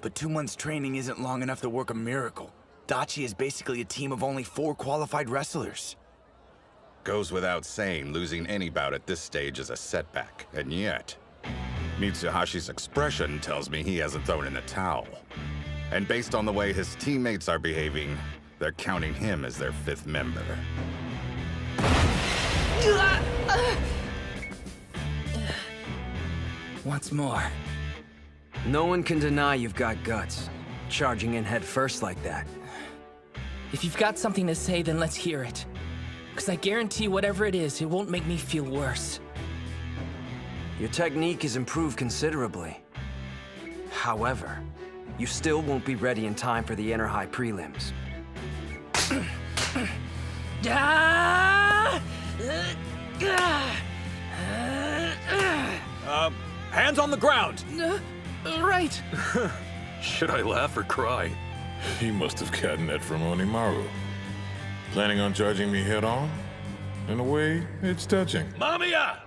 But 2 months training isn't long enough to work a miracle. Dachi is basically a team of only 4 qualified wrestlers. Goes without saying, losing any bout at this stage is a setback. And yet, Mitsuhashi's expression tells me he hasn't thrown in the towel. And based on the way his teammates are behaving, they're counting him as their 5th member. Once more. No one can deny you've got guts. Charging in head first like that. If you've got something to say, then let's hear it. Because I guarantee whatever it is, it won't make me feel worse. Your technique has improved considerably. However, you still won't be ready in time for the Inner High prelims. Hands on the ground! Right. Should I laugh or cry? He must have gotten that from Onimaru. Planning on charging me head on? In a way, it's touching. Mamiya!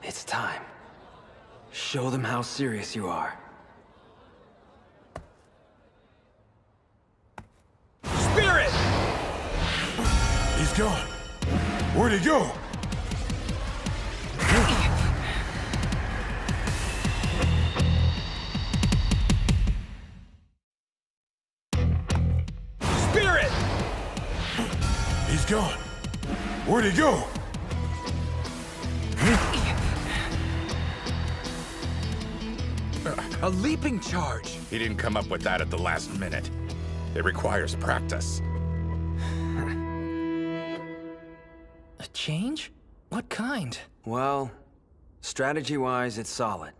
It's time. Show them how serious you are. Spirit! He's gone. Where'd he go? Spirit! He's gone. Where'd he go? A leaping charge. He didn't come up with that at the last minute. It requires practice. A change? What kind? Well, strategy-wise, it's solid.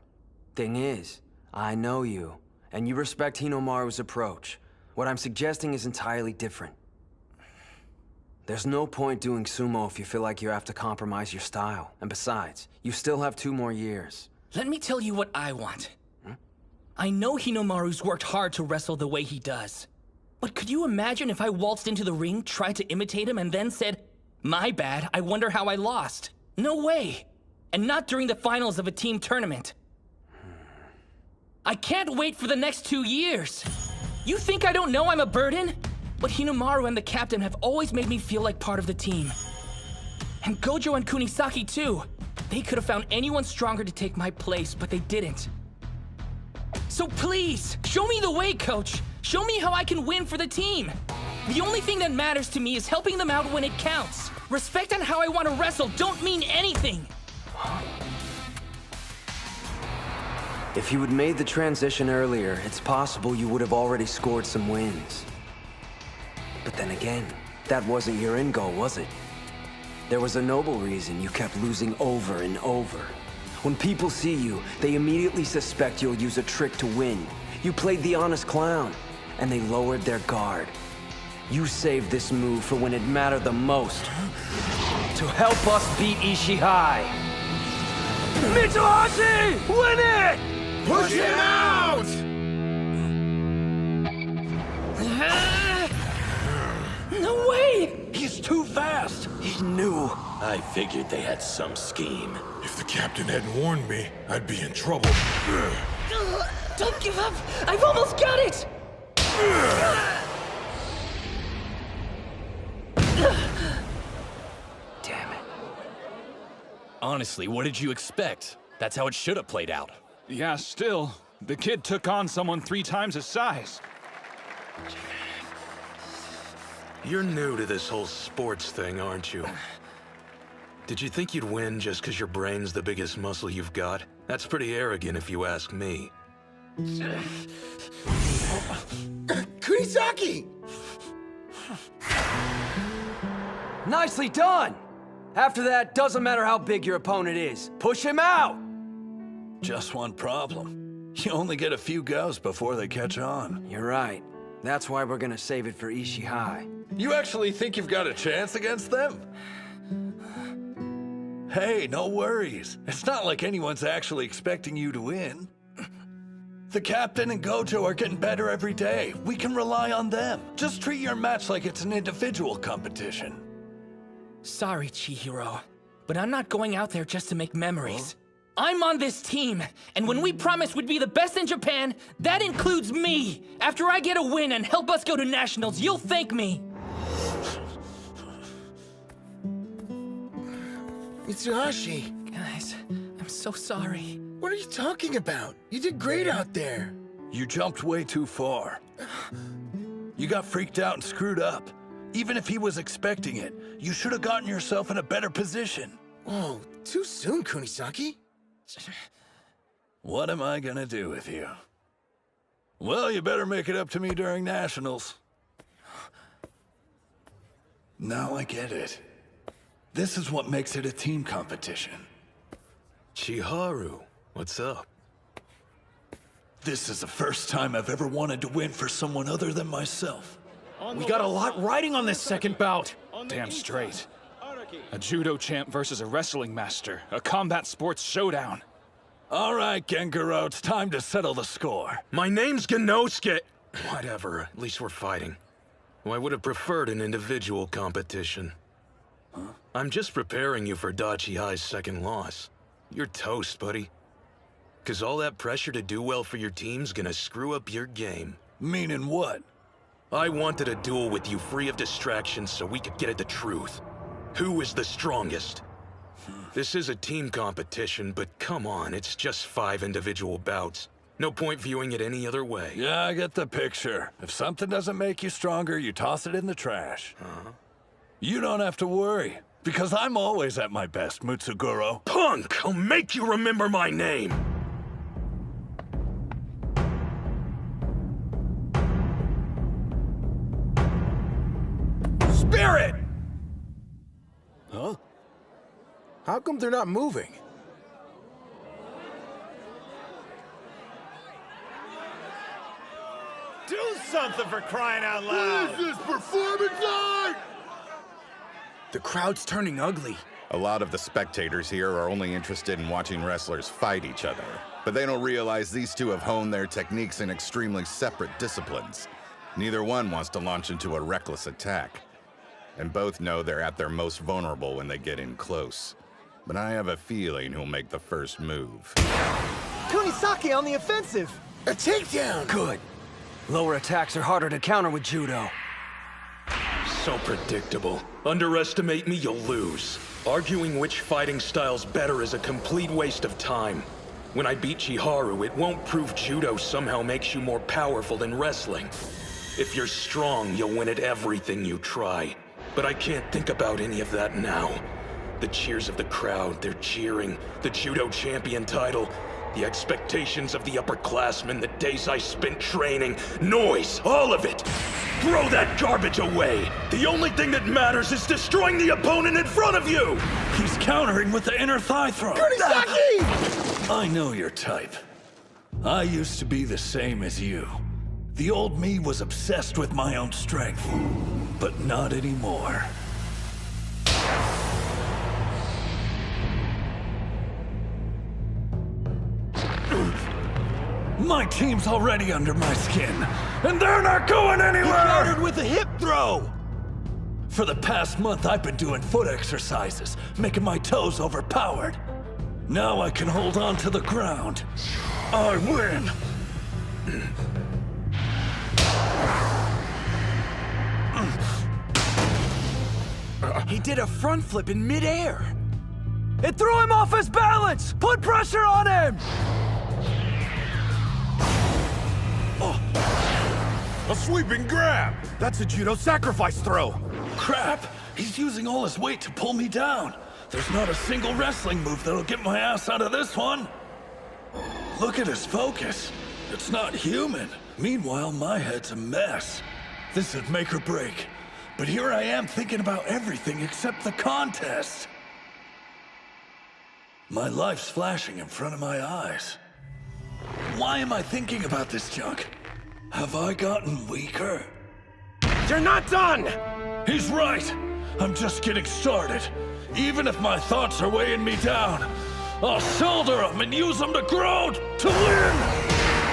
Thing is, I know you, and you respect Hinomaru's approach. What I'm suggesting is entirely different. There's no point doing sumo if you feel like you have to compromise your style. And besides, you still have 2 more years. Let me tell you what I want. I know Hinomaru's worked hard to wrestle the way he does. But could you imagine if I waltzed into the ring, tried to imitate him, and then said, "My bad, I wonder how I lost"? No way. And not during the finals of a team tournament. I can't wait for the next 2 years. You think I don't know I'm a burden? But Hinomaru and the captain have always made me feel like part of the team. And Gojo and Kunisaki too. They could have found anyone stronger to take my place, but they didn't. So please, show me the way, coach. Show me how I can win for the team. The only thing that matters to me is helping them out when it counts. Respect and how I want to wrestle don't mean anything. If you had made the transition earlier, it's possible you would have already scored some wins. But then again, that wasn't your end goal, was it? There was a noble reason you kept losing over and over. When people see you, they immediately suspect you'll use a trick to win. You played the honest clown, and they lowered their guard. You saved this move for when it mattered the most. To help us beat Ishihai. Mitsuhashi! Win it! Push him out! No way! He's too fast! He knew. I figured they had some scheme. If the captain hadn't warned me, I'd be in trouble. Don't give up! I've almost got it! Damn it. Honestly, what did you expect? That's how it should have played out. Yeah, still. The kid took on someone 3 times his size. You're new to this whole sports thing, aren't you? Did you think you'd win just because your brain's the biggest muscle you've got? That's pretty arrogant if you ask me. Kunisaki! Nicely done! After that, doesn't matter how big your opponent is. Push him out! Just one problem. You only get a few goes before they catch on. You're right. That's why we're gonna save it for Ishihai. You actually think you've got a chance against them? Hey, no worries. It's not like anyone's actually expecting you to win. The captain and Gojo are getting better every day. We can rely on them. Just treat your match like it's an individual competition. Sorry, Chihiro, but I'm not going out there just to make memories. I'm on this team, and when we promised we'd be the best in Japan, that includes me. After I get a win and help us go to nationals, you'll thank me. Mitsuhashi. Guys, I'm so sorry. What are you talking about? You did great out there. You jumped way too far. You got freaked out and screwed up. Even if he was expecting it, you should have gotten yourself in a better position. Whoa, too soon, Kunisaki. What am I gonna do with you? Well, you better make it up to me during nationals. Now I get it. This is what makes it a team competition. Chiharu, what's up? This is the first time I've ever wanted to win for someone other than myself. We got a lot riding on this second bout. Damn straight. A judo champ versus a wrestling master. A combat sports showdown. All right, Gengaro, it's time to settle the score. My name's Genosuke. Whatever, at least we're fighting. Well, I would have preferred an individual competition. I'm just preparing you for Dachihai's second loss. You're toast, buddy. Cause all that pressure to do well for your team's gonna screw up your game. Meaning what? I wanted a duel with you free of distractions so we could get at the truth. Who is the strongest? This is a team competition, but come on, it's just 5 individual bouts. No point viewing it any other way. Yeah, I get the picture. If something doesn't make you stronger, you toss it in the trash. You don't have to worry, because I'm always at my best, Mutsuguro. Punk! I'll make you remember my name! Spirit! Huh? How come they're not moving? Do something for crying out loud! What is this, performance art? The crowd's turning ugly. A lot of the spectators here are only interested in watching wrestlers fight each other, but they don't realize these two have honed their techniques in extremely separate disciplines. Neither one wants to launch into a reckless attack, and both know they're at their most vulnerable when they get in close. But I have a feeling who'll make the first move. Kunisaki on the offensive! A takedown! Good. Lower attacks are harder to counter with judo. So predictable. Underestimate me, you'll lose. Arguing which fighting style's better is a complete waste of time. When I beat Chiharu, it won't prove judo somehow makes you more powerful than wrestling. If you're strong, you'll win at everything you try. But I can't think about any of that now. The cheers of the crowd, they're cheering. The judo champion title. The expectations of the upperclassmen, the days I spent training. Noise, all of it! Throw that garbage away! The only thing that matters is destroying the opponent in front of you! He's countering with the inner thigh throw. Kunisaki! I know your type. I used to be the same as you. The old me was obsessed with my own strength, but not anymore. My team's already under my skin, and they're not going anywhere! He countered with a hip throw! For the past month, I've been doing foot exercises, making my toes overpowered. Now I can hold on to the ground. I win! He did a front flip in midair. It threw him off his balance! Put pressure on him! A sweeping grab! That's a judo sacrifice throw! Crap! He's using all his weight to pull me down. There's not a single wrestling move that'll get my ass out of this one. Look at his focus. It's not human. Meanwhile, my head's a mess. This is make or break. But here I am thinking about everything except the contest. My life's flashing in front of my eyes. Why am I thinking about this junk? Have I gotten weaker? You're not done! He's right! I'm just getting started. Even if my thoughts are weighing me down, I'll shoulder them and use them to grow to win!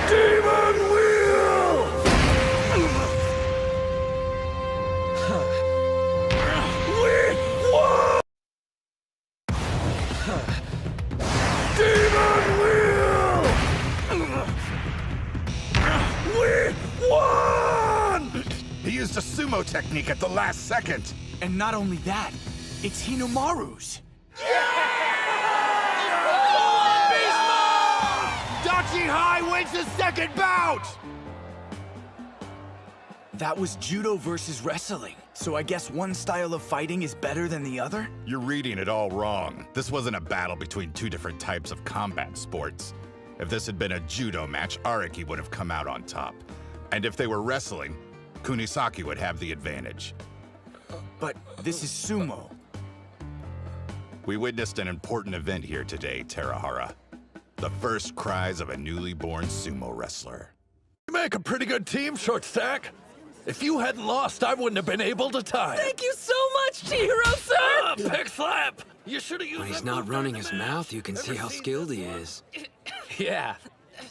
Demon Wheel! We won! Demon Wheel! We won! He used a sumo technique at the last second. And not only that, it's Hinomaru's. Dachi High wins the second bout! That was judo versus wrestling. So I guess one style of fighting is better than the other? You're reading it all wrong. This wasn't a battle between two different types of combat sports. If this had been a judo match, Araki would have come out on top. And if they were wrestling, Kunisaki would have the advantage. But this is sumo. We witnessed an important event here today, Terahara. The first cries of a newly born sumo wrestler. You make a pretty good team, Short Stack. If you hadn't lost, I wouldn't have been able to tie. Thank you so much, Chihiro-san! Pick slap! You should have used When he's not running his mouth, you can see how skilled he is. Yeah.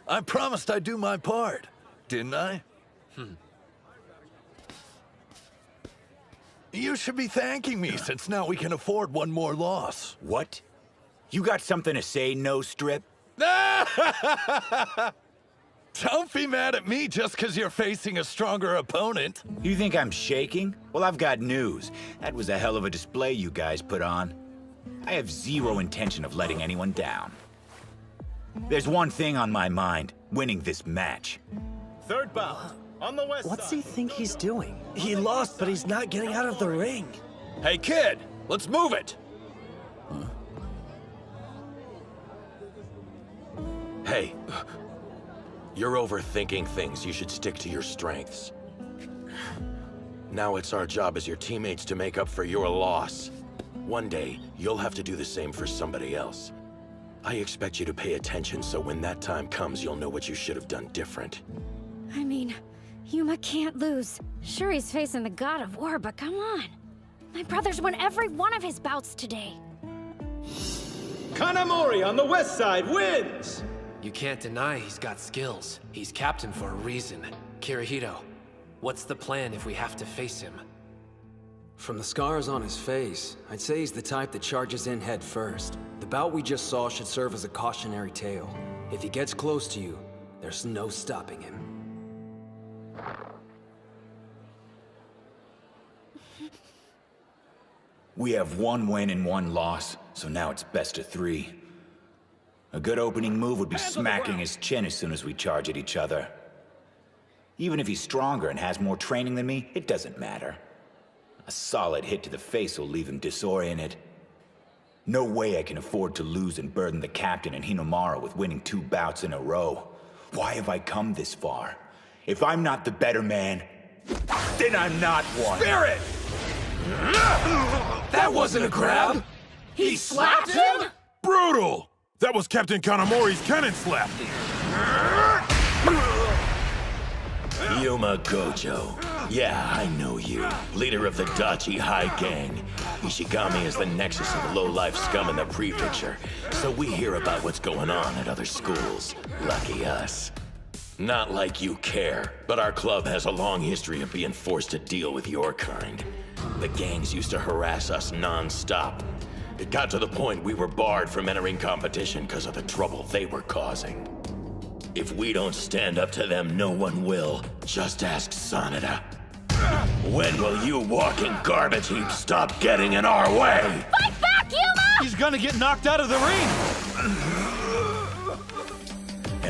I promised I'd do my part, didn't I? You should be thanking me, since now we can afford one more loss. What? You got something to say, No Strip? Don't be mad at me just because you're facing a stronger opponent. You think I'm shaking? Well, I've got news. That was a hell of a display you guys put on. I have zero intention of letting anyone down. There's one thing on my mind, winning this match. Third bout, on the west What's side. he think he's doing? He lost, but he's not getting out of the ring. Hey, kid, let's move it. Hey, you're overthinking things. You should stick to your strengths. Now it's our job as your teammates to make up for your loss. One day, you'll have to do the same for somebody else. I expect you to pay attention so when that time comes, you'll know what you should have done different. I mean, Yuma can't lose. Sure, he's facing the god of war, but come on. My brother's won every one of his bouts today. Kanamori on the west side wins! You can't deny he's got skills. He's captain for a reason. Kirihito, what's the plan if we have to face him? From the scars on his face, I'd say he's the type that charges in head first. The bout we just saw should serve as a cautionary tale. If he gets close to you, there's no stopping him. We have one win and one loss, so now it's best of 3. A good opening move would be smacking his chin as soon as we charge at each other. Even if he's stronger and has more training than me, it doesn't matter. A solid hit to the face will leave him disoriented. No way I can afford to lose and burden the captain and Hinomaru with winning 2 bouts in a row. Why have I come this far? If I'm not the better man, then I'm not one. Spirit! That wasn't a grab! He slapped him? Brutal! That was Captain Kanamori's cannon slap. Yuma Gojo. Yeah, I know you. Leader of the Dachi High Gang. Ishigami is the nexus of low-life scum in the prefecture, so we hear about what's going on at other schools. Lucky us. Not like you care, but our club has a long history of being forced to deal with your kind. The gangs used to harass us non-stop. It got to the point we were barred from entering competition because of the trouble they were causing. If we don't stand up to them, no one will. Just ask Sanada. When will you walking garbage heap stop getting in our way? Fight back, Yuma! He's gonna get knocked out of the ring!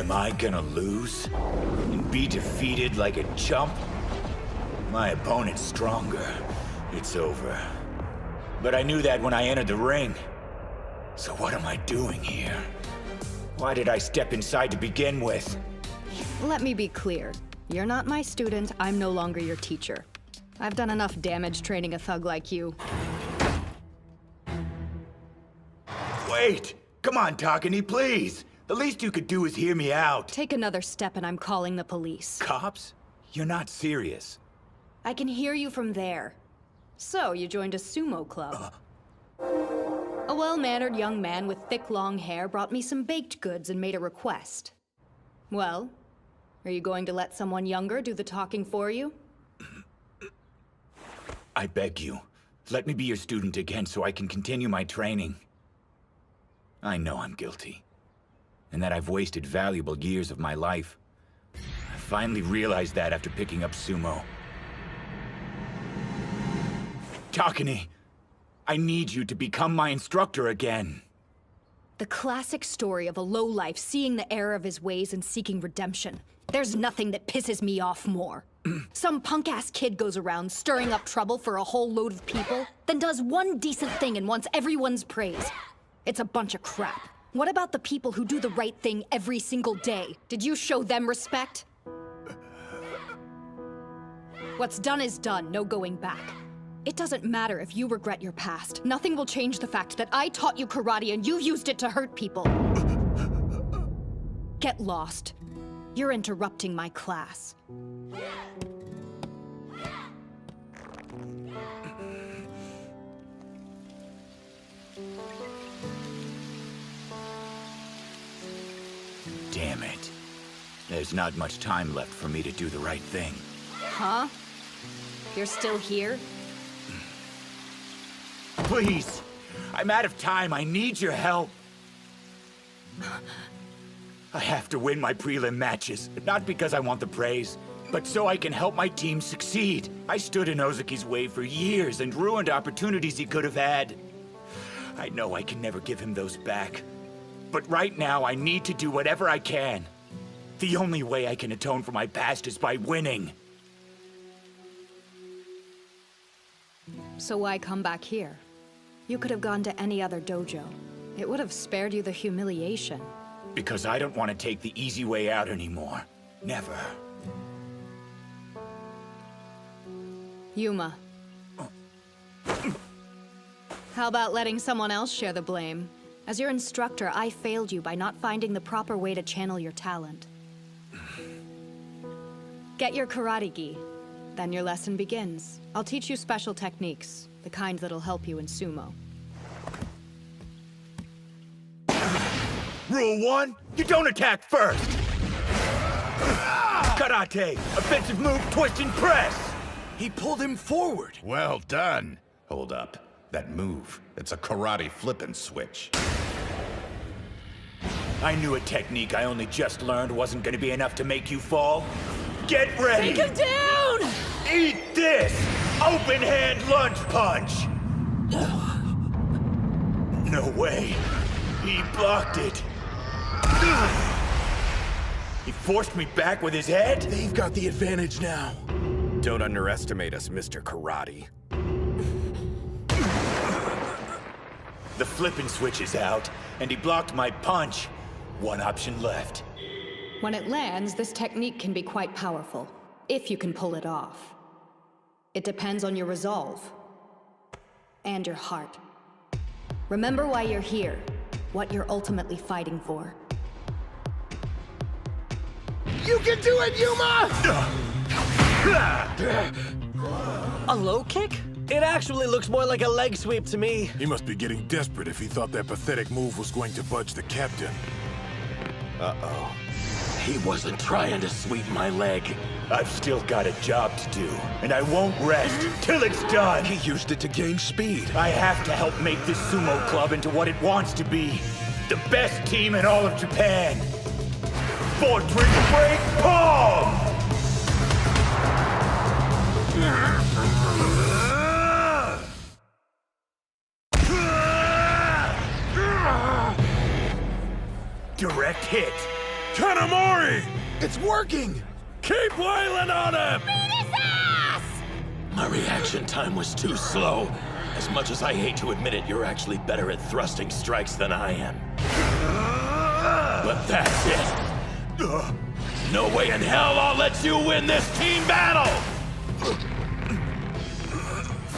Am I gonna lose? And be defeated like a chump? My opponent's stronger. It's over. But I knew that when I entered the ring. So what am I doing here? Why did I step inside to begin with? Let me be clear. You're not my student, I'm no longer your teacher. I've done enough damage training a thug like you. Wait! Come on, Takani, please! The least you could do is hear me out. Take another step and I'm calling the police. Cops? You're not serious. I can hear you from there. So, you joined a sumo club. A well-mannered young man with thick, long hair brought me some baked goods and made a request. Well, are you going to let someone younger do the talking for you? I beg you, let me be your student again so I can continue my training. I know I'm guilty, and that I've wasted valuable years of my life. I finally realized that after picking up sumo. Takani, I need you to become my instructor again. The classic story of a lowlife seeing the error of his ways and seeking redemption. There's nothing that pisses me off more. Some punk-ass kid goes around stirring up trouble for a whole load of people, then does one decent thing and wants everyone's praise. It's a bunch of crap. What about the people who do the right thing every single day? Did you show them respect? What's done is done, no going back. It doesn't matter if you regret your past. Nothing will change the fact that I taught you karate and you used it to hurt people. Get lost. You're interrupting my class. Damn it. There's not much time left for me to do the right thing. Huh? You're still here? Please! I'm out of time. I need your help. I have to win my prelim matches, not because I want the praise, but so I can help my team succeed. I stood in Ozuki's way for years and ruined opportunities he could have had. I know I can never give him those back, but right now I need to do whatever I can. The only way I can atone for my past is by winning. So why come back here? You could have gone to any other dojo. It would have spared you the humiliation. Because I don't want to take the easy way out anymore. Never. Yuma. How about letting someone else share the blame? As your instructor, I failed you by not finding the proper way to channel your talent. Get your karate gi. Then your lesson begins. I'll teach you special techniques, the kind that'll help you in sumo. Rule 1, you don't attack first. Karate, offensive move, twist and press. He pulled him forward. Well done. Hold up. That move, it's a karate flip and switch. I knew a technique I only just learned wasn't gonna be enough to make you fall. Get ready! Take him down! Eat this! Open hand lunge punch! No way. He blocked it. He forced me back with his head? They've got the advantage now. Don't underestimate us, Mr. Karate. The flipping switch is out, and he blocked my punch. One option left. When it lands, this technique can be quite powerful, if you can pull it off. It depends on your resolve. And your heart. Remember why you're here, what you're ultimately fighting for. You can do it, Yuma! A low kick? It actually looks more like a leg sweep to me. He must be getting desperate if he thought that pathetic move was going to budge the captain. Uh-oh. He wasn't trying to sweep my leg. I've still got a job to do, and I won't rest till it's done. He used it to gain speed. I have to help make this sumo club into what it wants to be. The best team in all of Japan. Fortress Break Palm! Direct hit. Kanamori! It's working! Keep wailing on him! Beat his ass! My reaction time was too slow. As much as I hate to admit it, you're actually better at thrusting strikes than I am. But that's it. No way in hell I'll let you win this team battle!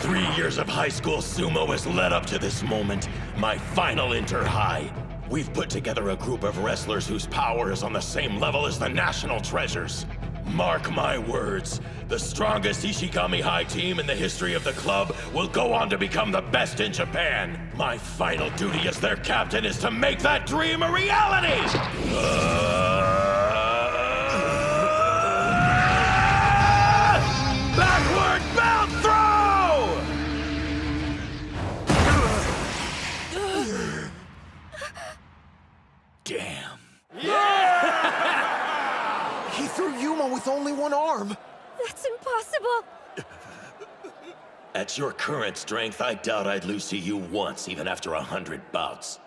3 years of high school sumo has led up to this moment, my final inter-high. We've put together a group of wrestlers whose power is on the same level as the national treasures. Mark my words, the strongest Ishigami High team in the history of the club will go on to become the best in Japan. My final duty as their captain is to make that dream a reality! Backward belt throw! Damn. He threw Yuma with only one arm. That's impossible. At your current strength, I doubt I'd lose to you once, even after 100 bouts.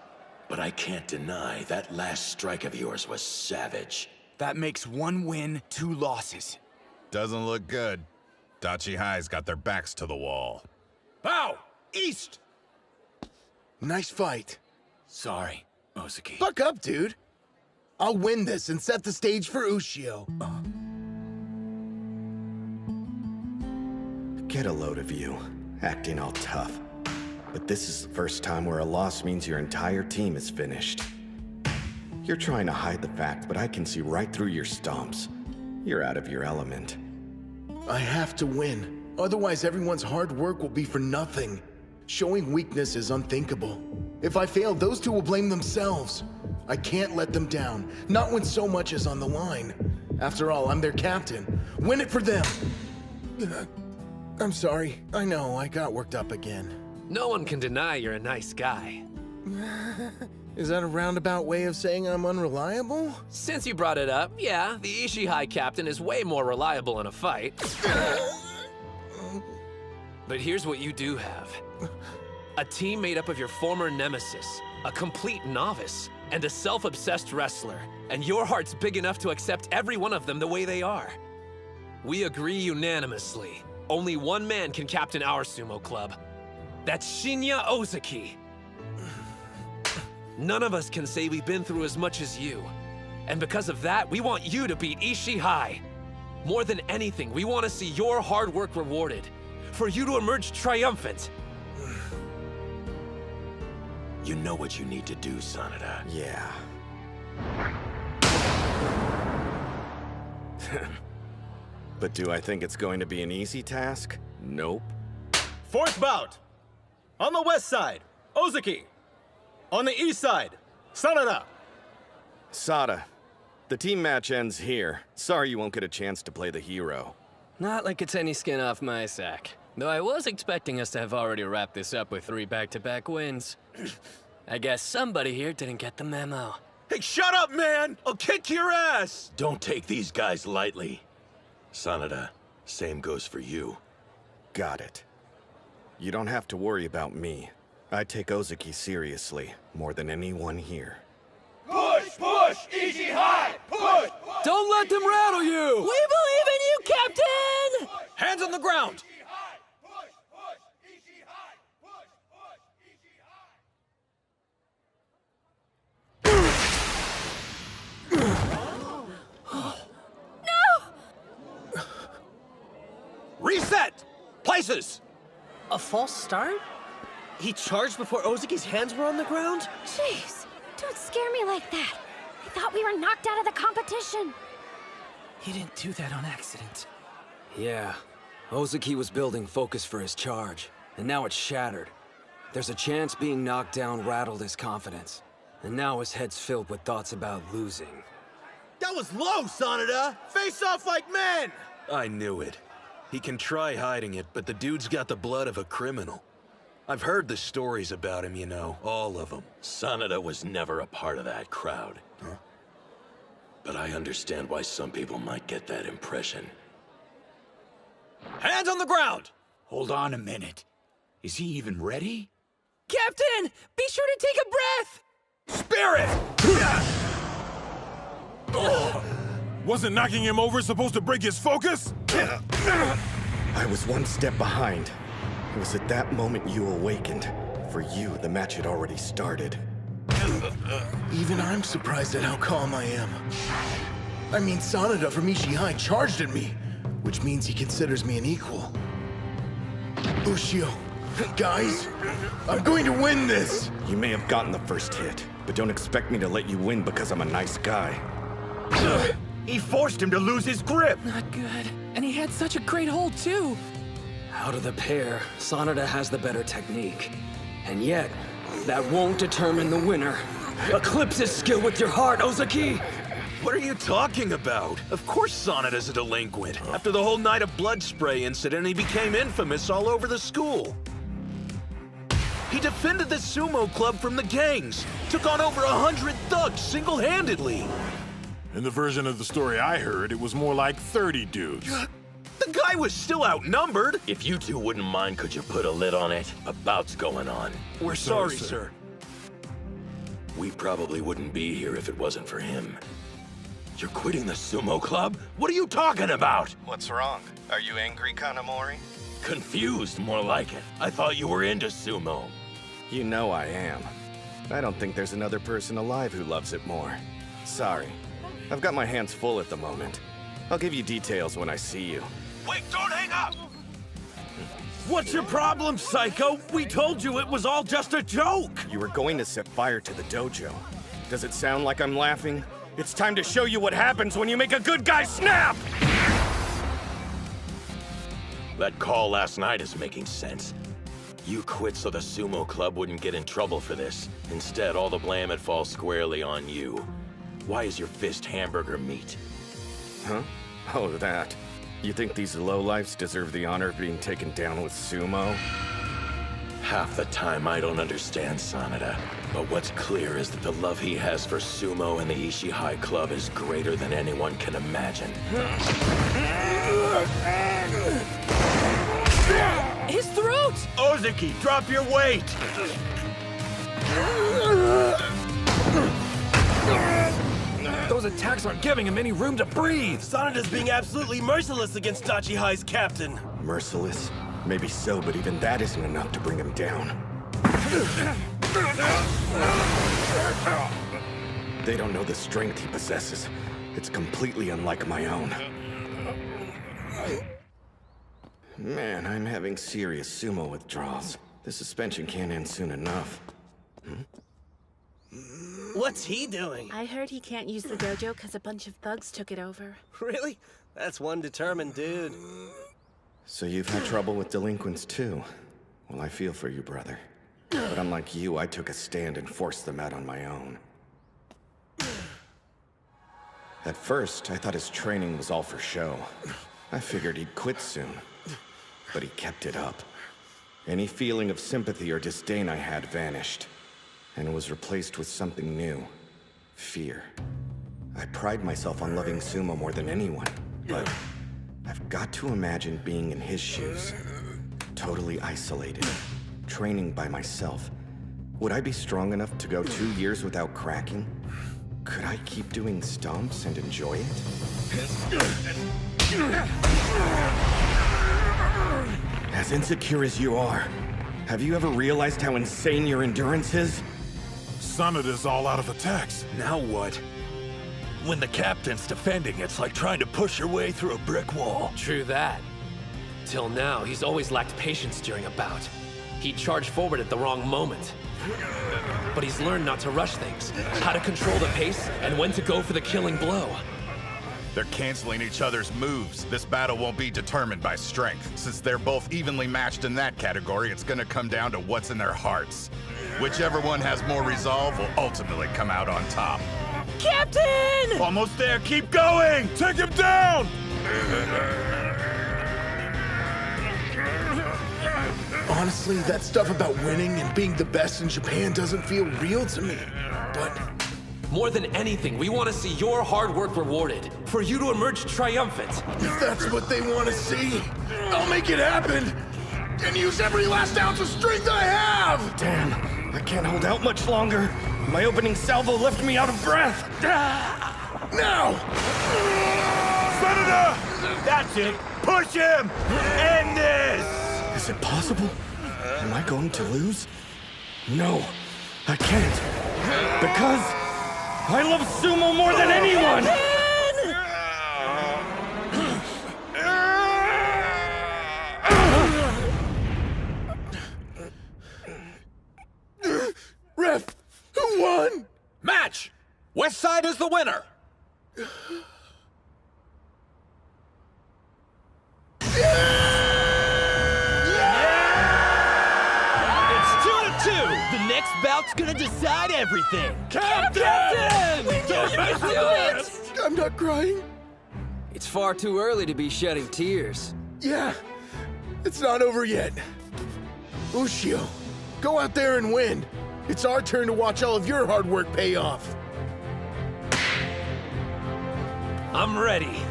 But I can't deny that last strike of yours was savage. That makes 1 win, 2 losses. Doesn't look good. Dachi High's got their backs to the wall. Bow! East! Nice fight. Sorry, Ozuki. Buck up, dude. I'll win this and set the stage for Ushio. Get a load of you, acting all tough. But this is the first time where a loss means your entire team is finished. You're trying to hide the fact, but I can see right through your stumps. You're out of your element. I have to win. Otherwise, everyone's hard work will be for nothing. Showing weakness is unthinkable. If I fail, those two will blame themselves. I can't let them down, not when so much is on the line. After all, I'm their captain. Win it for them. I'm sorry. I know, I got worked up again. No one can deny you're a nice guy. Is that a roundabout way of saying I'm unreliable? Since you brought it up, yeah, the Ishihai captain is way more reliable in a fight. But here's what you do have. A team made up of your former nemesis, a complete novice, and a self-obsessed wrestler. And your heart's big enough to accept every one of them the way they are. We agree unanimously. Only one man can captain our sumo club. That's Shinya Ozaki. None of us can say we've been through as much as you. And because of that, we want you to beat Ishihai. More than anything, we want to see your hard work rewarded. For you to emerge triumphant. You know what you need to do, Sanada. Yeah. But do I think it's going to be an easy task? Nope. Fourth bout. On the west side, Ozaki. On the east side, Sanada. Sada, the team match ends here. Sorry you won't get a chance to play the hero. Not like it's any skin off my sack. Though I was expecting us to have already wrapped this up with 3 back-to-back wins. I guess somebody here didn't get the memo. Hey, shut up, man! I'll kick your ass! Don't take these guys lightly. Sanada, same goes for you. Got it. You don't have to worry about me. I take Ozaki seriously, more than anyone here. Push! Push! Ishihai! Push! Don't let them rattle you! We believe in you, Captain! Hands on the ground! Reset! Places! A false start? He charged before Ozaki's hands were on the ground? Jeez, don't scare me like that. I thought we were knocked out of the competition. He didn't do that on accident. Yeah, Ozaki was building focus for his charge, and now it's shattered. There's a chance being knocked down rattled his confidence, and now his head's filled with thoughts about losing. That was low, Sanada! Face off like men! I knew it. He can try hiding it, but the dude's got the blood of a criminal. I've heard the stories about him, you know, all of them. Sanada was never a part of that crowd. Huh? But I understand why some people might get that impression. Hands on the ground! Hold on a minute. Is he even ready? Captain, be sure to take a breath! Spirit! Wasn't knocking him over supposed to break his focus? I was one step behind. It was at that moment you awakened. For you, the match had already started. Even I'm surprised at how calm I am. I mean, Sanada from Ishihai charged at me, which means he considers me an equal. Ushio, guys, I'm going to win this! You may have gotten the first hit, but don't expect me to let you win because I'm a nice guy. He forced him to lose his grip! Not good. And he had such a great hold, too. Out of the pair, Sanada has the better technique. And yet, that won't determine the winner. Eclipse his skill with your heart, Ozaki! What are you talking about? Of course Sanada's a delinquent. After the whole night of blood spray incident, he became infamous all over the school. He defended the sumo club from the gangs, took on over 100 thugs single-handedly. In the version of the story I heard, it was more like 30 dudes. The guy was still outnumbered. If you two wouldn't mind, could you put a lid on it? A bout's going on. We're sorry, sir. We probably wouldn't be here if it wasn't for him. You're quitting the sumo club? What are you talking about? What's wrong? Are you angry, Kanamori? Confused, more like it. I thought you were into sumo. You know I am. I don't think there's another person alive who loves it more. Sorry. I've got my hands full at the moment. I'll give you details when I see you. Wait, don't hang up! What's your problem, Psycho? We told you it was all just a joke! You were going to set fire to the dojo. Does it sound like I'm laughing? It's time to show you what happens when you make a good guy snap! That call last night is making sense. You quit so the sumo club wouldn't get in trouble for this. Instead, all the blame had fallen squarely on you. Why is your fist hamburger meat? Huh? Oh, that. You think these lowlifes deserve the honor of being taken down with sumo? Half the time I don't understand Sanada. But what's clear is that the love he has for sumo and the Ishihai Club is greater than anyone can imagine. His throat! Ozeki, drop your weight! Those attacks aren't giving him any room to breathe! Sanada's being absolutely merciless against Dachihai's captain. Merciless? Maybe so, but even that isn't enough to bring him down. They don't know the strength he possesses. It's completely unlike my own. Man, I'm having serious sumo withdrawals. The suspension can't end soon enough. What's he doing? I heard he can't use the dojo because a bunch of thugs took it over. Really? That's one determined dude. So you've had trouble with delinquents too? Well, I feel for you, brother. But unlike you, I took a stand and forced them out on my own. At first, I thought his training was all for show. I figured he'd quit soon. But he kept it up. Any feeling of sympathy or disdain I had vanished. And it was replaced with something new. Fear. I pride myself on loving sumo more than anyone, but I've got to imagine being in his shoes. Totally isolated. Training by myself. Would I be strong enough to go 2 years without cracking? Could I keep doing stomps and enjoy it? As insecure as you are, have you ever realized how insane your endurance is? Sanada's all out of attacks. Now what? When the captain's defending, it's like trying to push your way through a brick wall. True that. Till now, he's always lacked patience during a bout. He'd charge forward at the wrong moment. But he's learned not to rush things, how to control the pace, and when to go for the killing blow. They're canceling each other's moves. This battle won't be determined by strength. Since they're both evenly matched in that category, it's gonna come down to what's in their hearts. Whichever one has more resolve will ultimately come out on top. Captain! Almost there, keep going! Take him down! Honestly, that stuff about winning and being the best in Japan doesn't feel real to me. But more than anything, we want to see your hard work rewarded. For you to emerge triumphant. if that's what they want to see, I'll make it happen! And use every last ounce of strength I have! Damn, I can't hold out much longer. My opening salvo left me out of breath. Now! Sanada! That's it! Push him! End this! Is it possible? Am I going to lose? No, I can't. Because I love sumo more than anyone! Ref, who won? Match! West Side is the winner! The next bout's gonna decide everything! Captain! We knew you could do it! I'm not crying. It's far too early to be shedding tears. Yeah, it's not over yet. Ushio, go out there and win. It's our turn to watch all of your hard work pay off. I'm ready.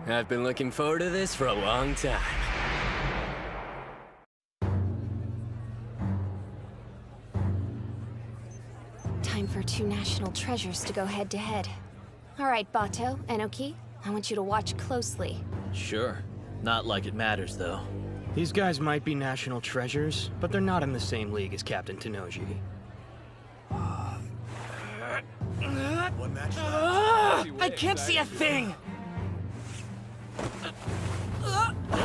I've been looking forward to this for a long time. Time for two national treasures to go head-to-head. All right, Bato, Enoki, I want you to watch closely. Sure. Not like it matters, though. These guys might be national treasures, but they're not in the same league as Captain Tenoji. I can't see a thing!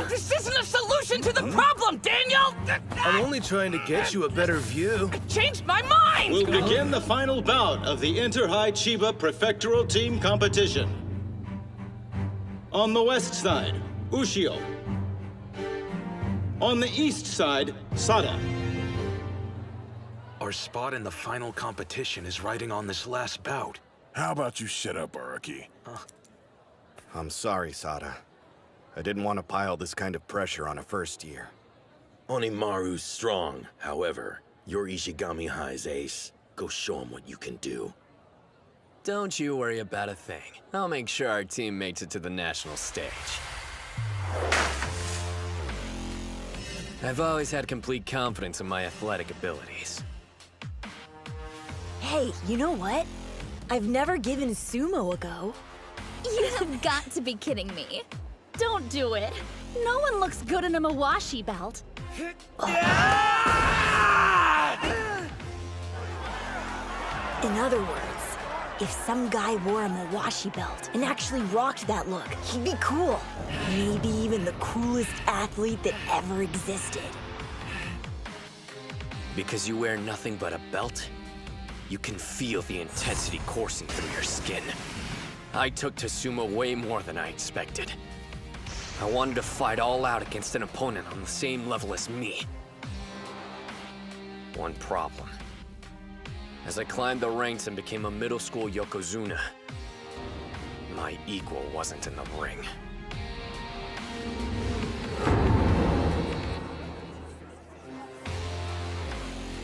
This isn't a solution to the problem, Daniel! I'm only trying to get you a better view. I changed my mind! We'll begin the final bout of the Inter-High Chiba Prefectural Team Competition. On the west side, Ushio. On the east side, Sada. Our spot in the final competition is riding on this last bout. How about you shut up, Araki? I'm sorry, Sada. I didn't want to pile this kind of pressure on a first year. Onimaru's strong. However, you're Ishigami High's ace. Go show him what you can do. Don't you worry about a thing. I'll make sure our team makes it to the national stage. I've always had complete confidence in my athletic abilities. Hey, you know what? I've never given sumo a go. You have got to be kidding me. Don't do it. No one looks good in a Mawashi belt. In other words, if some guy wore a Mawashi belt and actually rocked that look, he'd be cool. Maybe even the coolest athlete that ever existed. Because you wear nothing but a belt, you can feel the intensity coursing through your skin. I took to sumo way more than I expected. I wanted to fight all out against an opponent on the same level as me. One problem. As I climbed the ranks and became a middle school yokozuna, my equal wasn't in the ring.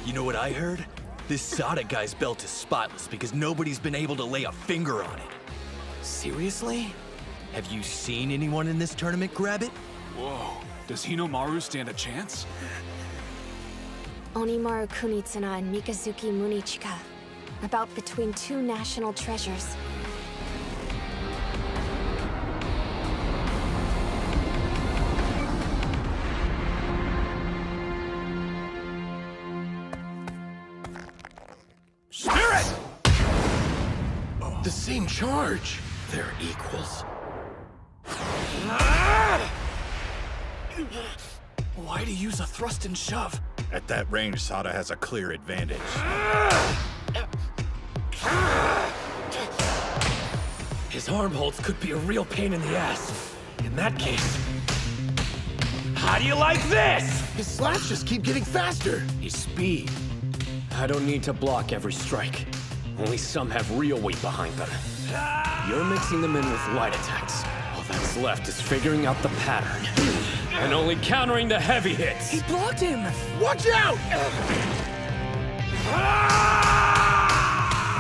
You know what I heard? This Sada guy's belt is spotless because nobody's been able to lay a finger on it. Seriously? Have you seen anyone in this tournament grab it? Whoa, does Hinomaru stand a chance? Onimaru Kunitsuna and Mikazuki Munichika. About between two national treasures. Spirit! The same charge. They're equals. Why'd he use a thrust and shove? At that range, Sada has a clear advantage. His arm holds could be a real pain in the ass. In that case, how do you like this? His slaps just keep getting faster. His speed. I don't need to block every strike. Only some have real weight behind them. You're mixing them in with light attacks. All that's left is figuring out the pattern. And only countering the heavy hits. He blocked him! Watch out!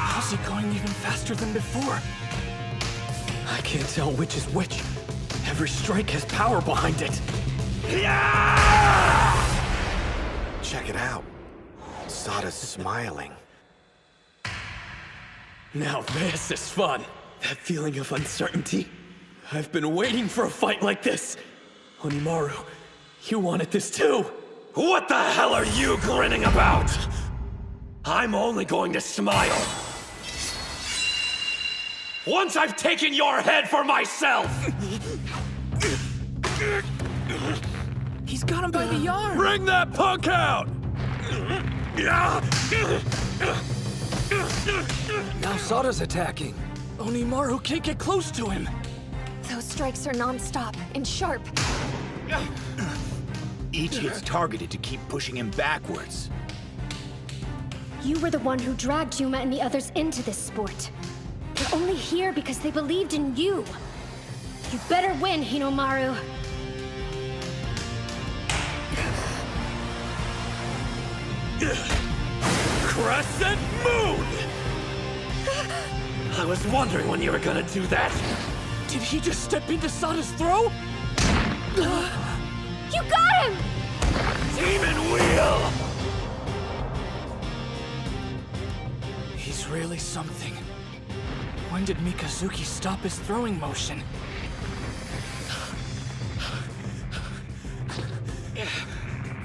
How's he going even faster than before? I can't tell which is which. Every strike has power behind it. Check it out. Sada's smiling. Now this is fun. That feeling of uncertainty. I've been waiting for a fight like this. Onimaru, you wanted this too. What the hell are you grinning about? I'm only going to smile. Once I've taken your head for myself! He's got him by the arm! Bring that punk out! Now Sada's attacking. Onimaru can't get close to him. Those strikes are non-stop and sharp. Each hit's targeted to keep pushing him backwards. You were the one who dragged Yuma and the others into this sport. They're only here because they believed in you. You better win, Hinomaru. Crescent Moon! I was wondering when you were gonna do that. Did he just step into Sada's throw? You got him! Demon Wheel! He's really something. When did Mikazuki stop his throwing motion?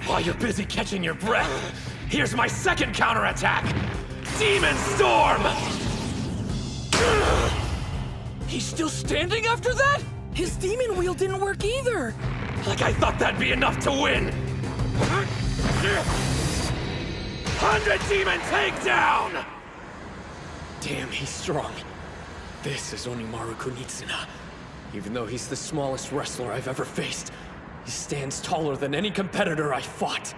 While you're busy catching your breath, here's my second counterattack! Demon Storm! He's still standing after that? His demon wheel didn't work either! Like I thought that'd be enough to win! 100 Demon Takedown! Damn, he's strong. This is Onimaru Kunitsuna. Even though he's the smallest wrestler I've ever faced, he stands taller than any competitor I fought.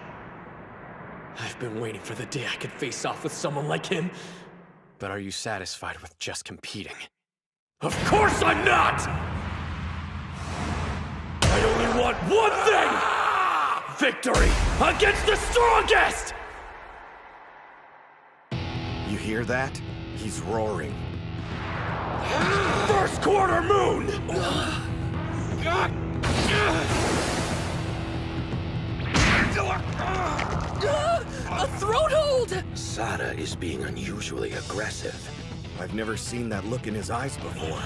I've been waiting for the day I could face off with someone like him. But are you satisfied with just competing? Of course I'm not! I only want one thing! victory against the strongest! You hear that? He's roaring. First quarter moon! A throat hold! Sada is being unusually aggressive. I've never seen that look in his eyes before.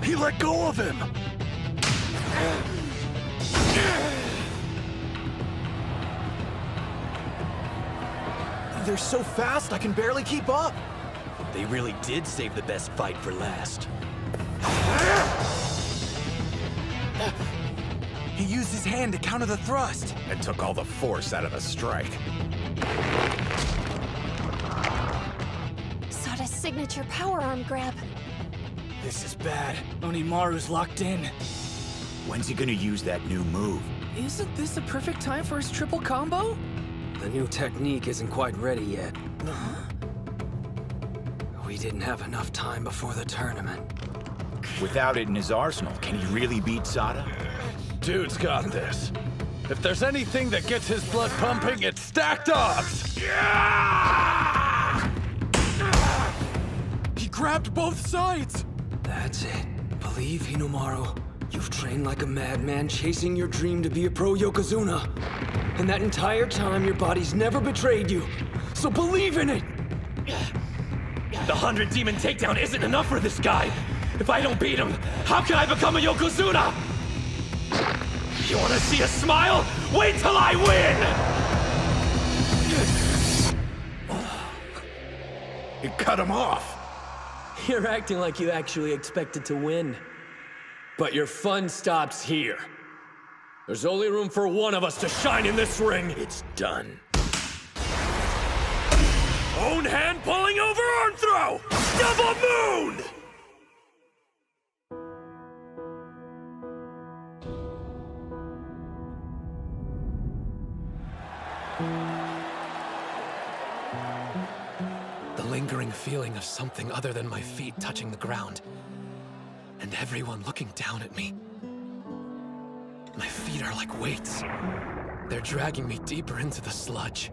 He let go of him! They're so fast, I can barely keep up. They really did save the best fight for last. He used his hand to counter the thrust. And took all the force out of the strike. Sada's signature power arm grab. This is bad. Onimaru's locked in. When's he gonna use that new move? Isn't this the perfect time for his triple combo? The new technique isn't quite ready yet. We didn't have enough time before the tournament. Without it in his arsenal, can he really beat Sada? Dude's got this. If there's anything that gets his blood pumping, it's stacked odds. He grabbed both sides! That's it. Believe, Hinomaru. You've trained like a madman chasing your dream to be a pro Yokozuna. And that entire time, your body's never betrayed you. So believe in it! The 100 demon takedown isn't enough for this guy. If I don't beat him, how can I become a Yokozuna? You wanna see a smile? Wait till I win! He cut him off. You're acting like you actually expected to win. But your fun stops here. There's only room for one of us to shine in this ring. It's done. Own hand pulling over arm throw! Double moon! The lingering feeling of something other than my feet touching the ground. And everyone looking down at me. My feet are like weights. They're dragging me deeper into the sludge.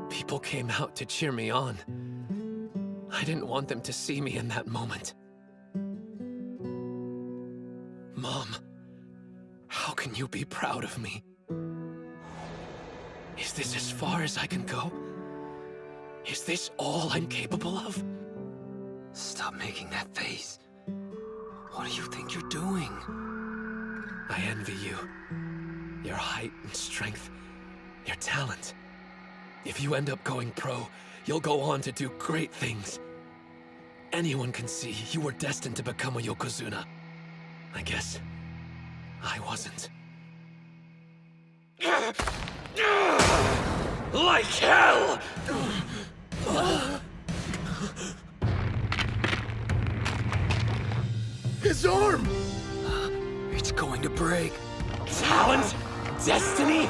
People came out to cheer me on. I didn't want them to see me in that moment. Mom, how can you be proud of me? Is this as far as I can go? Is this all I'm capable of? Stop making that face. What do you think you're doing? I envy you. Your height and strength, your talent. If you end up going pro, you'll go on to do great things. Anyone can see you were destined to become a Yokozuna. I guess I wasn't. Like hell! His arm! It's going to break. Talent? Destiny?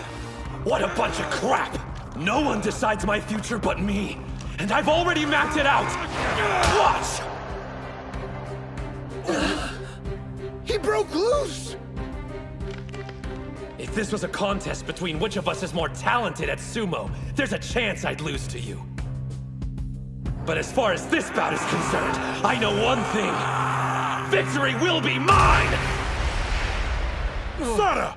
What a bunch of crap! No one decides my future but me. And I've already mapped it out! Watch! He broke loose! If this was a contest between which of us is more talented at sumo, there's a chance I'd lose to you. But as far as this bout is concerned, I know one thing. Victory will be mine! Sada!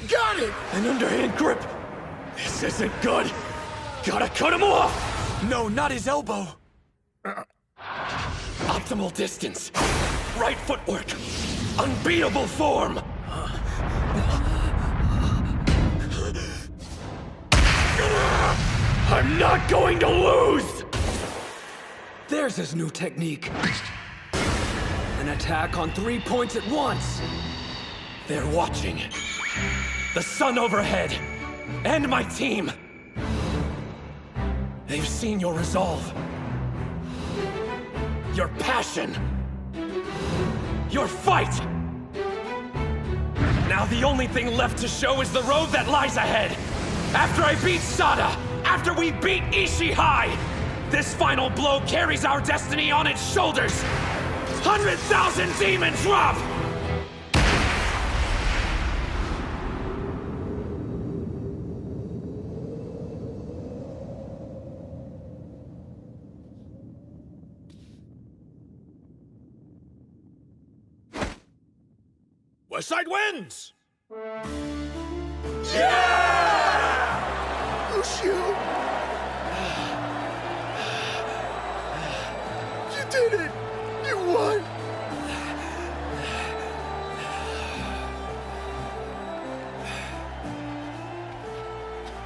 Got it! An underhand grip! This isn't good! Gotta cut him off! No, not his elbow! Optimal distance. Right footwork. Unbeatable form! I'm not going to lose! There's his new technique. An attack on 3 points at once. They're watching. The sun overhead. And my team. They've seen your resolve. Your passion. Your fight. Now the only thing left to show is the road that lies ahead. After I beat Sada, after we beat Ishii High, this final blow carries our destiny on its shoulders. 100,000 demons drop! Westside wins! Yeah! Ushio! You did it! You won!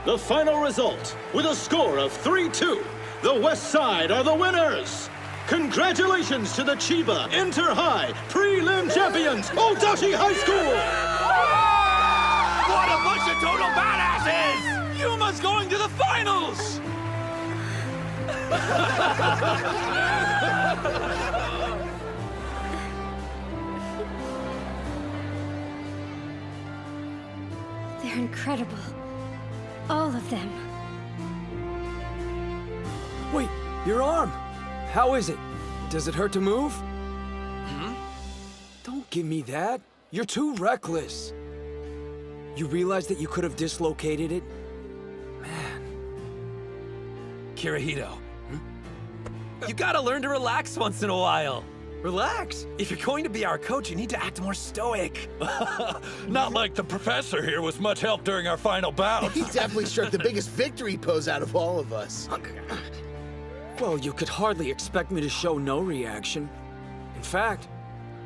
The final result, with a score of 3-2, the West Side are the winners! Congratulations to the Chiba Inter-High Prelim Champions, Odachi High School! What a bunch of total badasses! Yuma's going to the finals! They're incredible. All of them. Wait, your arm! How is it? Does it hurt to move? Don't give me that. You're too reckless. You realize that you could have dislocated it? Kirihito. You gotta learn to relax once in a while. Relax? If you're going to be our coach, you need to act more stoic. Not like the professor here was much help during our final bout. He definitely struck the biggest victory pose out of all of us. Well, you could hardly expect me to show no reaction. In fact,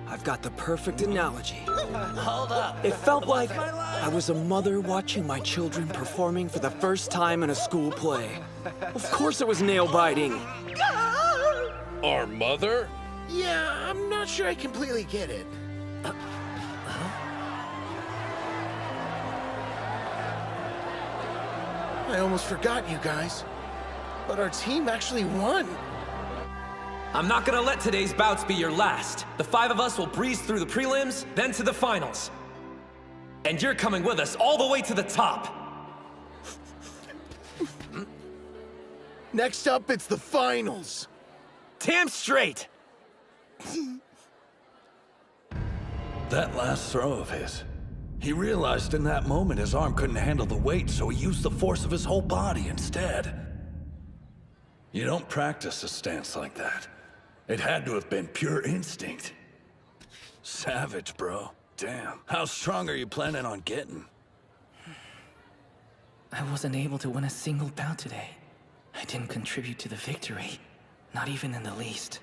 I've got the perfect analogy. Hold up. It felt like I was a mother watching my children performing for the first time in a school play. Of course it was nail-biting. Our mother? Yeah, I'm not sure I completely get it. I almost forgot, you guys. But our team actually won. I'm not gonna let today's bouts be your last. The 5 of us will breeze through the prelims, then to the finals. And you're coming with us all the way to the top. Next up, it's the finals. Damn straight. That last throw of his. He realized in that moment his arm couldn't handle the weight, so he used the force of his whole body instead. You don't practice a stance like that. It had to have been pure instinct. Savage, bro. Damn. How strong are you planning on getting? I wasn't able to win a single bout today. I didn't contribute to the victory. Not even in the least.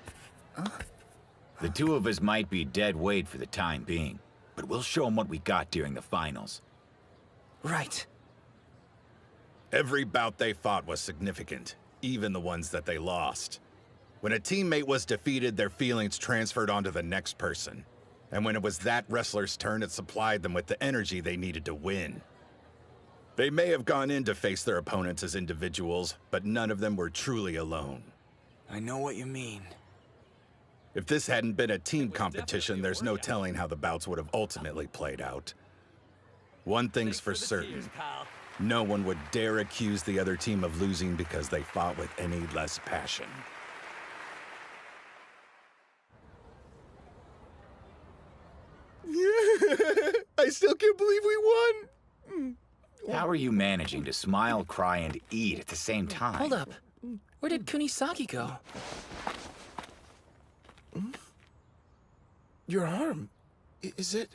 The 2 of us might be dead weight for the time being, but we'll show them what we got during the finals. Right. Every bout they fought was significant, even the ones that they lost. When a teammate was defeated, their feelings transferred onto the next person. And when it was that wrestler's turn, it supplied them with the energy they needed to win. They may have gone in to face their opponents as individuals, but none of them were truly alone. I know what you mean. If this hadn't been a team competition, there's no telling how the bouts would have ultimately played out. One thing's for certain. No one would dare accuse the other team of losing because they fought with any less passion. I still can't believe we won. How are you managing to smile, cry, and eat at the same time? Hold up. Where did Kunisaki go? Your arm. Is it?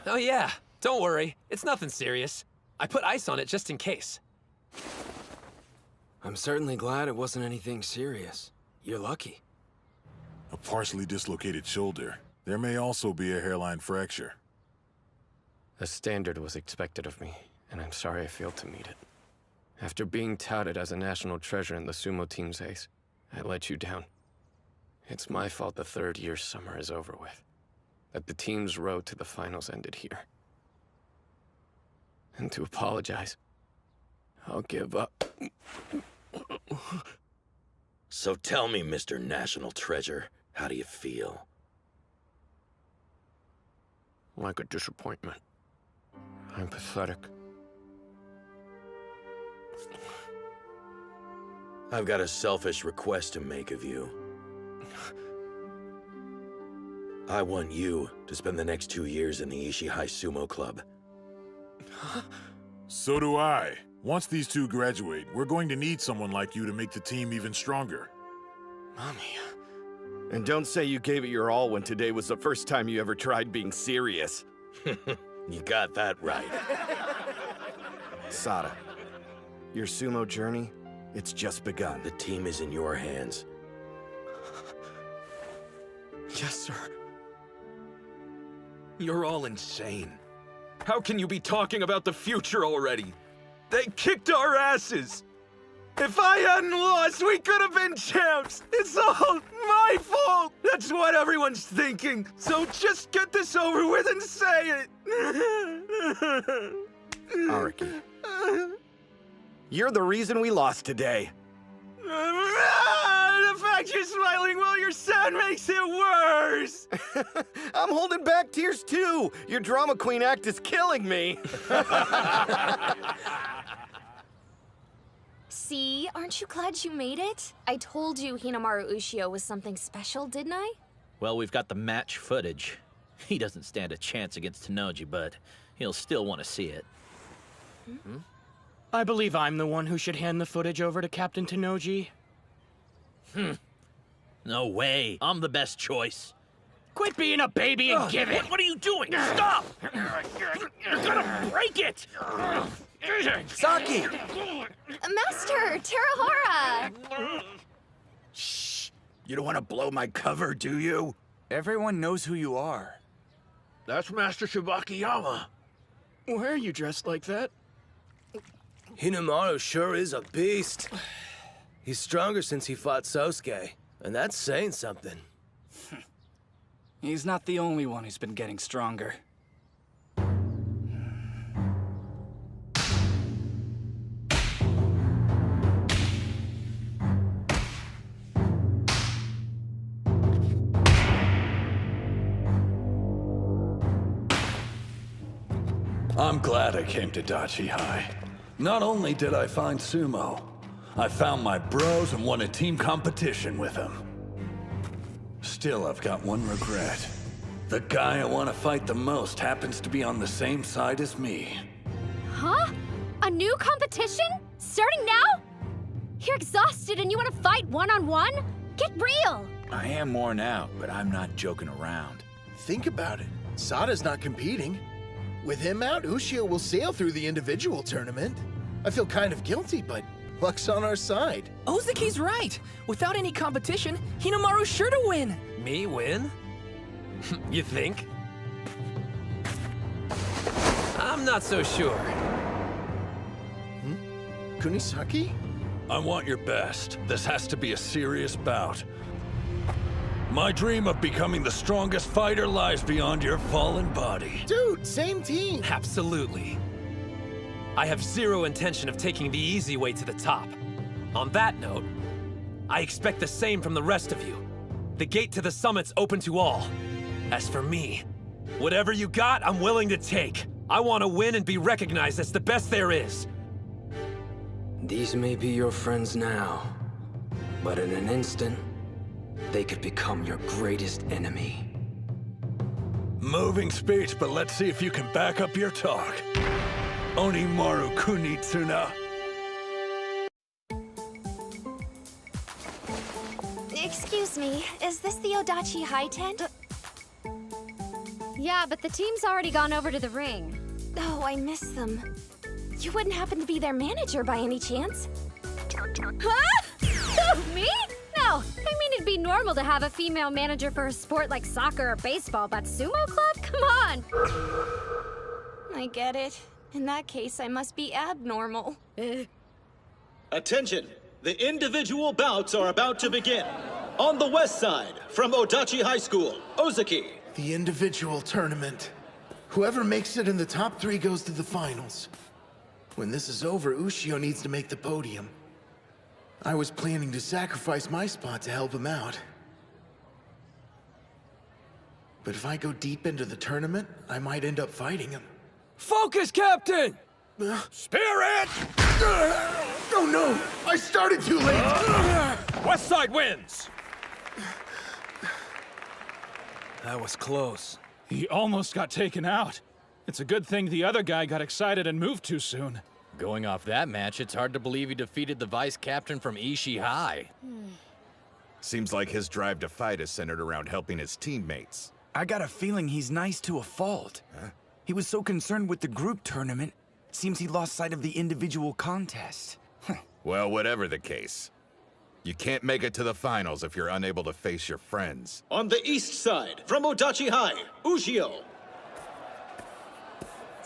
Oh yeah, don't worry. It's nothing serious. I put ice on it just in case. I'm certainly glad it wasn't anything serious. You're lucky. A partially dislocated shoulder. There may also be a hairline fracture. A standard was expected of me, and I'm sorry I failed to meet it. After being touted as a national treasure in the sumo team's ace, I let you down. It's my fault the third-year summer is over with. That the team's road to the finals ended here. And to apologize, I'll give up. So tell me, Mr. National Treasure, how do you feel? Like a disappointment. I'm pathetic. I've got a selfish request to make of you. I want you to spend the next 2 years in the Ishihai Sumo Club. So do I. Once these two graduate, we're going to need someone like you to make the team even stronger. Mommy. And don't say you gave it your all when today was the first time you ever tried being serious. You got that right. Sada, your sumo journey, it's just begun. The team is in your hands. Yes, sir. You're all insane. How can you be talking about the future already? They kicked our asses! If I hadn't lost, we could have been champs! It's all my fault! That's what everyone's thinking! So just get this over with and say it! Araki, you're the reason we lost today. The fact you're smiling while you're sad makes it worse! I'm holding back tears too! Your drama queen act is killing me! See? Aren't you glad you made it? I told you Hinamaru Ushio was something special, didn't I? Well, we've got the match footage. He doesn't stand a chance against Tenoji, but he'll still want to see it. I believe I'm the one who should hand the footage over to Captain Tenoji. No way. I'm the best choice. Quit being a baby and give it! What are you doing? Stop! You're gonna break it! Saki! Master, Terahara! Shh! You don't want to blow my cover, do you? Everyone knows who you are. That's Master Shibakiyama. Why are you dressed like that? Hinamaru sure is a beast. He's stronger since he fought Sosuke, and that's saying something. He's not the only one who's been getting stronger. I'm glad I came to Dachi High. Not only did I find sumo, I found my bros and won a team competition with them. Still, I've got one regret. The guy I want to fight the most happens to be on the same side as me. Huh? A new competition? Starting now? You're exhausted and you want to fight one-on-one? Get real! I am worn out, but I'm not joking around. Think about it. Sada's not competing. With him out, Ushio will sail through the individual tournament. I feel kind of guilty, but luck's on our side. Ozuki's right. Without any competition, Hinamaru's sure to win. Me win? You think? I'm not so sure. Kunisaki? I want your best. This has to be a serious bout. My dream of becoming the strongest fighter lies beyond your fallen body. Dude, same team. Absolutely. I have zero intention of taking the easy way to the top. On that note, I expect the same from the rest of you. The gate to the summit's open to all. As for me, whatever you got, I'm willing to take. I want to win and be recognized as the best there is. These may be your friends now, but in an instant, they could become your greatest enemy. Moving speech, but let's see if you can back up your talk. Onimaru Kunitsuna. Excuse me, is this the Odachi High tent? Yeah, but the team's already gone over to the ring. Oh, I miss them. You wouldn't happen to be their manager by any chance? Huh? Who, me? No, I mean it'd be normal to have a female manager for a sport like soccer or baseball, but sumo club? Come on! I get it. In that case, I must be abnormal. Attention! The individual bouts are about to begin. On the west side, from Odachi High School, Ozaki. The individual tournament. Whoever makes it in the top 3 goes to the finals. When this is over, Ushio needs to make the podium. I was planning to sacrifice my spot to help him out. But if I go deep into the tournament, I might end up fighting him. Focus, Captain! Spirit! Oh no! I started too late! West side wins! That was close. He almost got taken out. It's a good thing the other guy got excited and moved too soon. Going off that match, it's hard to believe he defeated the vice captain from Ishii High. Seems like his drive to fight is centered around helping his teammates. I got a feeling he's nice to a fault. Huh? He was so concerned with the group tournament, seems he lost sight of the individual contest. Well, whatever the case, you can't make it to the finals if you're unable to face your friends. On the east side, from Odachi High, Ushio.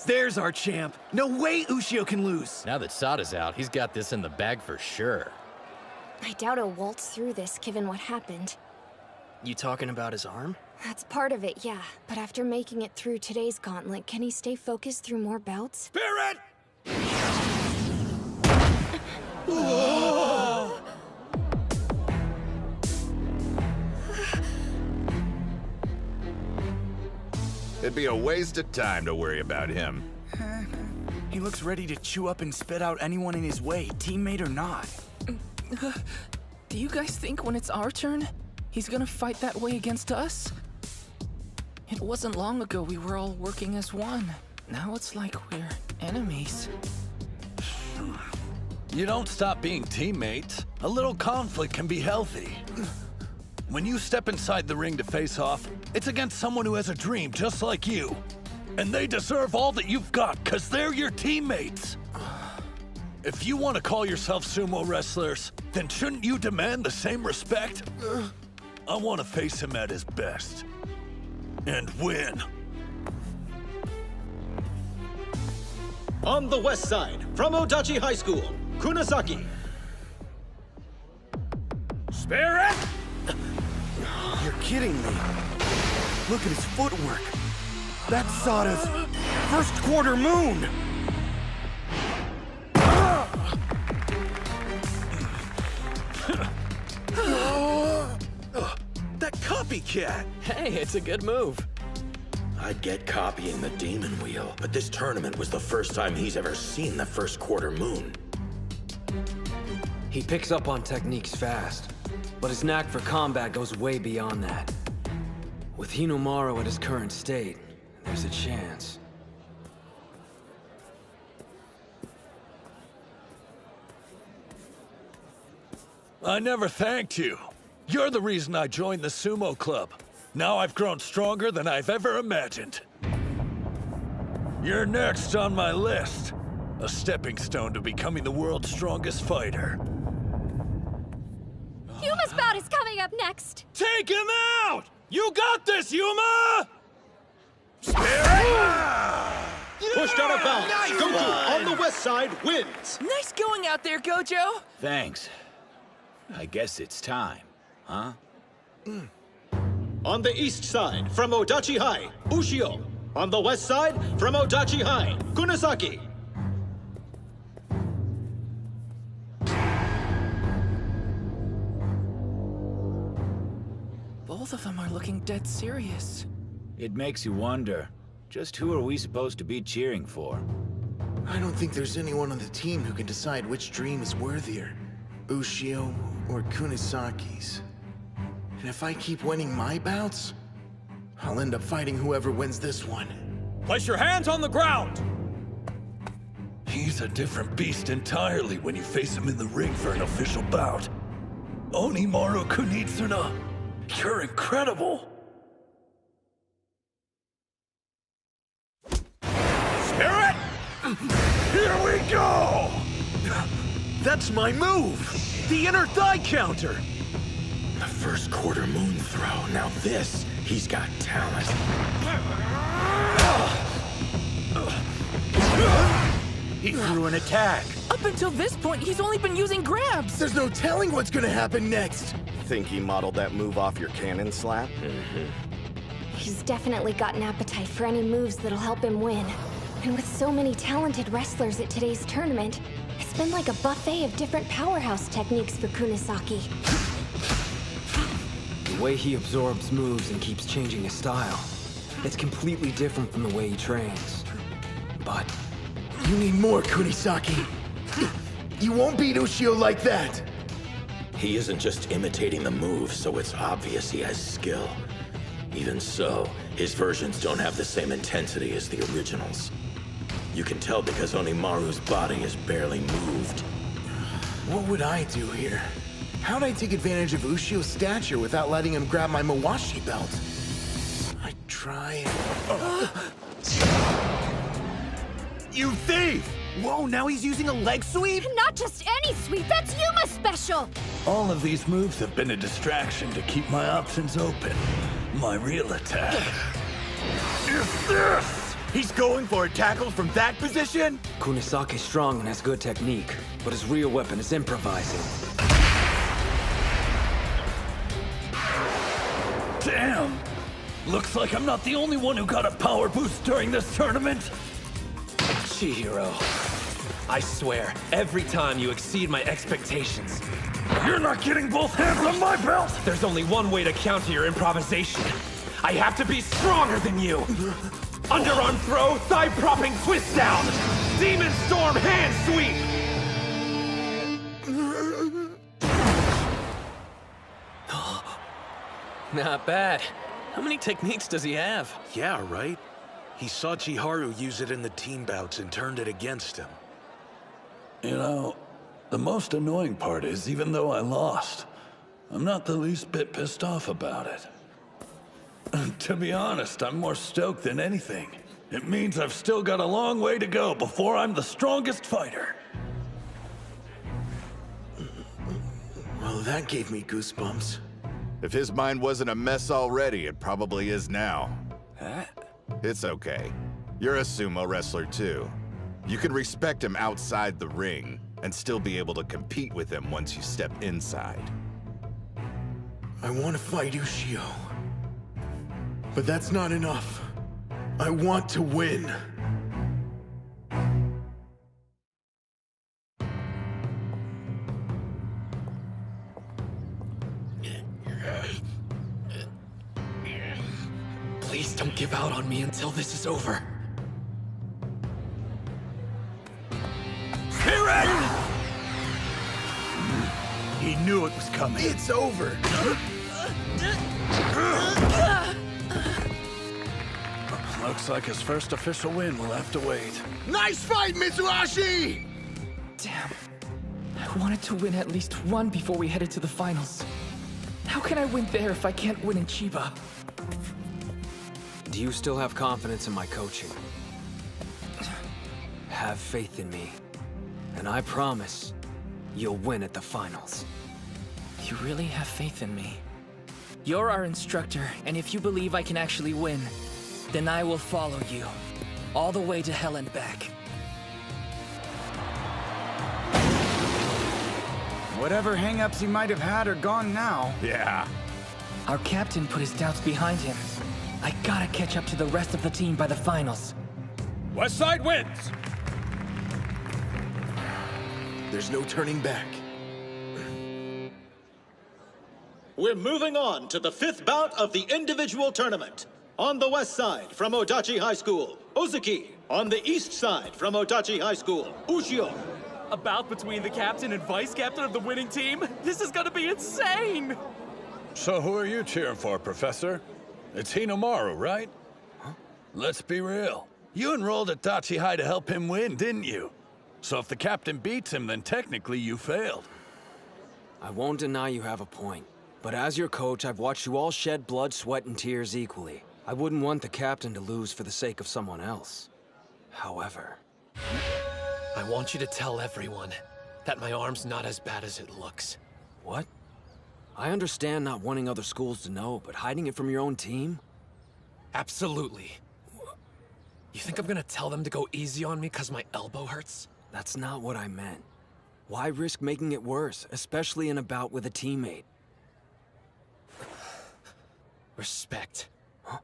There's our champ. No way Ushio can lose. Now that Sada's out, he's got this in the bag for sure. I doubt he'll waltz through this, given what happened. You talking about his arm? That's part of it, yeah. But after making it through today's gauntlet, can he stay focused through more bouts? Spirit! It'd be a waste of time to worry about him. He looks ready to chew up and spit out anyone in his way, teammate or not. Do you guys think when it's our turn, he's gonna fight that way against us? It wasn't long ago we were all working as one. Now it's like we're enemies. You don't stop being teammates. A little conflict can be healthy. When you step inside the ring to face off, it's against someone who has a dream just like you. And they deserve all that you've got, because they're your teammates. If you want to call yourself sumo wrestlers, then shouldn't you demand the same respect? I want to face him at his best. And win. On the west side, from Odachi High School, Kunasaki. Spirit! You're kidding me. Look at his footwork. That's Sada's first quarter moon. That copycat! Hey, it's a good move. I'd get copying the demon wheel, but this tournament was the first time he's ever seen the first quarter moon. He picks up on techniques fast, but his knack for combat goes way beyond that. With Hinomaru at his current state, there's a chance. I never thanked you. You're the reason I joined the sumo club. Now I've grown stronger than I've ever imagined. You're next on my list. A stepping stone to becoming the world's strongest fighter. Yuma's bout is coming up next! Take him out! You got this, Yuma! Pushed out of bounds. Goku on the west side wins. Nice going out there, Gojo! Thanks. I guess it's time, huh? On the east side, from Odachi High, Ushio. On the west side, from Odachi High, Kunasaki. Both of them are looking dead serious. It makes you wonder, just who are we supposed to be cheering for? I don't think there's anyone on the team who can decide which dream is worthier. Ushio or Kunasaki's. And if I keep winning my bouts, I'll end up fighting whoever wins this one. Place your hands on the ground! He's a different beast entirely when you face him in the ring for an official bout. Onimaru Kunitsuna, you're incredible! Spirit! Here we go! That's my move! The inner thigh counter! The first quarter moon throw. Now this, he's got talent. He threw an attack. Up until this point, he's only been using grabs. There's no telling what's gonna happen next. Think he modeled that move off your cannon slap? He's definitely got an appetite for any moves that'll help him win. And with so many talented wrestlers at today's tournament, it's been like a buffet of different powerhouse techniques for Kunisaki. The way he absorbs moves and keeps changing his style, it's completely different from the way he trains. But you need more, Kunisaki. You won't beat Ushio like that. He isn't just imitating the moves, so it's obvious he has skill. Even so, his versions don't have the same intensity as the originals. You can tell because Onimaru's body is barely moved. What would I do here? How'd I take advantage of Ushio's stature without letting him grab my Mawashi belt? I'd try and... You thief! Whoa, now he's using a leg sweep? Not just any sweep, that's Yuma's special! All of these moves have been a distraction to keep my options open. My real attack is this! He's going for a tackle from that position? Kunisaki's strong and has good technique, but his real weapon is improvising. Damn! Looks like I'm not the only one who got a power boost during this tournament. Chihiro, I swear, every time you exceed my expectations. You're not getting both hands on my belt! There's only one way to counter your improvisation. I have to be stronger than you! Underarm throw, thigh propping twist down! Demon Storm hand sweep! Not bad. How many techniques does he have? Yeah, right? He saw Chiharu use it in the team bouts and turned it against him. You know, the most annoying part is, even though I lost, I'm not the least bit pissed off about it. To be honest, I'm more stoked than anything. It means I've still got a long way to go before I'm the strongest fighter. Well, that gave me goosebumps. If his mind wasn't a mess already, it probably is now. Huh? It's okay. You're a sumo wrestler too. You can respect him outside the ring and still be able to compete with him once you step inside. I want to fight Ushio. But that's not enough. I want to win. Please don't give out on me until this is over. Spirit! He knew it was coming. It's over. Looks like his first official win will have to wait. Nice fight, Mitsuhashi! Damn. I wanted to win at least one before we headed to the finals. How can I win there if I can't win in Chiba? Do you still have confidence in my coaching? Have faith in me. And I promise, you'll win at the finals. You really have faith in me? You're our instructor, and if you believe I can actually win, then I will follow you. All the way to hell and back. Whatever hang-ups he might have had are gone now. Yeah. Our captain put his doubts behind him. I gotta catch up to the rest of the team by the finals. West Side wins! There's no turning back. We're moving on to the 5th bout of the individual tournament. On the west side from Odachi High School, Uzuki. On the east side from Odachi High School, Ushio. A bout between the captain and vice captain of the winning team? This is gonna be insane! So who are you cheering for, Professor? It's Hinomaru, right? Huh? Let's be real. You enrolled at Dachi High to help him win, didn't you? So if the captain beats him, then technically you failed. I won't deny you have a point. But as your coach, I've watched you all shed blood, sweat, and tears equally. I wouldn't want the captain to lose for the sake of someone else. However... I want you to tell everyone that my arm's not as bad as it looks. What? I understand not wanting other schools to know, but hiding it from your own team? Absolutely. You think I'm gonna tell them to go easy on me because my elbow hurts? That's not what I meant. Why risk making it worse, especially in a bout with a teammate? Respect. Huh?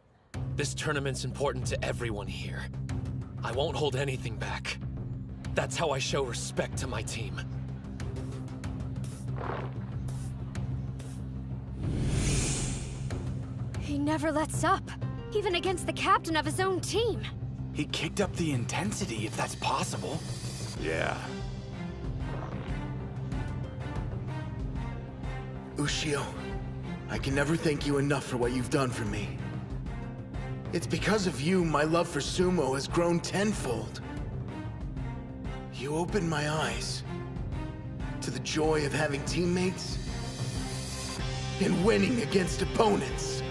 This tournament's important to everyone here. I won't hold anything back. That's how I show respect to my team. He never lets up, even against the captain of his own team. He kicked up the intensity, if that's possible. Yeah. Ushio, I can never thank you enough for what you've done for me. It's because of you my love for sumo has grown tenfold. You opened my eyes to the joy of having teammates and winning against opponents.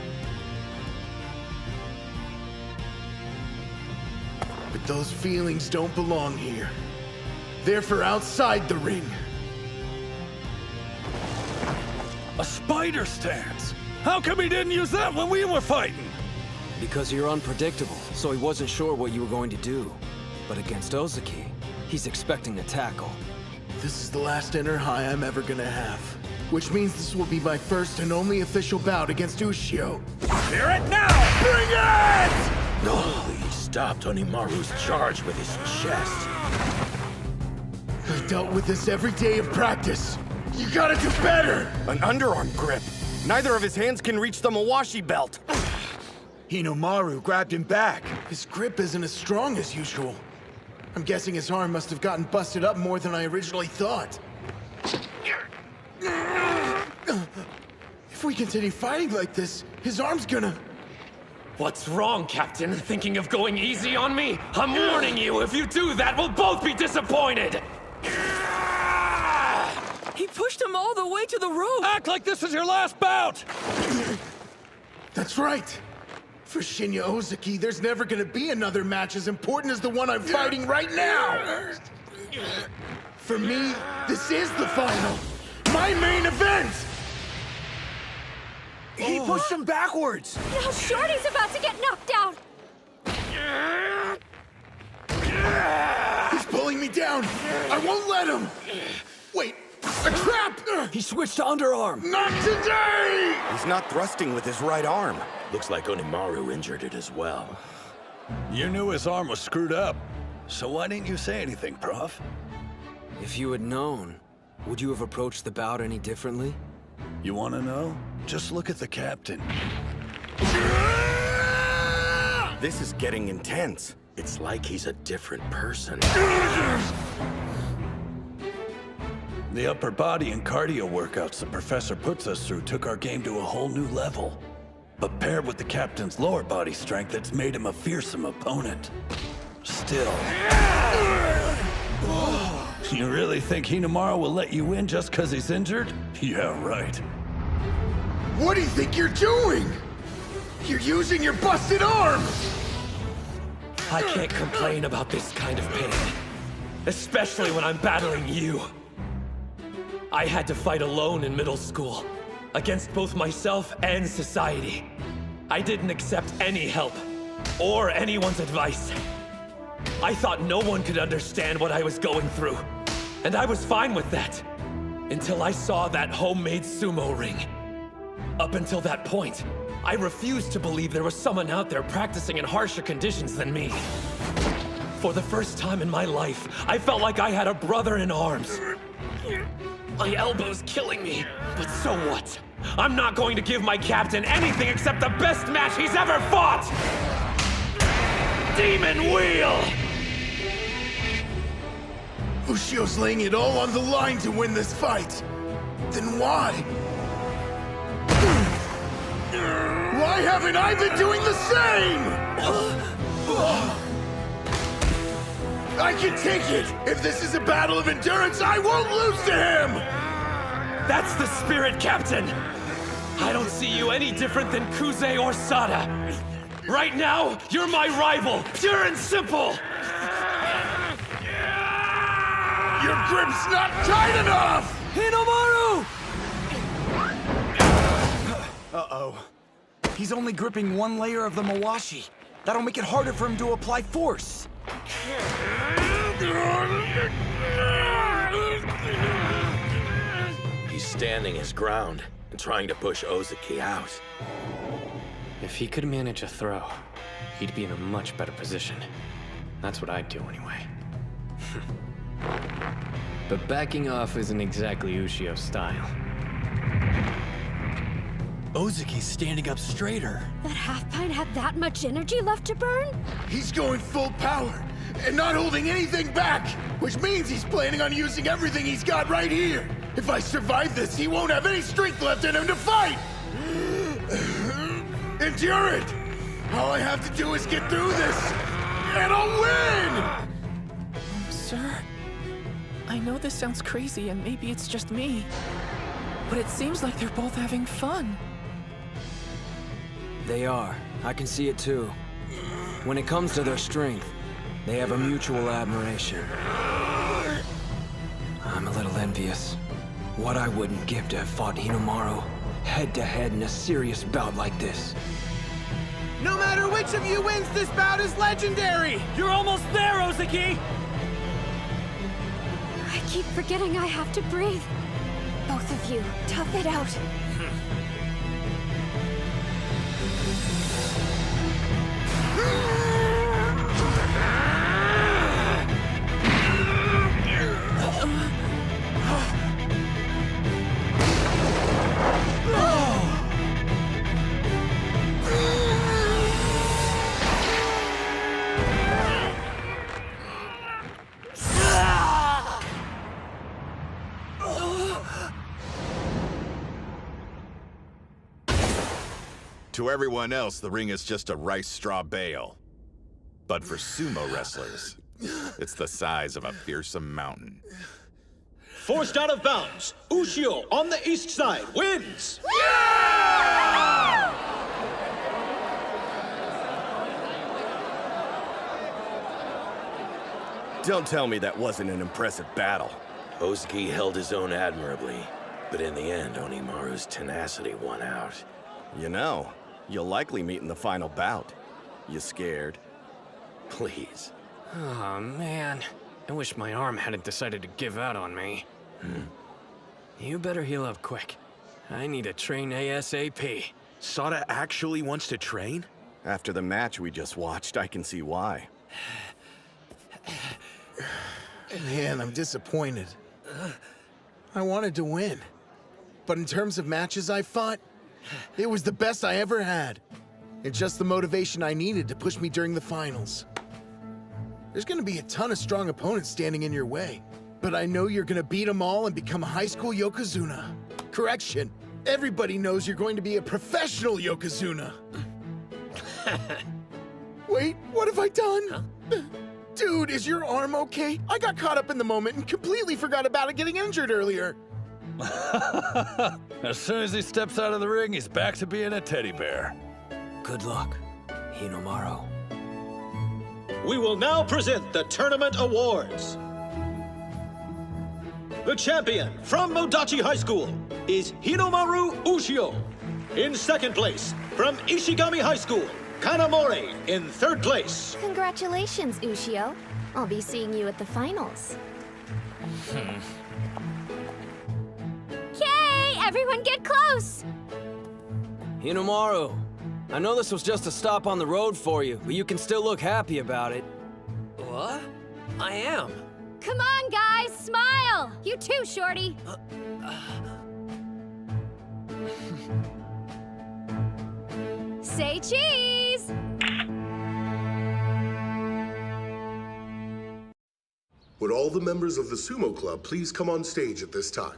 But those feelings don't belong here. They're for outside the ring. A spider stance! How come he didn't use that when we were fighting? Because you're unpredictable, so he wasn't sure what you were going to do. But against Ozaki, he's expecting a tackle. This is the last inner high I'm ever gonna have. Which means this will be my first and only official bout against Ushio. Hear it now! Bring it! No, he stopped Onimaru's charge with his chest. I've dealt with this every day of practice. You gotta do better! An underarm grip. Neither of his hands can reach the Mawashi belt. Hinomaru grabbed him back. His grip isn't as strong as usual. I'm guessing his arm must have gotten busted up more than I originally thought. If we continue fighting like this, his arm's gonna... What's wrong, Captain? Thinking of going easy on me? I'm warning you, if you do that, we'll both be disappointed! He pushed him all the way to the rope! Act like this is your last bout! That's right! For Shinya Ozaki, there's never gonna be another match as important as the one I'm fighting right now! For me, this is the final! My main event! He pushed him backwards! Now Shorty's about to get knocked out! He's pulling me down! I won't let him! Wait, a trap! He switched to underarm! Not today! He's not thrusting with his right arm. Looks like Onimaru injured it as well. You knew his arm was screwed up, so why didn't you say anything, Prof? If you had known, would you have approached the bout any differently? You want to know? Just look at the captain. This is getting intense. It's like he's a different person. The upper body and cardio workouts the professor puts us through took our game to a whole new level. But paired with the captain's lower body strength, it's made him a fearsome opponent. Still. You really think Hinomaru will let you win just because he's injured? Yeah, right. What do you think you're doing? You're using your busted arm! I can't complain about this kind of pain. Especially when I'm battling you. I had to fight alone in middle school. Against both myself and society. I didn't accept any help. Or anyone's advice. I thought no one could understand what I was going through. And I was fine with that. Until I saw that homemade sumo ring. Up until that point, I refused to believe there was someone out there practicing in harsher conditions than me. For the first time in my life, I felt like I had a brother in arms. My elbow's killing me, but so what? I'm not going to give my captain anything except the best match he's ever fought! Demon Wheel! Ushio's laying it all on the line to win this fight. Then why? Why haven't I been doing the same? I can take it! If this is a battle of endurance, I won't lose to him! That's the spirit, Captain! I don't see you any different than Kuze or Sada. Right now, you're my rival, pure and simple! grip's not tight enough! Hinomaru! Uh-oh. He's only gripping one layer of the Mawashi. That'll make it harder for him to apply force. He's standing his ground and trying to push Ozaki out. If he could manage a throw, he'd be in a much better position. That's what I'd do anyway. But backing off isn't exactly Ushio's style. Ozaki's standing up straighter. That half-pint had that much energy left to burn? He's going full power and not holding anything back, which means he's planning on using everything he's got right here. If I survive this, he won't have any strength left in him to fight! Endure it! All I have to do is get through this, and I'll win! Sir, I know this sounds crazy and maybe it's just me, but it seems like they're both having fun. They are. I can see it too. When it comes to their strength, they have a mutual admiration. I'm a little envious. What I wouldn't give to have fought Hinomaru head-to-head in a serious bout like this. No matter which of you wins, this bout is legendary! You're almost there, Ozaki! I keep forgetting I have to breathe. Both of you, tough it out. To everyone else, the ring is just a rice straw bale. But for sumo wrestlers, it's the size of a fearsome mountain. Forced out of bounds, Ushio on the east side wins! Don't tell me that wasn't an impressive battle. Ozaki held his own admirably, but in the end, Onimaru's tenacity won out. You know, you'll likely meet in the final bout. You scared? Please. Oh, man. I wish my arm hadn't decided to give out on me. You better heal up quick. I need to train ASAP. Sada actually wants to train? After the match we just watched, I can see why. Man, I'm disappointed. I wanted to win. But in terms of matches I fought, it was the best I ever had. It's just the motivation I needed to push me during the finals. There's gonna be a ton of strong opponents standing in your way, but I know you're gonna beat them all and become a high school Yokozuna. Correction, everybody knows you're going to be a professional Yokozuna. Wait, what have I done? Dude, is your arm okay? I got caught up in the moment and completely forgot about it getting injured earlier. As soon as he steps out of the ring, he's back to being a teddy bear. Good luck, Hinomaru. We will now present the tournament awards. The champion from Modachi High School is Hinomaru Ushio. In second place, from Ishigami High School, Kanamori in third place. Congratulations, Ushio. I'll be seeing you at the finals. Okay, everyone get close! Hinomaru, I know this was just a stop on the road for you, but you can still look happy about it. What? I am. Come on, guys, smile! You too, Shorty. Say cheese! Would all the members of the Sumo Club please come on stage at this time?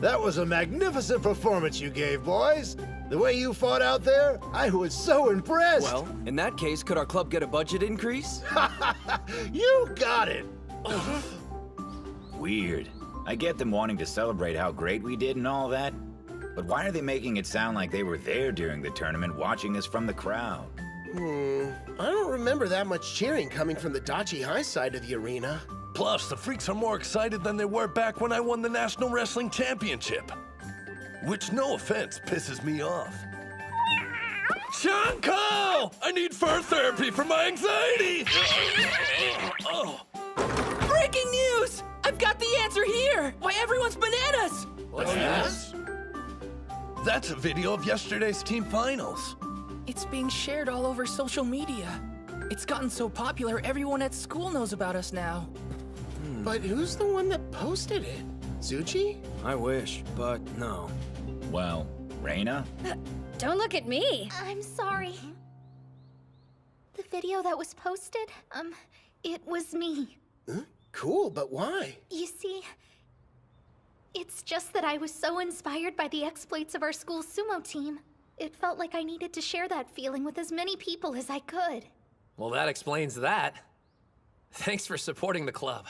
That was a magnificent performance you gave, boys. The way you fought out there, I was so impressed. Well, in that case, could our club get a budget increase? You got it. Weird. I get them wanting to celebrate how great we did and all that, But why are they making it sound like they were there during the tournament watching us from the crowd? I don't remember that much cheering coming from the Dachi High side of the arena. Plus, the freaks are more excited than they were back when I won the National Wrestling Championship. Which, no offense, pisses me off. Chanko! I need fur therapy for my anxiety! Breaking news! I've got the answer here! Why everyone's bananas! What's this? That's a video of yesterday's team finals. It's being shared all over social media. It's gotten so popular, everyone at school knows about us now. But who's the one that posted it? Zuchi? I wish, but no. Well, Reina? Don't look at me. I'm sorry. The video that was posted, it was me. Huh? Cool, but why? You see, it's just that I was so inspired by the exploits of our school's sumo team. It felt like I needed to share that feeling with as many people as I could. Well, that explains that. Thanks for supporting the club.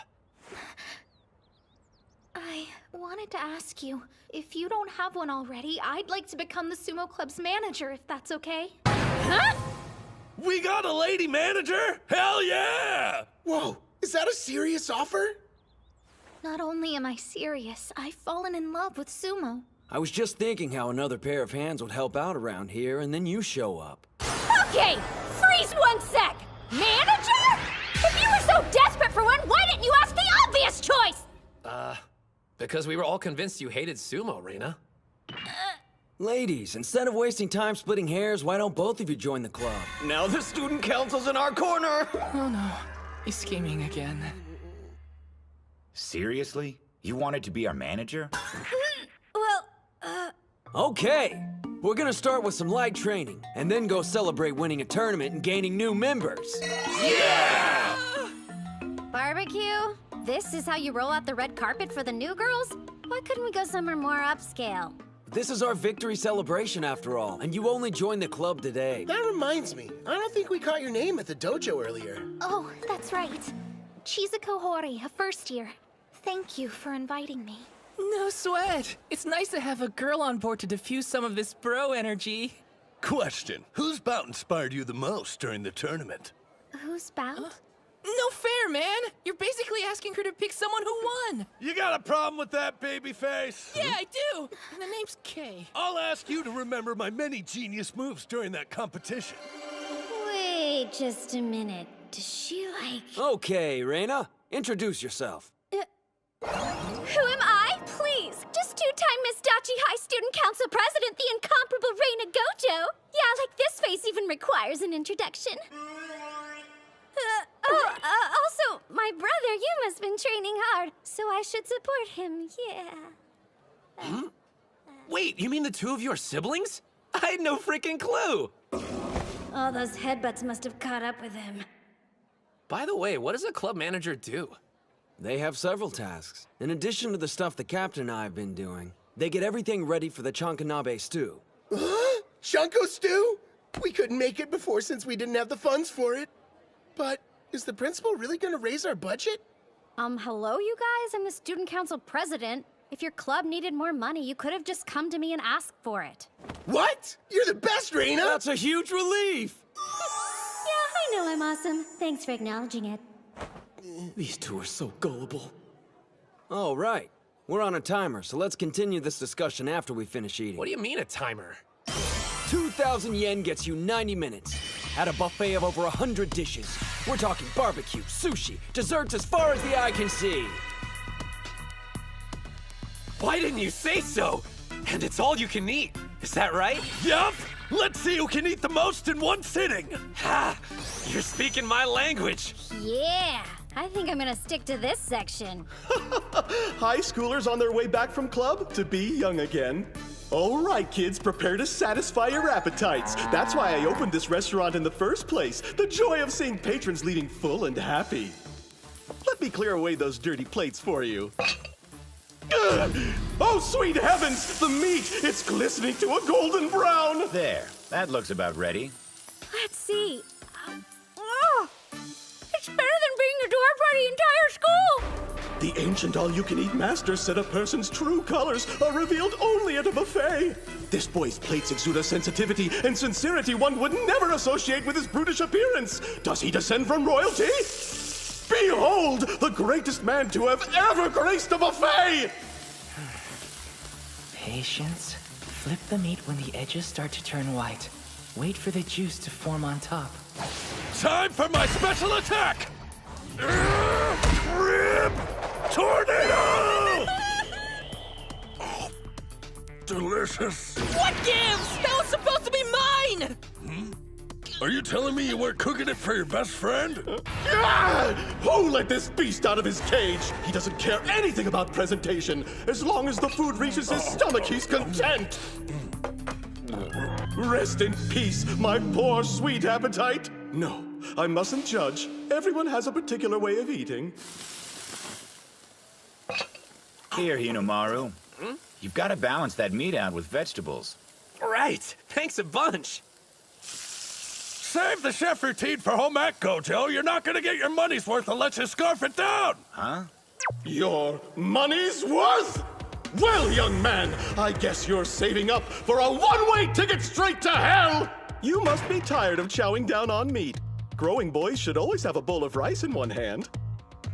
I wanted to ask you, if you don't have one already, I'd like to become the sumo club's manager, if that's okay. Huh? We got a lady manager? Hell yeah! Whoa, is that a serious offer? Not only am I serious, I've fallen in love with sumo. I was just thinking how another pair of hands would help out around here, and then you show up. Okay, freeze 1 sec! Manager? If you were so desperate for one, why didn't you ask the obvious choice? Because we were all convinced you hated sumo, Reina. Ladies, instead of wasting time splitting hairs, why don't both of you join the club? Now the student council's in our corner! Oh no, he's scheming again. Seriously? You wanted to be our manager? Okay, we're gonna start with some light training, and then go celebrate winning a tournament and gaining new members. Yeah! Barbecue? This is how you roll out the red carpet for the new girls? Why couldn't we go somewhere more upscale? This is our victory celebration after all, and you only joined the club today. That reminds me, I don't think we caught your name at the dojo earlier. Oh, that's right. Chizuko Hori, a first year. Thank you for inviting me. No sweat. It's nice to have a girl on board to diffuse some of this bro energy. Question, whose bout inspired you the most during the tournament? Whose bout? No fair, man! You're basically asking her to pick someone who won! You got a problem with that, babyface? Yeah, I do! And the name's Kay. I'll ask you to remember my many genius moves during that competition. Wait just a minute. Does she like... Okay, Reina, introduce yourself. Who am I? Please! Just two-time Miss Dachi High Student Council President, the incomparable Reina Gojo! Yeah, like this face even requires an introduction. Also, my brother Yuma's been training hard, so I should support him, yeah. Wait, you mean the two of you are siblings? I had no freaking clue! All those headbutts must have caught up with him. By the way, what does a club manager do? They have several tasks. In addition to the stuff the captain and I have been doing, they get everything ready for the Chankanabe stew. Huh? Shanko stew? We couldn't make it before since we didn't have the funds for it. But is the principal really gonna raise our budget? Hello, you guys? I'm the student council president. If your club needed more money, you could have just come to me and asked for it. What? You're the best, Reina! That's a huge relief! Yeah, I know I'm awesome. Thanks for acknowledging it. These two are so gullible. All right, we're on a timer, so let's continue this discussion after we finish eating. What do you mean a timer? 2,000 yen gets you 90 minutes. At a buffet of over 100 dishes. We're talking barbecue, sushi, desserts as far as the eye can see. Why didn't you say so? And it's all you can eat. Is that right? Yup! Let's see who can eat the most in one sitting! Ha! You're speaking my language! Yeah! I think I'm gonna stick to this section. High schoolers on their way back from club to be young again. All right, kids, prepare to satisfy your appetites. That's why I opened this restaurant in the first place. The joy of seeing patrons leaving full and happy. Let me clear away those dirty plates for you. Ugh! Oh, sweet heavens! The meat! It's glistening to a golden brown! There, that looks about ready. Let's see. It's better than being the door for the entire school! The ancient all-you-can-eat master said a person's true colors are revealed only at a buffet. This boy's plates exude a sensitivity and sincerity one would never associate with his brutish appearance. Does he descend from royalty? Behold, the greatest man to have ever graced a buffet! Patience. Flip the meat when the edges start to turn white. Wait for the juice to form on top. Time for my special attack! Rip! Tornado! Oh, delicious. What gives? That was supposed to be mine! Are you telling me you weren't cooking it for your best friend? Who let this beast out of his cage? He doesn't care anything about presentation. As long as the food reaches his stomach, he's content. Rest in peace, my poor sweet appetite. No, I mustn't judge. Everyone has a particular way of eating. Here, Hinomaru. You've got to balance that meat out with vegetables. Right. Thanks a bunch. Save the chef routine for home ec, Gojo. You're not gonna get your money's worth unless you scarf it down. Huh? Your money's worth? Well, young man, I guess you're saving up for a one-way ticket straight to hell! You must be tired of chowing down on meat. Growing boys should always have a bowl of rice in one hand.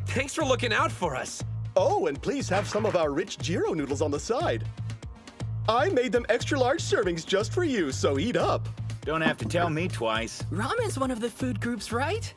Thanks for looking out for us. Oh, and please have some of our rich gyro noodles on the side. I made them extra-large servings just for you, so eat up. Don't have to tell me twice. Ramen's one of the food groups, right?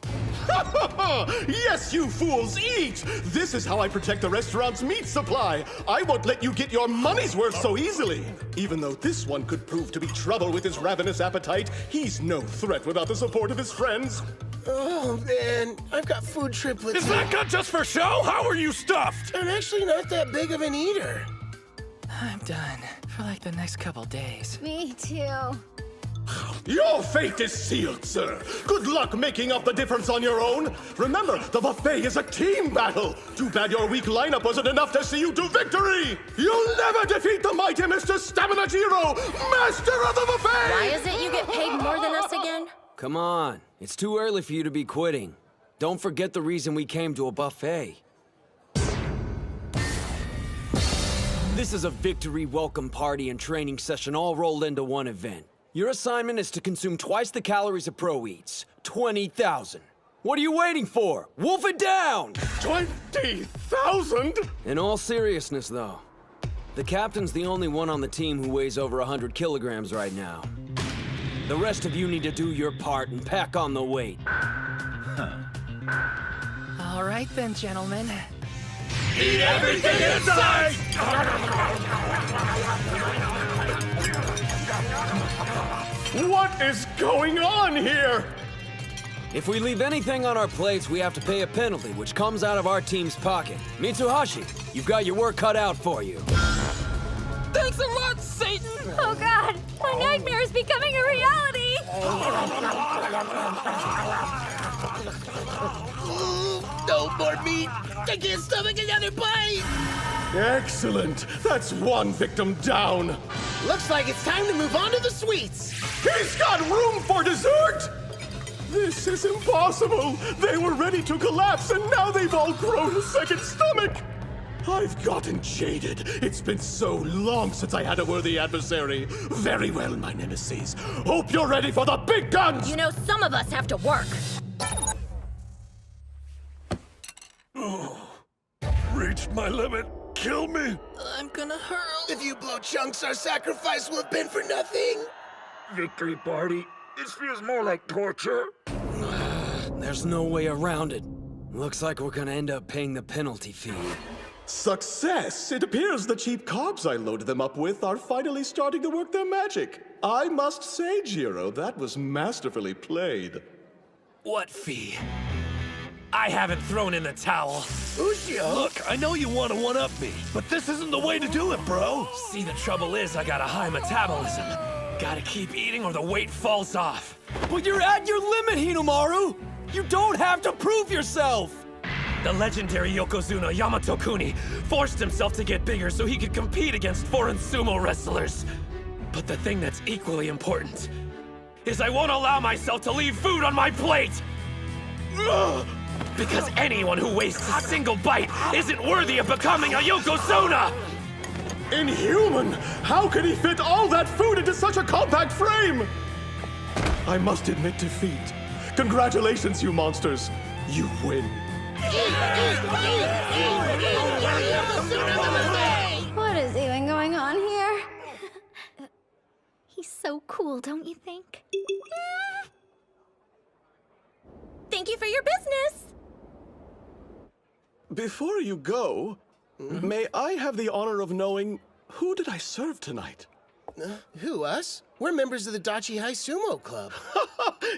Yes, you fools, eat! This is how I protect the restaurant's meat supply. I won't let you get your money's worth so easily. Even though this one could prove to be trouble with his ravenous appetite, he's no threat without the support of his friends. Oh, man. I've got food triplets. Is that good just for show? How are you stuffed? I'm actually not that big of an eater. I'm done for like the next couple days. Me too. Your fate is sealed, sir. Good luck making up the difference on your own. Remember, the buffet is a team battle. Too bad your weak lineup wasn't enough to see you to victory. You'll never defeat the mighty Mr. Stamina Jiro, master of the buffet! Why is it you get paid more than us again? Come on, it's too early for you to be quitting. Don't forget the reason we came to a buffet. This is a victory welcome party and training session all rolled into one event. Your assignment is to consume twice the calories of Pro Eats. 20,000. What are you waiting for? Wolf it down! 20,000? In all seriousness, though, the captain's the only one on the team who weighs over 100 kilograms right now. The rest of you need to do your part and pack on the weight. All right then, gentlemen. Eat everything inside! What is going on here? If we leave anything on our plates, we have to pay a penalty, which comes out of our team's pocket. Mitsuhashi, you've got your work cut out for you. Thanks a lot, Satan! Oh god, my nightmare is becoming a reality! No more meat! I can't stomach another bite! Excellent! That's one victim down! Looks like it's time to move on to the sweets! He's got room for dessert! This is impossible! They were ready to collapse and now they've all grown a second stomach! I've gotten jaded. It's been so long since I had a worthy adversary. Very well, my nemesis. Hope you're ready for the big guns! You know, some of us have to work. Reached my limit. Kill me. I'm gonna hurl. If you blow chunks, our sacrifice will have been for nothing. Victory party. This feels more like torture. There's no way around it. Looks like we're gonna end up paying the penalty fee. Success! It appears the cheap carbs I loaded them up with are finally starting to work their magic. I must say, Jiro, that was masterfully played. What fee? I haven't thrown in the towel. Ushio? Look, I know you want to one-up me, but this isn't the way to do it, bro. See, the trouble is I got a high metabolism. Gotta keep eating or the weight falls off. But you're at your limit, Hinomaru! You don't have to prove yourself! The legendary Yokozuna Yamato Kuni forced himself to get bigger so he could compete against foreign sumo wrestlers. But the thing that's equally important is I won't allow myself to leave food on my plate! Because anyone who wastes a single bite isn't worthy of becoming a Yokozuna! Inhuman! How could he fit all that food into such a compact frame? I must admit defeat. Congratulations, you monsters. You win. What is even going on here? He's so cool, don't you think? Thank you for your business. Before you go, may I have the honor of knowing who did I serve tonight? Who, us? We're members of the Dachi High Sumo Club.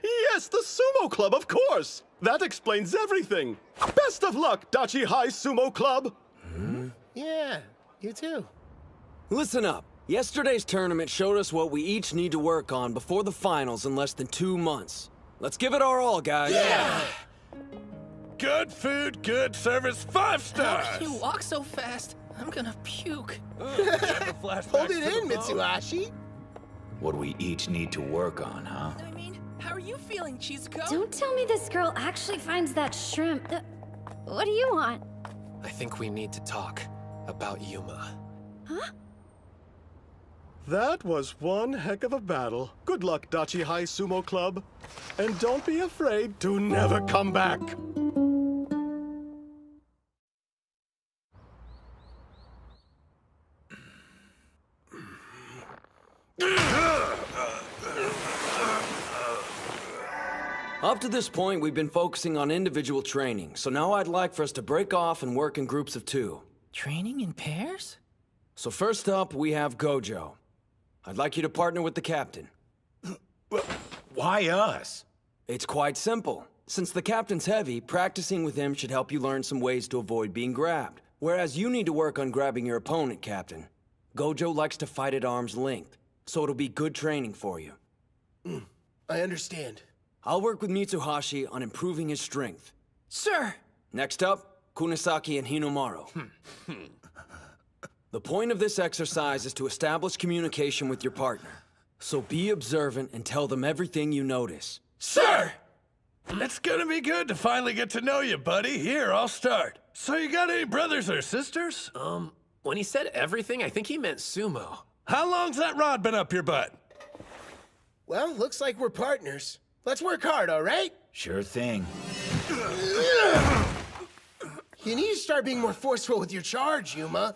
Yes, the Sumo Club, of course. That explains everything. Best of luck, Dachi High Sumo Club. Yeah, you too. Listen up. Yesterday's tournament showed us what we each need to work on before the finals in less than 2 months. Let's give it our all, guys. Yeah! Good food, good service, 5 stars! How can you walk so fast? I'm gonna puke. Hold it in, Mitsuhashi. What we each need to work on, huh? I mean, how are you feeling, Chizuko? Don't tell me this girl actually finds that shrimp. What do you want? I think we need to talk about Yuma. Huh? That was one heck of a battle. Good luck, Dachi High Sumo Club. And don't be afraid to never come back. Up to this point, we've been focusing on individual training, so now I'd like for us to break off and work in groups of 2. Training in pairs? So first up, we have Gojo. I'd like you to partner with the captain. Why us? It's quite simple. Since the captain's heavy, practicing with him should help you learn some ways to avoid being grabbed. Whereas you need to work on grabbing your opponent, Captain. Gojo likes to fight at arm's length, so it'll be good training for you. I understand. I'll work with Mitsuhashi on improving his strength. Sir! Next up, Kunisaki and Hinomaru. The point of this exercise is to establish communication with your partner. So be observant and tell them everything you notice. Sir! It's gonna be good to finally get to know you, buddy. Here, I'll start. So you got any brothers or sisters? When he said everything, I think he meant sumo. How long's that rod been up your butt? Well, looks like we're partners. Let's work hard, all right? Sure thing. You need to start being more forceful with your charge, Yuma.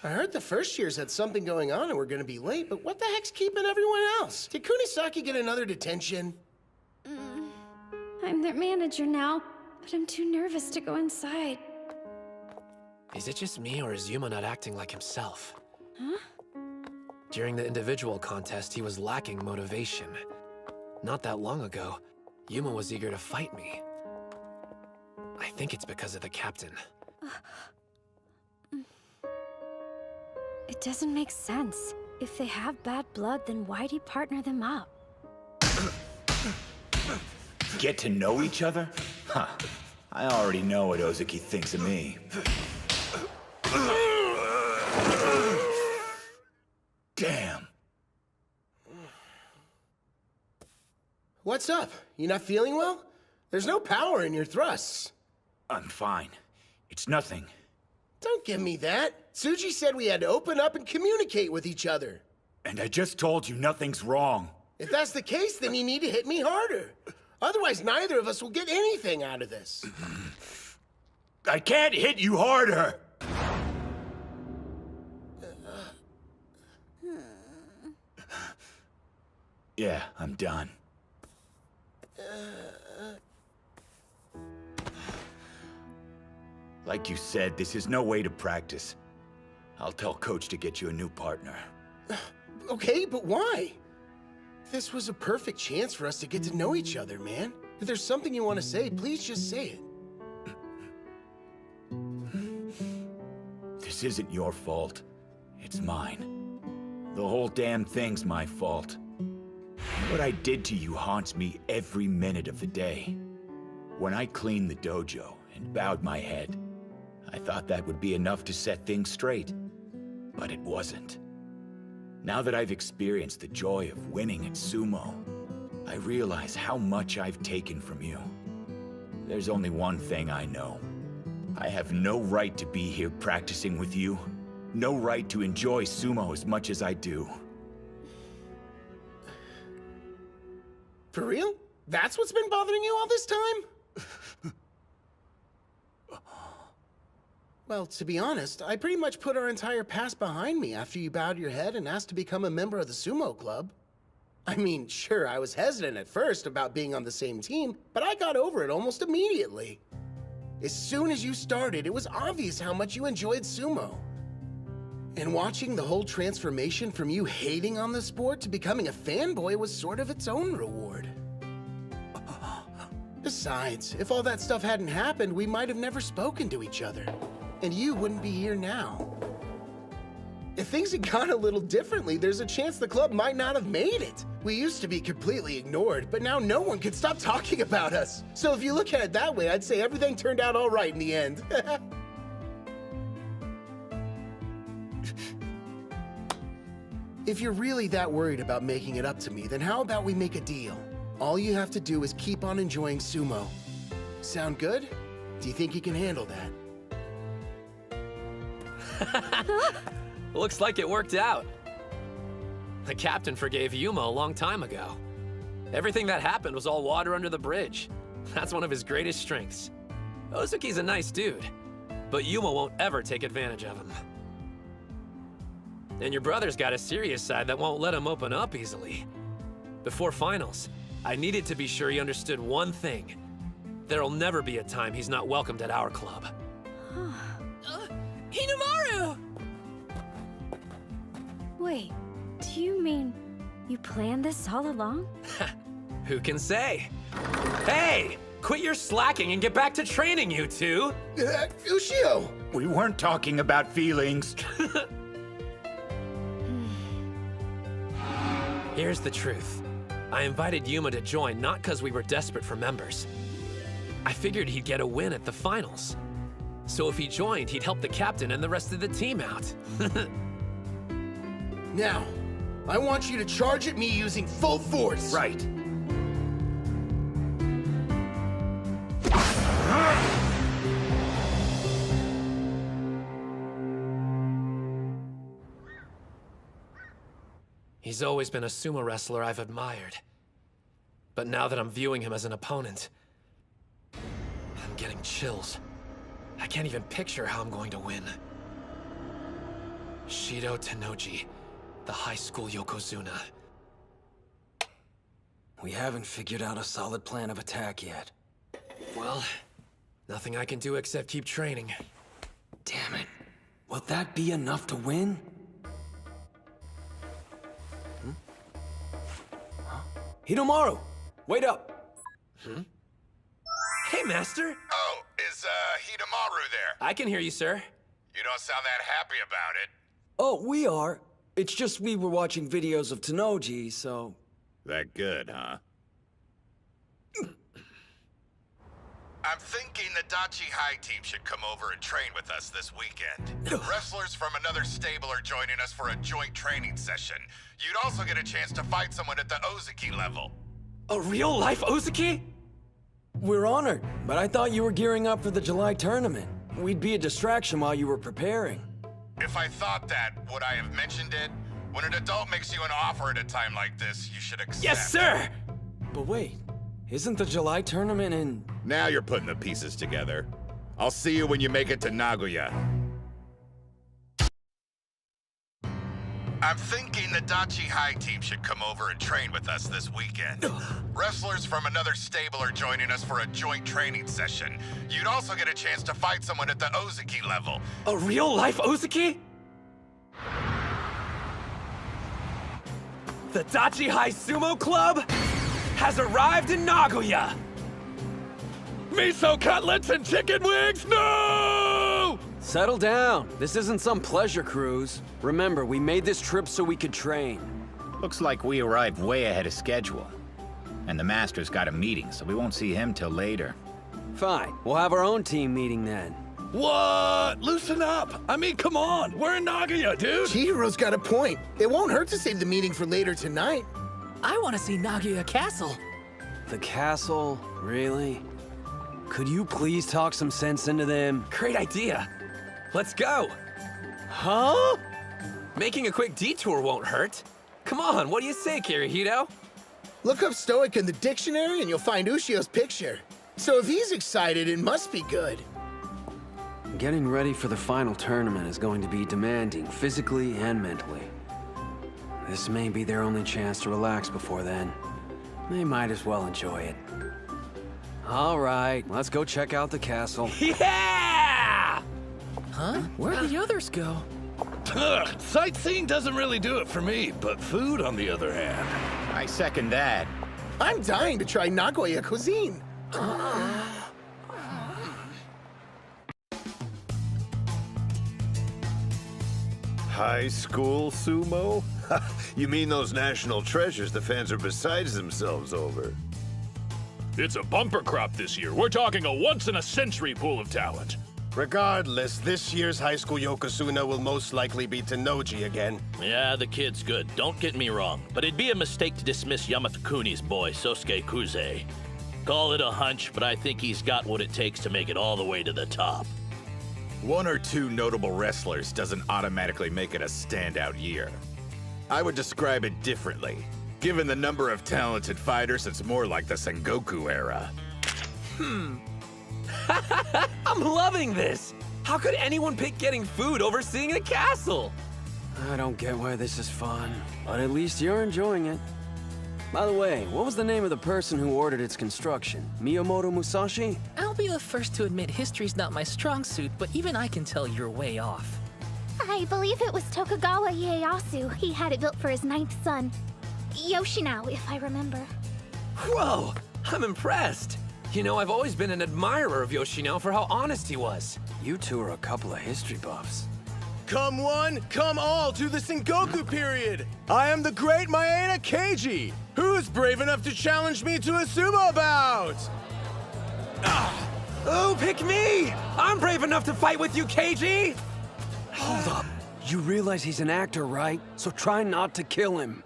I heard the first years had something going on and we're gonna be late, but what the heck's keeping everyone else? Did Kunisaki get another detention? I'm their manager now, but I'm too nervous to go inside. Is it just me, or is Yuma not acting like himself? Huh? During the individual contest, he was lacking motivation. Not that long ago, Yuma was eager to fight me. I think it's because of the captain. It doesn't make sense. If they have bad blood, then why'd he partner them up? Get to know each other? Huh. I already know what Ozuki thinks of me. Damn. What's up? You not feeling well? There's no power in your thrusts. I'm fine. It's nothing. Don't give me that. Tsuji said we had to open up and communicate with each other. And I just told you nothing's wrong. If that's the case, then you need to hit me harder. Otherwise, neither of us will get anything out of this. I can't hit you harder! Yeah, I'm done. Like you said, this is no way to practice. I'll tell Coach to get you a new partner. Okay, but why? This was a perfect chance for us to get to know each other, man. If there's something you want to say, please just say it. This isn't your fault. It's mine. The whole damn thing's my fault. What I did to you haunts me every minute of the day. When I cleaned the dojo and bowed my head, I thought that would be enough to set things straight. But it wasn't. Now that I've experienced the joy of winning at sumo, I realize how much I've taken from you. There's only one thing I know. I have no right to be here practicing with you. No right to enjoy sumo as much as I do. For real? That's what's been bothering you all this time? Well, to be honest, I pretty much put our entire past behind me after you bowed your head and asked to become a member of the sumo club. I mean, sure, I was hesitant at first about being on the same team, but I got over it almost immediately. As soon as you started, it was obvious how much you enjoyed sumo. And watching the whole transformation from you hating on the sport to becoming a fanboy was sort of its own reward. Besides, if all that stuff hadn't happened, we might have never spoken to each other. And you wouldn't be here now. If things had gone a little differently, there's a chance the club might not have made it. We used to be completely ignored, but now no one can stop talking about us. So if you look at it that way, I'd say everything turned out all right in the end. If you're really that worried about making it up to me, then how about we make a deal? All you have to do is keep on enjoying sumo. Sound good? Do you think you can handle that? Looks like it worked out. The captain forgave Yuma a long time ago. Everything that happened was all water under the bridge. That's one of his greatest strengths. Ozuki's a nice dude, but Yuma won't ever take advantage of him. And your brother's got a serious side that won't let him open up easily. Before finals, I needed to be sure he understood one thing. There'll never be a time he's not welcomed at our club. Hinamaru! Wait, do you mean you planned this all along? Who can say? Hey! Quit your slacking and get back to training, you two! Ushio! We weren't talking about feelings. Here's the truth. I invited Yuma to join not because we were desperate for members. I figured he'd get a win at the finals. So if he joined, he'd help the captain and the rest of the team out. Now, I want you to charge at me using full force. Right. He's always been a sumo wrestler I've admired. But now that I'm viewing him as an opponent, I'm getting chills. I can't even picture how I'm going to win. Shido Tennoji, the high school Yokozuna. We haven't figured out a solid plan of attack yet. Well, nothing I can do except keep training. Damn it. Will that be enough to win? Hinomaru! Wait up! Hey, Master! Oh, is Hidemaru there? I can hear you, sir. You don't sound that happy about it. Oh, we are. It's just we were watching videos of Tennoji, so... That good, huh? I'm thinking the Dachi High team should come over and train with us this weekend. Wrestlers from another stable are joining us for a joint training session. You'd also get a chance to fight someone at the Ozuki level. A real-life Ozuki? We're honored, but I thought you were gearing up for the July tournament. We'd be a distraction while you were preparing. If I thought that, would I have mentioned it? When an adult makes you an offer at a time like this, you should accept. Yes, sir! But wait, isn't the July tournament in... Now you're putting the pieces together. I'll see you when you make it to Nagoya. I'm thinking the Dachi High team should come over and train with us this weekend. Wrestlers from another stable are joining us for a joint training session. You'd also get a chance to fight someone at the Ozuki level. A real-life Ozuki? The Dachi High Sumo Club has arrived in Nagoya! Miso cutlets and chicken wings? No! Settle down. This isn't some pleasure cruise. Remember, we made this trip so we could train. Looks like we arrived way ahead of schedule. And the Master's got a meeting, so we won't see him till later. Fine. We'll have our own team meeting then. What? Loosen up! I mean, come on! We're in Nagoya, dude! Chihiro's got a point. It won't hurt to save the meeting for later tonight. I want to see Nagia Castle. The castle? Really? Could you please talk some sense into them? Great idea. Let's go. Huh? Making a quick detour won't hurt. Come on, what do you say, Kirihito? Look up Stoic in the dictionary and you'll find Ushio's picture. So if he's excited, it must be good. Getting ready for the final tournament is going to be demanding, physically and mentally. This may be their only chance to relax before then. They might as well enjoy it. All right, let's go check out the castle. Yeah! Huh? Where'd the others go? Ugh, sightseeing doesn't really do it for me, but food, on the other hand. I second that. I'm dying to try Nagoya cuisine. High school sumo? You mean those national treasures the fans are beside themselves over? It's a bumper crop this year. We're talking a once-in-a-century pool of talent. Regardless, this year's high school Yokozuna will most likely be Tennoji again. Yeah, the kid's good. Don't get me wrong. But it'd be a mistake to dismiss Yamato-kuni's boy, Sosuke Kuze. Call it a hunch, but I think he's got what it takes to make it all the way to the top. One or two notable wrestlers doesn't automatically make it a standout year. I would describe it differently. Given the number of talented fighters, it's more like the Sengoku era. I'm loving this! How could anyone pick getting food over seeing a castle? I don't get why this is fun, but at least you're enjoying it. By the way, what was the name of the person who ordered its construction? Miyamoto Musashi? I'll be the first to admit history's not my strong suit, but even I can tell you're way off. I believe it was Tokugawa Ieyasu. He had it built for his 9th son, Yoshinao, if I remember. Whoa, I'm impressed. You know, I've always been an admirer of Yoshinao for how honest he was. You two are a couple of history buffs. Come one, come all to the Sengoku period! I am the great Maeda Keiji! Who's brave enough to challenge me to a sumo bout? Oh, pick me! I'm brave enough to fight with you, Keiji! Hold up. You realize he's an actor, right? So try not to kill him.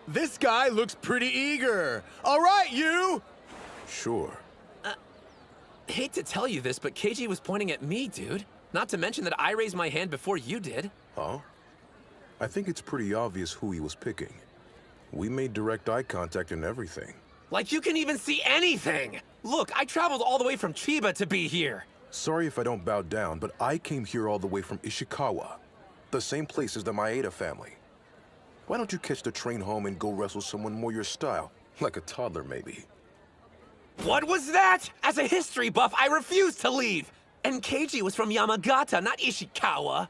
This guy looks pretty eager. All right, you! Sure. Hate to tell you this, but Keiji was pointing at me, dude. Not to mention that I raised my hand before you did. Huh? I think it's pretty obvious who he was picking. We made direct eye contact and everything. Like you can even see anything! Look, I traveled all the way from Chiba to be here. Sorry if I don't bow down, but I came here all the way from Ishikawa. The same place as the Maeda family. Why don't you catch the train home and go wrestle someone more your style? Like a toddler, maybe. What was that? As a history buff, I refuse to leave! And Keiji was from Yamagata, not Ishikawa.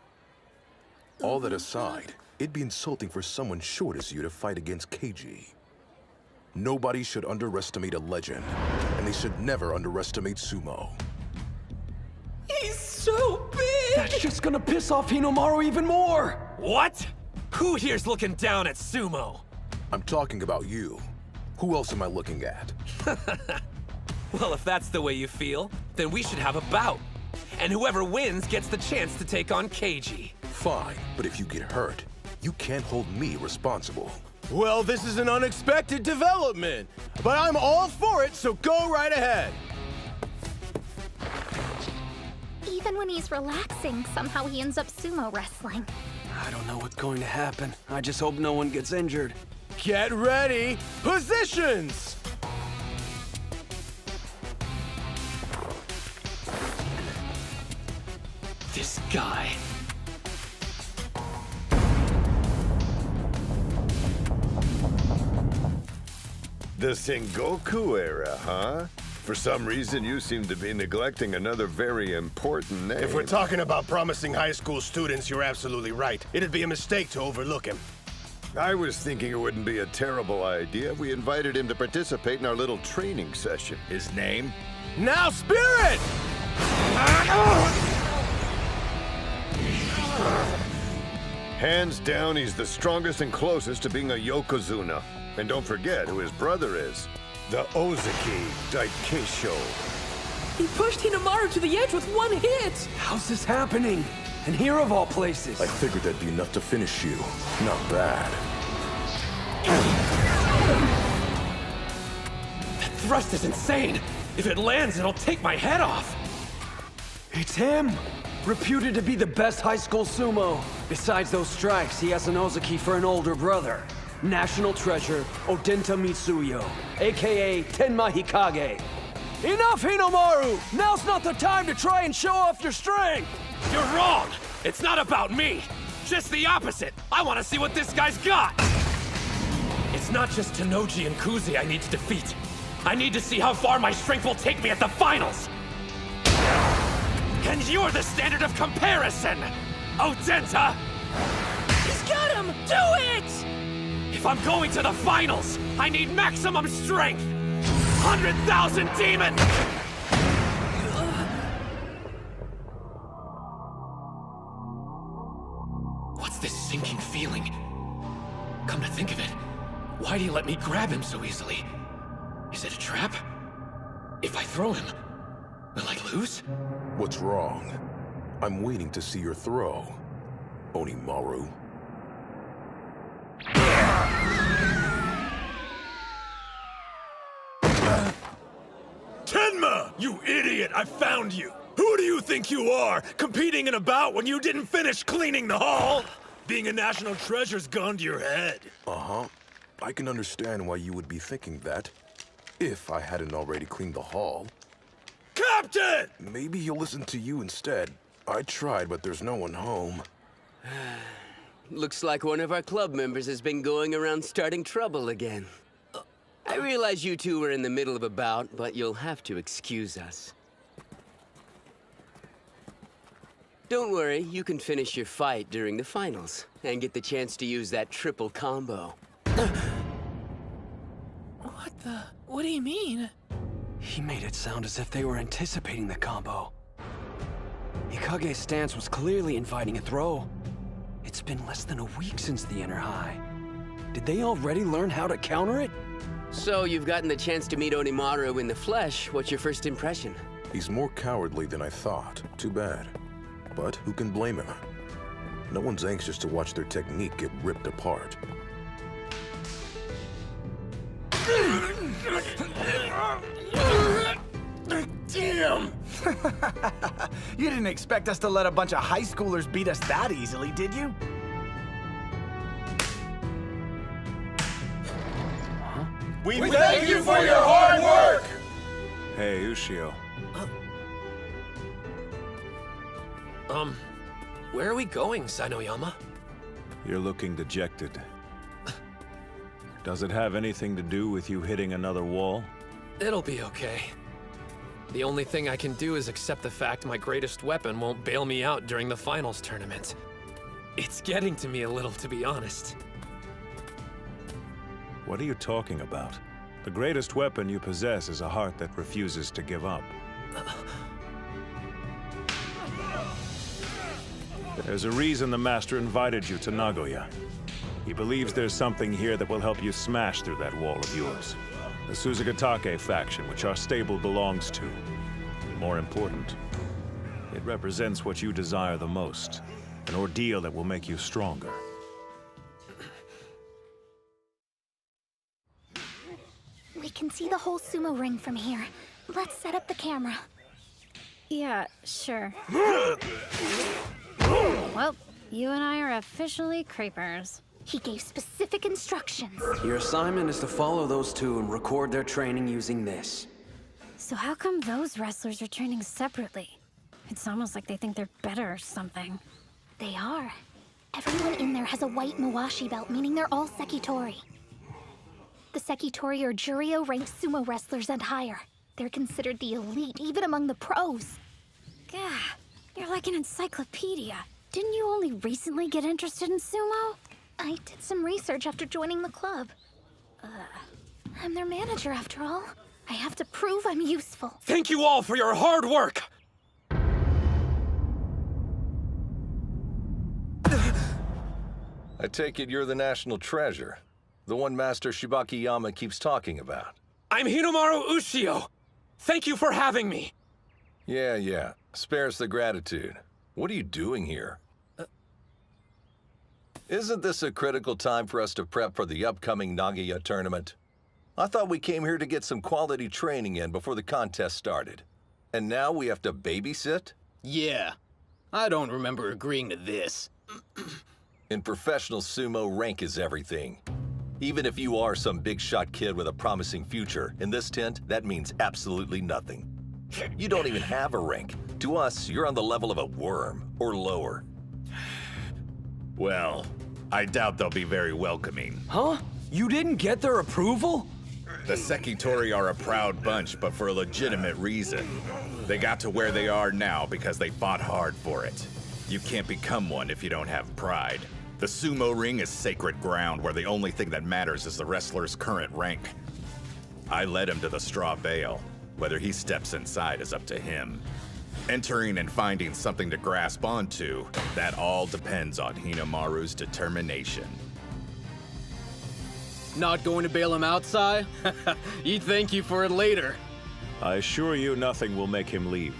All that aside, it'd be insulting for someone short as you to fight against Keiji. Nobody should underestimate a legend, and they should never underestimate sumo. He's so big! That's just gonna piss off Hinomaru even more! What? Who here's looking down at sumo? I'm talking about you. Who else am I looking at? Well, if that's the way you feel, then we should have a bout. And whoever wins gets the chance to take on Keiji. Fine, but if you get hurt, you can't hold me responsible. Well, this is an unexpected development, but I'm all for it, so go right ahead. Even when he's relaxing, somehow he ends up sumo wrestling. I don't know what's going to happen. I just hope no one gets injured. Get ready, positions! This guy. The Sengoku era, huh? For some reason, you seem to be neglecting another very important name. If we're talking about promising high school students, you're absolutely right. It'd be a mistake to overlook him. I was thinking it wouldn't be a terrible idea if we invited him to participate in our little training session. His name? Now, Spirit! Hands down, he's the strongest and closest to being a Yokozuna. And don't forget who his brother is. The Ozaki Daikeisho. He pushed Hinomaru to the edge with one hit! How's this happening? And here of all places. I figured that'd be enough to finish you. Not bad. That thrust is insane! If it lands, it'll take my head off! It's him! Reputed to be the best high school sumo. Besides those strikes, he has an Ozaki for an older brother. National treasure, Odenta Mitsuyo, aka Tenma Hikage. Enough, Hinomaru! Now's not the time to try and show off your strength! You're wrong! It's not about me! Just the opposite! I want to see what this guy's got! It's not just Tenoji and Kuze I need to defeat. I need to see how far my strength will take me at the finals! And you're the standard of comparison! Odenta! He's got him! Do it! If I'm going to the finals, I need maximum strength! 100,000 demon! What's this sinking feeling? Come to think of it, why'd he let me grab him so easily? Is it a trap? If I throw him, will I lose? What's wrong? I'm waiting to see your throw, Onimaru. Tenma! You idiot! I found you! Who do you think you are, competing in a bout when you didn't finish cleaning the hall? Being a national treasure's gone to your head. Uh-huh. I can understand why you would be thinking that, if I hadn't already cleaned the hall. Captain! Maybe he'll listen to you instead. I tried, but there's no one home. Looks like one of our club members has been going around starting trouble again. I realize you two were in the middle of a bout, but you'll have to excuse us. Don't worry, you can finish your fight during the finals, and get the chance to use that triple combo. What do you mean? He made it sound as if they were anticipating the combo. Hikage's stance was clearly inviting a throw. It's been less than a week since the inner high. Did they already learn how to counter it? So, you've gotten the chance to meet Onimaru in the flesh. What's your first impression? He's more cowardly than I thought. Too bad. But who can blame him? No one's anxious to watch their technique get ripped apart. Damn! You didn't expect us to let a bunch of high schoolers beat us that easily, did you? We thank you for your hard work! Hey, Ushio. Where are we going, Sanoyama? You're looking dejected. Does it have anything to do with you hitting another wall? It'll be okay. The only thing I can do is accept the fact my greatest weapon won't bail me out during the finals tournament. It's getting to me a little, to be honest. What are you talking about? The greatest weapon you possess is a heart that refuses to give up. There's a reason the Master invited you to Nagoya. He believes there's something here that will help you smash through that wall of yours. The Suzugatake faction, which our stable belongs to. And more important, it represents what you desire the most. An ordeal that will make you stronger. We can see the whole sumo ring from here. Let's set up the camera. Yeah, sure. Well, you and I are officially creepers. He gave specific instructions. Your assignment is to follow those two and record their training using this. So how come those wrestlers are training separately? It's almost like they think they're better or something. They are. Everyone in there has a white Mawashi belt, meaning they're all Sekitori. The Sekitori are Juryo-ranked sumo wrestlers and higher. They're considered the elite, even among the pros. Gah, you're like an encyclopedia. Didn't you only recently get interested in sumo? I did some research after joining the club. I'm their manager, after all. I have to prove I'm useful. Thank you all for your hard work! I take it you're the national treasure. The one Master Shibakiyama keeps talking about. I'm Hinomaru Ushio! Thank you for having me! Yeah. Spares the gratitude. What are you doing here? Isn't this a critical time for us to prep for the upcoming Nagoya tournament? I thought we came here to get some quality training in before the contest started. And now we have to babysit? Yeah. I don't remember agreeing to this. In professional sumo, rank is everything. Even if you are some big shot kid with a promising future, in this tent, that means absolutely nothing. You don't even have a rank. To us, you're on the level of a worm, or lower. Well, I doubt they'll be very welcoming. Huh? You didn't get their approval? The Sekitori are a proud bunch, but for a legitimate reason. They got to where they are now because they fought hard for it. You can't become one if you don't have pride. The sumo ring is sacred ground where the only thing that matters is the wrestler's current rank. I led him to the straw bale. Whether he steps inside is up to him. Entering and finding something to grasp onto, that all depends on Hinamaru's determination. Not going to bail him out, Sai? He'd thank you for it later. I assure you nothing will make him leave.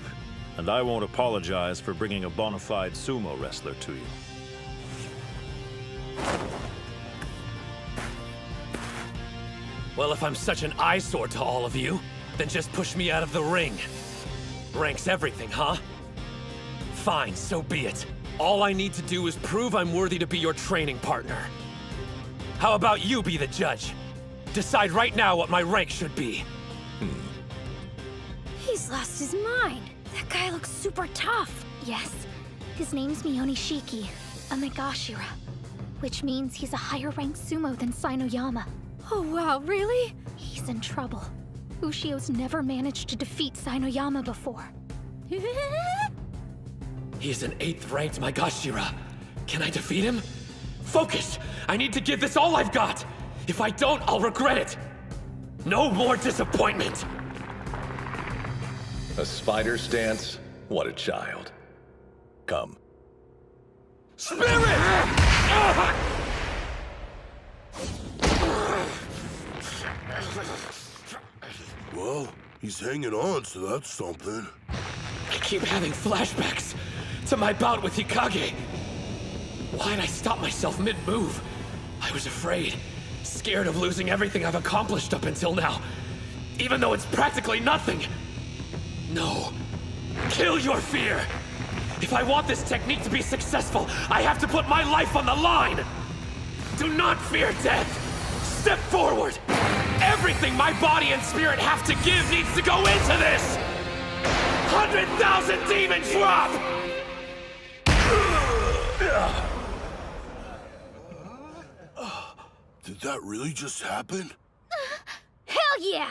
And I won't apologize for bringing a bona fide sumo wrestler to you. Well, if I'm such an eyesore to all of you, then just push me out of the ring. Rank's everything, huh? Fine, so be it. All I need to do is prove I'm worthy to be your training partner. How about you be the judge? Decide right now what my rank should be. He's lost his mind. That guy looks super tough. Yes, his name's Miyonishiki, a Megashira, which means he's a higher ranked sumo than Sainoyama. Oh wow, really? He's in trouble. Ushio's never managed to defeat Sainoyama before. He's an 8th ranked Megashira. Can I defeat him? Focus! I need to give this all I've got! If I don't, I'll regret it! No more disappointment! A spider stance? What a child. Come. Spirit! Well, he's hanging on, so that's something. I keep having flashbacks to my bout with Hikage. Why'd I stop myself mid-move? I was afraid, scared of losing everything I've accomplished up until now, even though it's practically nothing. No. Kill your fear! If I want this technique to be successful, I have to put my life on the line! Do not fear death! Step forward! Everything my body and spirit have to give needs to go into this! 100,000 demon drop! Did that really just happen? Hell yeah!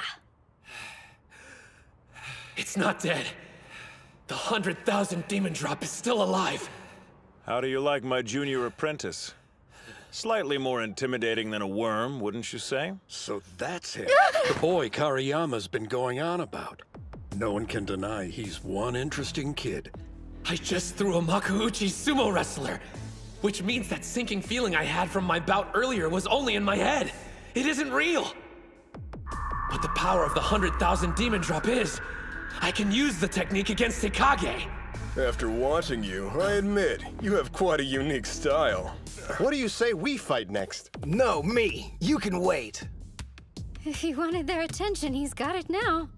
It's not dead. The 100,000 demon drop is still alive. How do you like my junior apprentice? Slightly more intimidating than a worm, wouldn't you say? So that's him. The boy Kariyama's been going on about. No one can deny he's one interesting kid. I just threw a Makuuchi sumo wrestler, which means that sinking feeling I had from my bout earlier was only in my head. It isn't real. But the power of the 100,000 demon drop is, I can use the technique against Hikage. After watching you, I admit, you have quite a unique style. What do you say we fight next? No, me. You can wait. If he wanted their attention, he's got it now.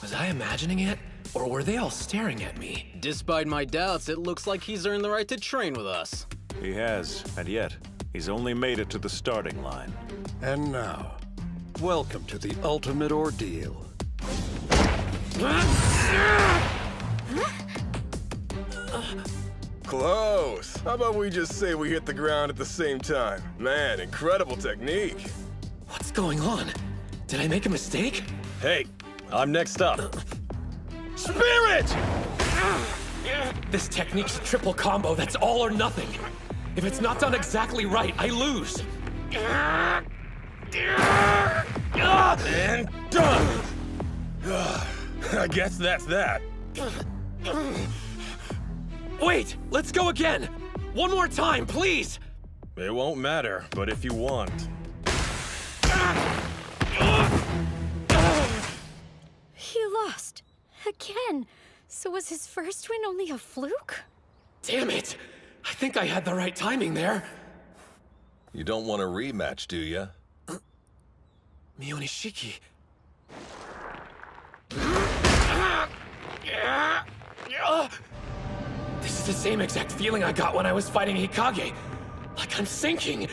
Was I imagining it? Or were they all staring at me? Despite my doubts, it looks like he's earned the right to train with us. He has, and yet, he's only made it to the starting line. And now, welcome to the ultimate ordeal. Close. How about we just say we hit the ground at the same time? Man, incredible technique. What's going on? Did I make a mistake? Hey, I'm next up. Spirit! This technique's a triple combo that's all or nothing. If it's not done exactly right, I lose. And done! I guess that's that. Wait, let's go again. One more time, please. It won't matter, but if you want. He lost. Again. So was his first win only a fluke? Damn it. I think I had the right timing there. You don't want a rematch, do you? Mionishiki. This is the same exact feeling I got when I was fighting Hikage. Like I'm sinking.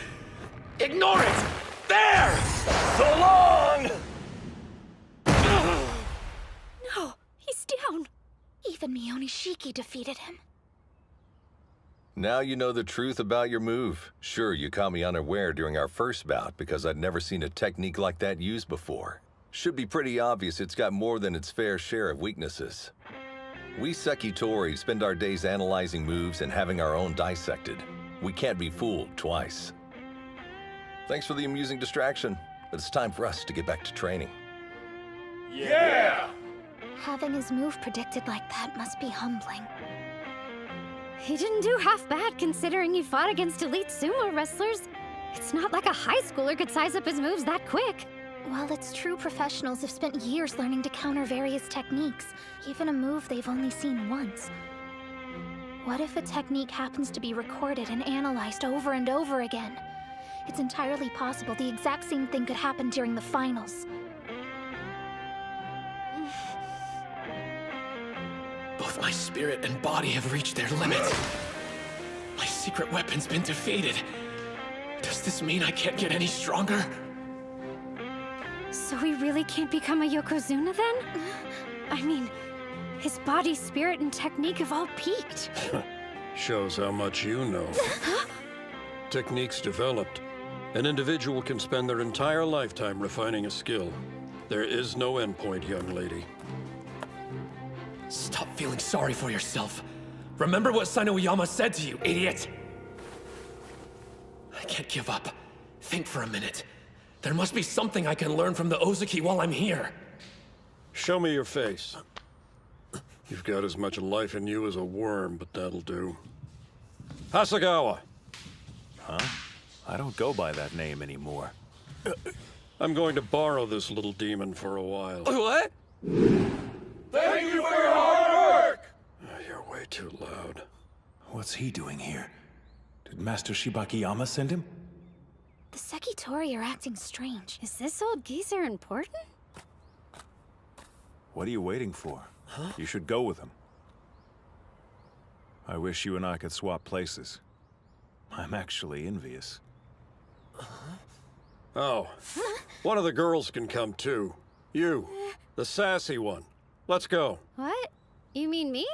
Ignore it! There! So long! No, he's down. Even Mionishiki defeated him. Now you know the truth about your move. Sure, you caught me unaware during our first bout because I'd never seen a technique like that used before. Should be pretty obvious it's got more than its fair share of weaknesses. We Sekitori spend our days analyzing moves and having our own dissected. We can't be fooled twice. Thanks for the amusing distraction, but it's time for us to get back to training. Yeah! Having his move predicted like that must be humbling. He didn't do half bad considering he fought against elite sumo wrestlers. It's not like a high schooler could size up his moves that quick. While it's true professionals have spent years learning to counter various techniques, even a move they've only seen once. What if a technique happens to be recorded and analyzed over and over again? It's entirely possible the exact same thing could happen during the finals. Both my spirit and body have reached their limits. My secret weapon's been defeated. Does this mean I can't get any stronger? So he really can't become a Yokozuna then? I mean, his body, spirit, and technique have all peaked. Shows how much you know. Techniques developed. An individual can spend their entire lifetime refining a skill. There is no endpoint, young lady. Stop feeling sorry for yourself. Remember what Sanoyama said to you, idiot! I can't give up. Think for a minute. There must be something I can learn from the Ozaki while I'm here. Show me your face. You've got as much life in you as a worm, but that'll do. Hasegawa! Huh? I don't go by that name anymore. I'm going to borrow this little demon for a while. What? Thank you for your hard work! You're way too loud. What's he doing here? Did Master Shibakiyama send him? The Sekitori are acting strange. Is this old geezer important? What are you waiting for? Huh? You should go with him. I wish you and I could swap places. I'm actually envious. Oh, one of the girls can come too. You, the sassy one. Let's go. What? You mean me?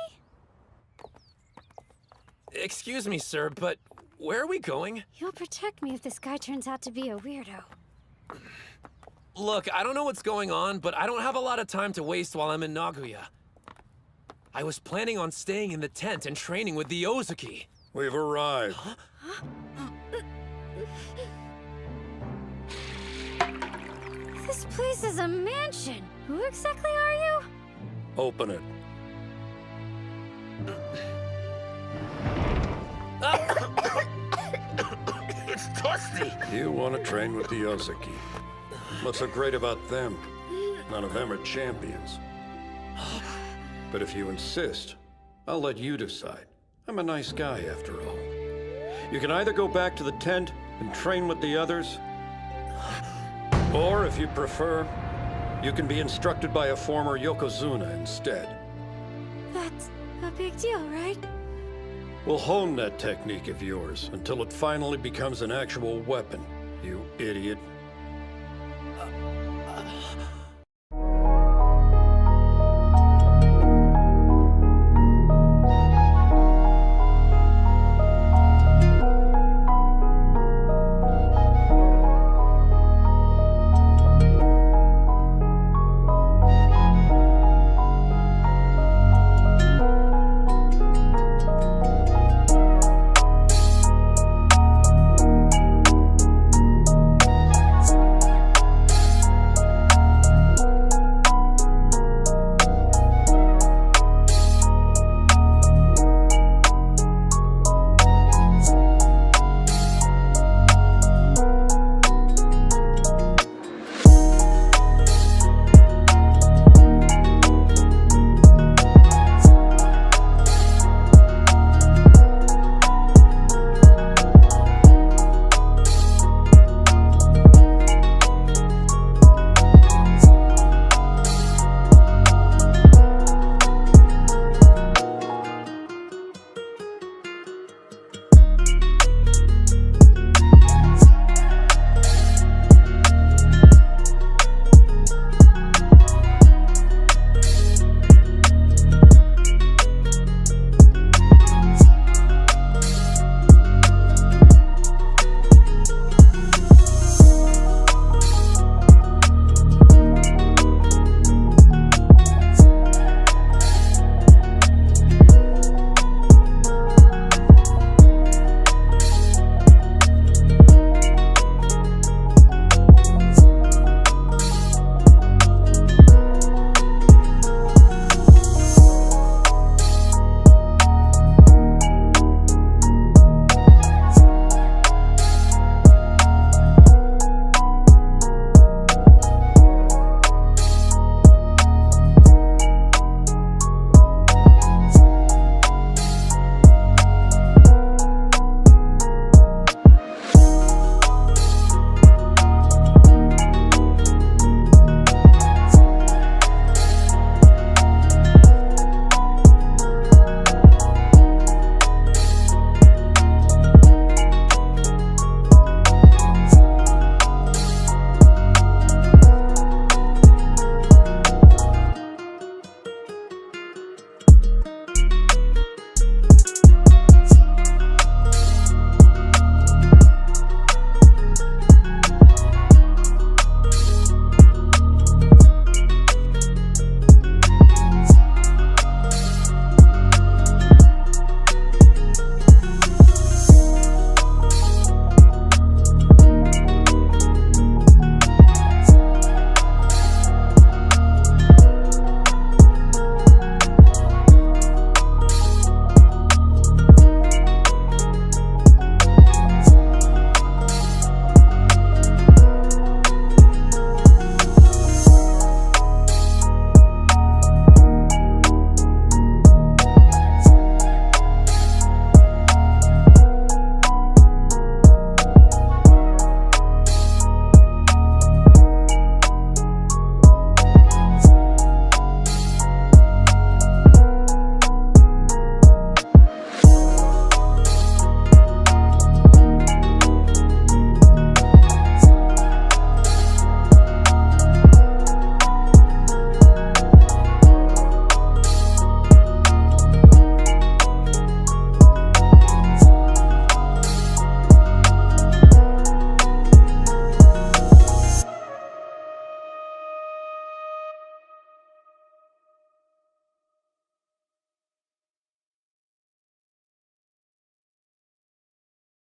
Excuse me, sir, but where are we going? You'll protect me if this guy turns out to be a weirdo. Look, I don't know what's going on, but I don't have a lot of time to waste while I'm in Nagoya. I was planning on staying in the tent and training with the Ozaki. We've arrived. Huh? This place is a mansion. Who exactly are you? Open it. It's dusty. You want to train with the Ozaki. What's so great about them? None of them are champions. But if you insist, I'll let you decide. I'm a nice guy, after all. You can either go back to the tent and train with the others, or if you prefer, you can be instructed by a former Yokozuna instead. That's a big deal, right? We'll hone that technique of yours until it finally becomes an actual weapon, you idiot.